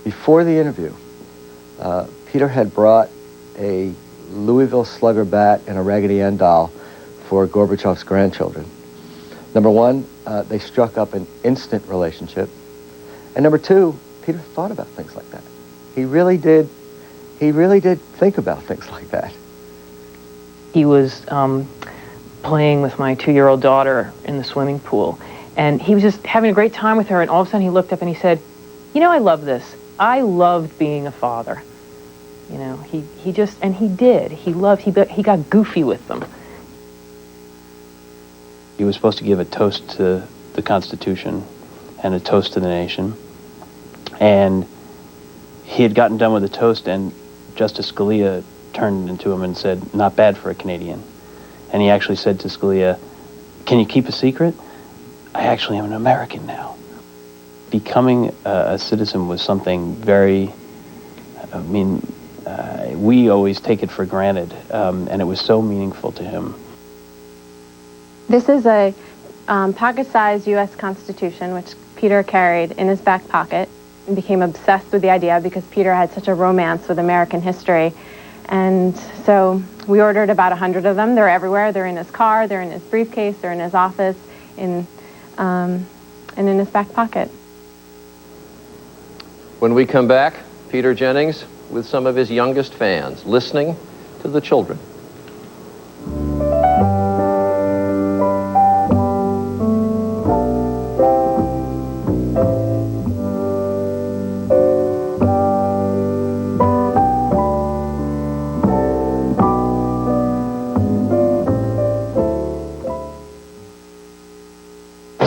Before the interview, Peter had brought a Louisville Slugger bat and a Raggedy Ann doll for Gorbachev's grandchildren. Number one, they struck up an instant relationship. And number two, Peter thought about things like that. He really did think about things like that. He was playing with my 2-year-old daughter in the swimming pool, and he was just having a great time with her, and all of a sudden he looked up and he said, you know, I love this. I loved being a father. You know, he just, and he did. He got goofy with them. He was supposed to give a toast to the Constitution and a toast to the nation, and he had gotten done with the toast, and Justice Scalia turned into him and said, not bad for a Canadian. And he actually said to Scalia, can you keep a secret? I actually am an American now. Becoming a citizen was something very, we always take it for granted, and it was so meaningful to him. This is a pocket-sized U.S. Constitution, which Peter carried in his back pocket and became obsessed with the idea because Peter had such a romance with American history. And so we ordered about 100 of them. They're everywhere. They're in his car, they're in his briefcase, they're in his office, and in his back pocket. When we come back, Peter Jennings with some of his youngest fans, listening to the children.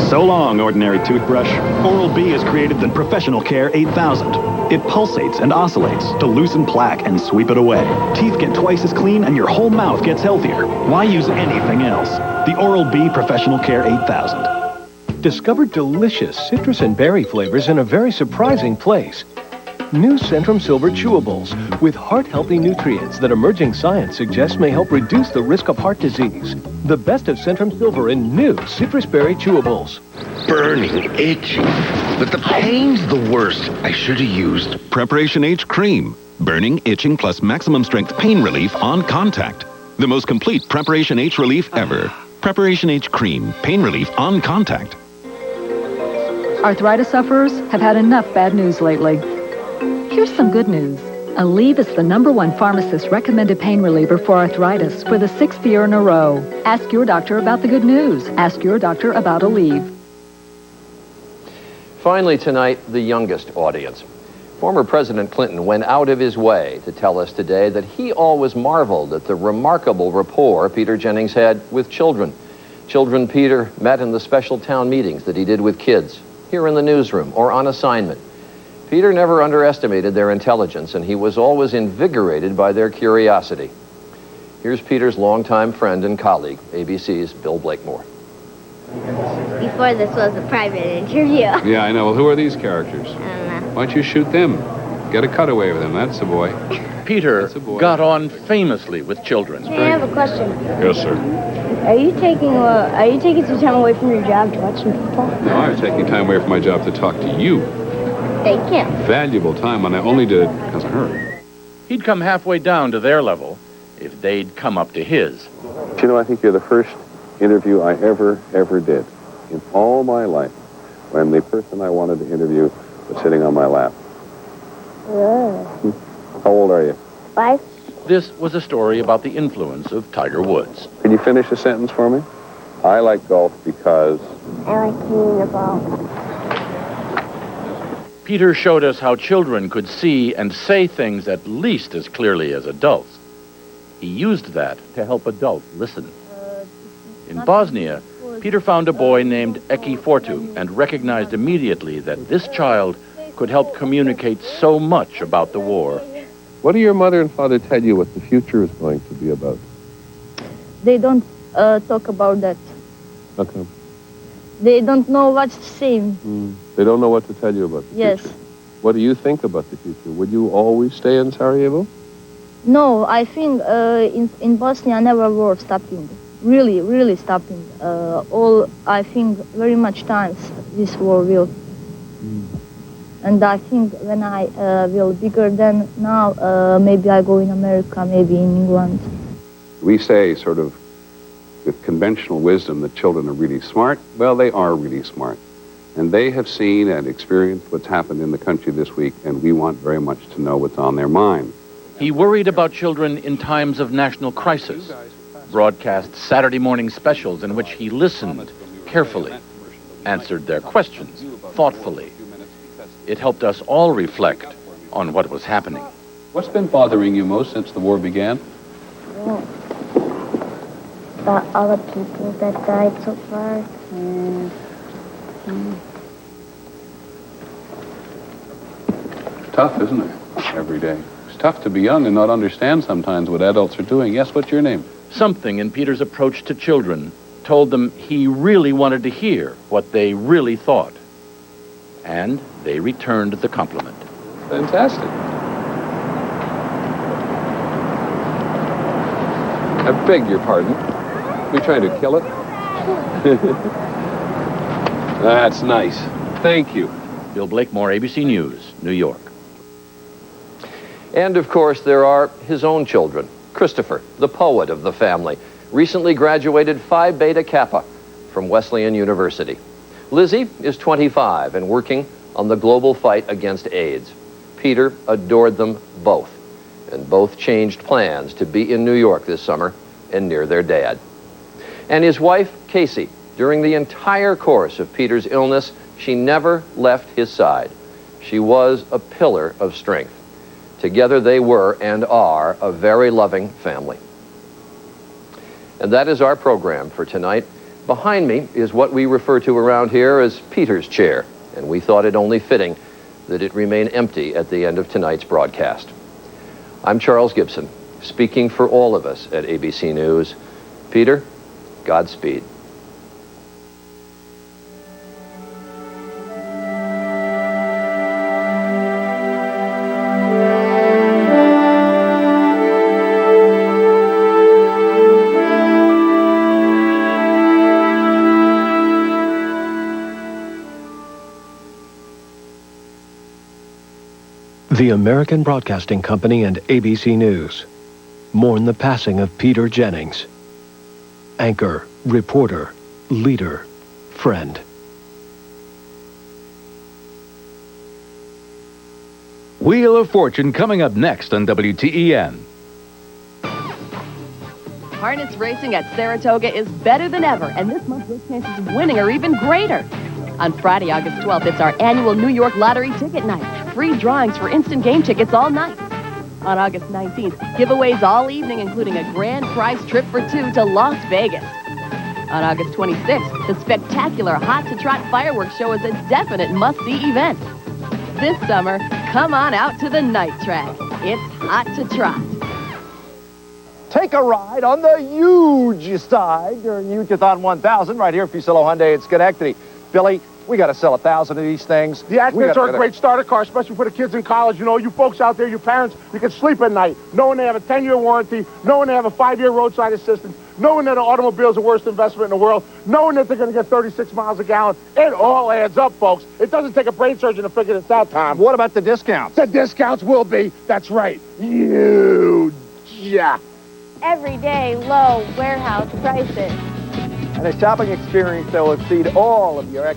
So long, ordinary toothbrush. Oral-B has created the Professional Care 8000. It pulsates and oscillates to loosen plaque and sweep it away. Teeth get twice as clean and your whole mouth gets healthier. Why use anything else? The Oral-B Professional Care 8000. Discover delicious citrus and berry flavors in a very surprising place. New Centrum Silver Chewables with heart-healthy nutrients that emerging science suggests may help reduce the risk of heart disease. The best of Centrum Silver in new citrus berry chewables. Burning, itchy, but the pain's the worst. I should have used Preparation H Cream. Burning, itching, plus maximum strength pain relief on contact. The most complete Preparation H relief ever. Preparation H Cream. Pain relief on contact. Arthritis sufferers have had enough bad news lately. Here's some good news. Aleve is the #1 pharmacist recommended pain reliever for arthritis for the 6th year in a row. Ask your doctor about the good news. Ask your doctor about Aleve. Finally tonight, the youngest audience. Former President Clinton went out of his way to tell us today that he always marveled at the remarkable rapport Peter Jennings had with children. Children Peter met in the special town meetings that he did with kids, here in the newsroom or on assignment. Peter never underestimated their intelligence, and he was always invigorated by their curiosity. Here's Peter's longtime friend and colleague, ABC's Bill Blakemore. Before this was a private interview. Yeah, I know. Well, who are these characters? I don't know. Why don't you shoot them? Get a cutaway with them. That's the boy. Peter got on famously with children. Hey, I have a question. Yes, sir. Are you taking some time away from your job to watch some football? No, I'm taking time away from my job to talk to you. Thank you. Valuable time, and I only did it because of her. He'd come halfway down to their level if they'd come up to his. You know, I think you're the first interview I ever did in all my life when the person I wanted to interview was sitting on my lap. How old are you? 5. This was a story about the influence of Tiger Woods. Can you finish a sentence for me? I like golf because... I like hitting the ball. Peter showed us how children could see and say things at least as clearly as adults. He used that to help adults listen. In Bosnia, Peter found a boy named Eki Fortu and recognized immediately that this child could help communicate so much about the war. What do your mother and father tell you what the future is going to be about? They don't talk about that. How come? They don't know what to say. They don't know what to tell you about the Yes. future. What do you think about the future? Would you always stay in Sarajevo? No, I think in Bosnia never war stopping. Really stopping. I think very much times this war will. And I think when I will bigger than now, maybe I go in America, maybe in England. We say sort of with conventional wisdom that children are really smart. Well, they are really smart. And they have seen and experienced what's happened in the country this week, and we want very much to know what's on their mind. He worried about children in times of national crisis, broadcast Saturday morning specials in which he listened carefully, answered their questions thoughtfully. It helped us all reflect on what was happening. What's been bothering you most since the war began? About all the people that died so far. Tough, isn't it? Every day. It's tough to be young and not understand sometimes what adults are doing. Yes, what's your name? Something in Peter's approach to children told them he really wanted to hear what they really thought. And they returned the compliment. Fantastic. I beg your pardon. We trying to kill it? That's nice. Thank you. Bill Blakemore, ABC News, New York. And of course, there are his own children. Christopher, the poet of the family, recently graduated Phi Beta Kappa from Wesleyan University. Lizzie is 25 and working on the global fight against AIDS. Peter adored them both, and both changed plans to be in New York this summer and near their dad. And his wife, Casey, during the entire course of Peter's illness, she never left his side. She was a pillar of strength. Together they were and are a very loving family. And that is our program for tonight. Behind me is what we refer to around here as Peter's chair, and we thought it only fitting that it remain empty at the end of tonight's broadcast. I'm Charles Gibson, speaking for all of us at ABC News. Peter, Godspeed. The American Broadcasting Company and ABC News mourn the passing of Peter Jennings. Anchor, reporter, leader, friend. Wheel of Fortune coming up next on WTEN. Harness racing at Saratoga is better than ever, and this month your chances of winning are even greater. On Friday, August 12th, it's our annual New York Lottery Ticket Night. free drawings for instant game tickets all night. On August 19th, giveaways all evening, including a grand prize trip for two to Las Vegas. On August 26th, the spectacular Hot to Trot fireworks show is a definite must-see event. This summer, come on out to the night track. It's Hot to Trot. Take a ride on the huge side during Huge-a-thon 1000 right here at Fusillo Hyundai in Schenectady. Billy, we got to sell 1,000 of these things. The Actors are a great starter car, especially for the kids in college. You know, you folks out there, your parents, you can sleep at night knowing they have a 10-year warranty, knowing they have a 5-year roadside assistance, knowing that an automobile is the worst investment in the world, knowing that they're going to get 36 miles a gallon. It all adds up, folks. It doesn't take a brain surgeon to figure this out, Tom. What about the discounts? The discounts will be, that's right, huge. Yeah. Everyday low warehouse prices. And a shopping experience that will exceed all of your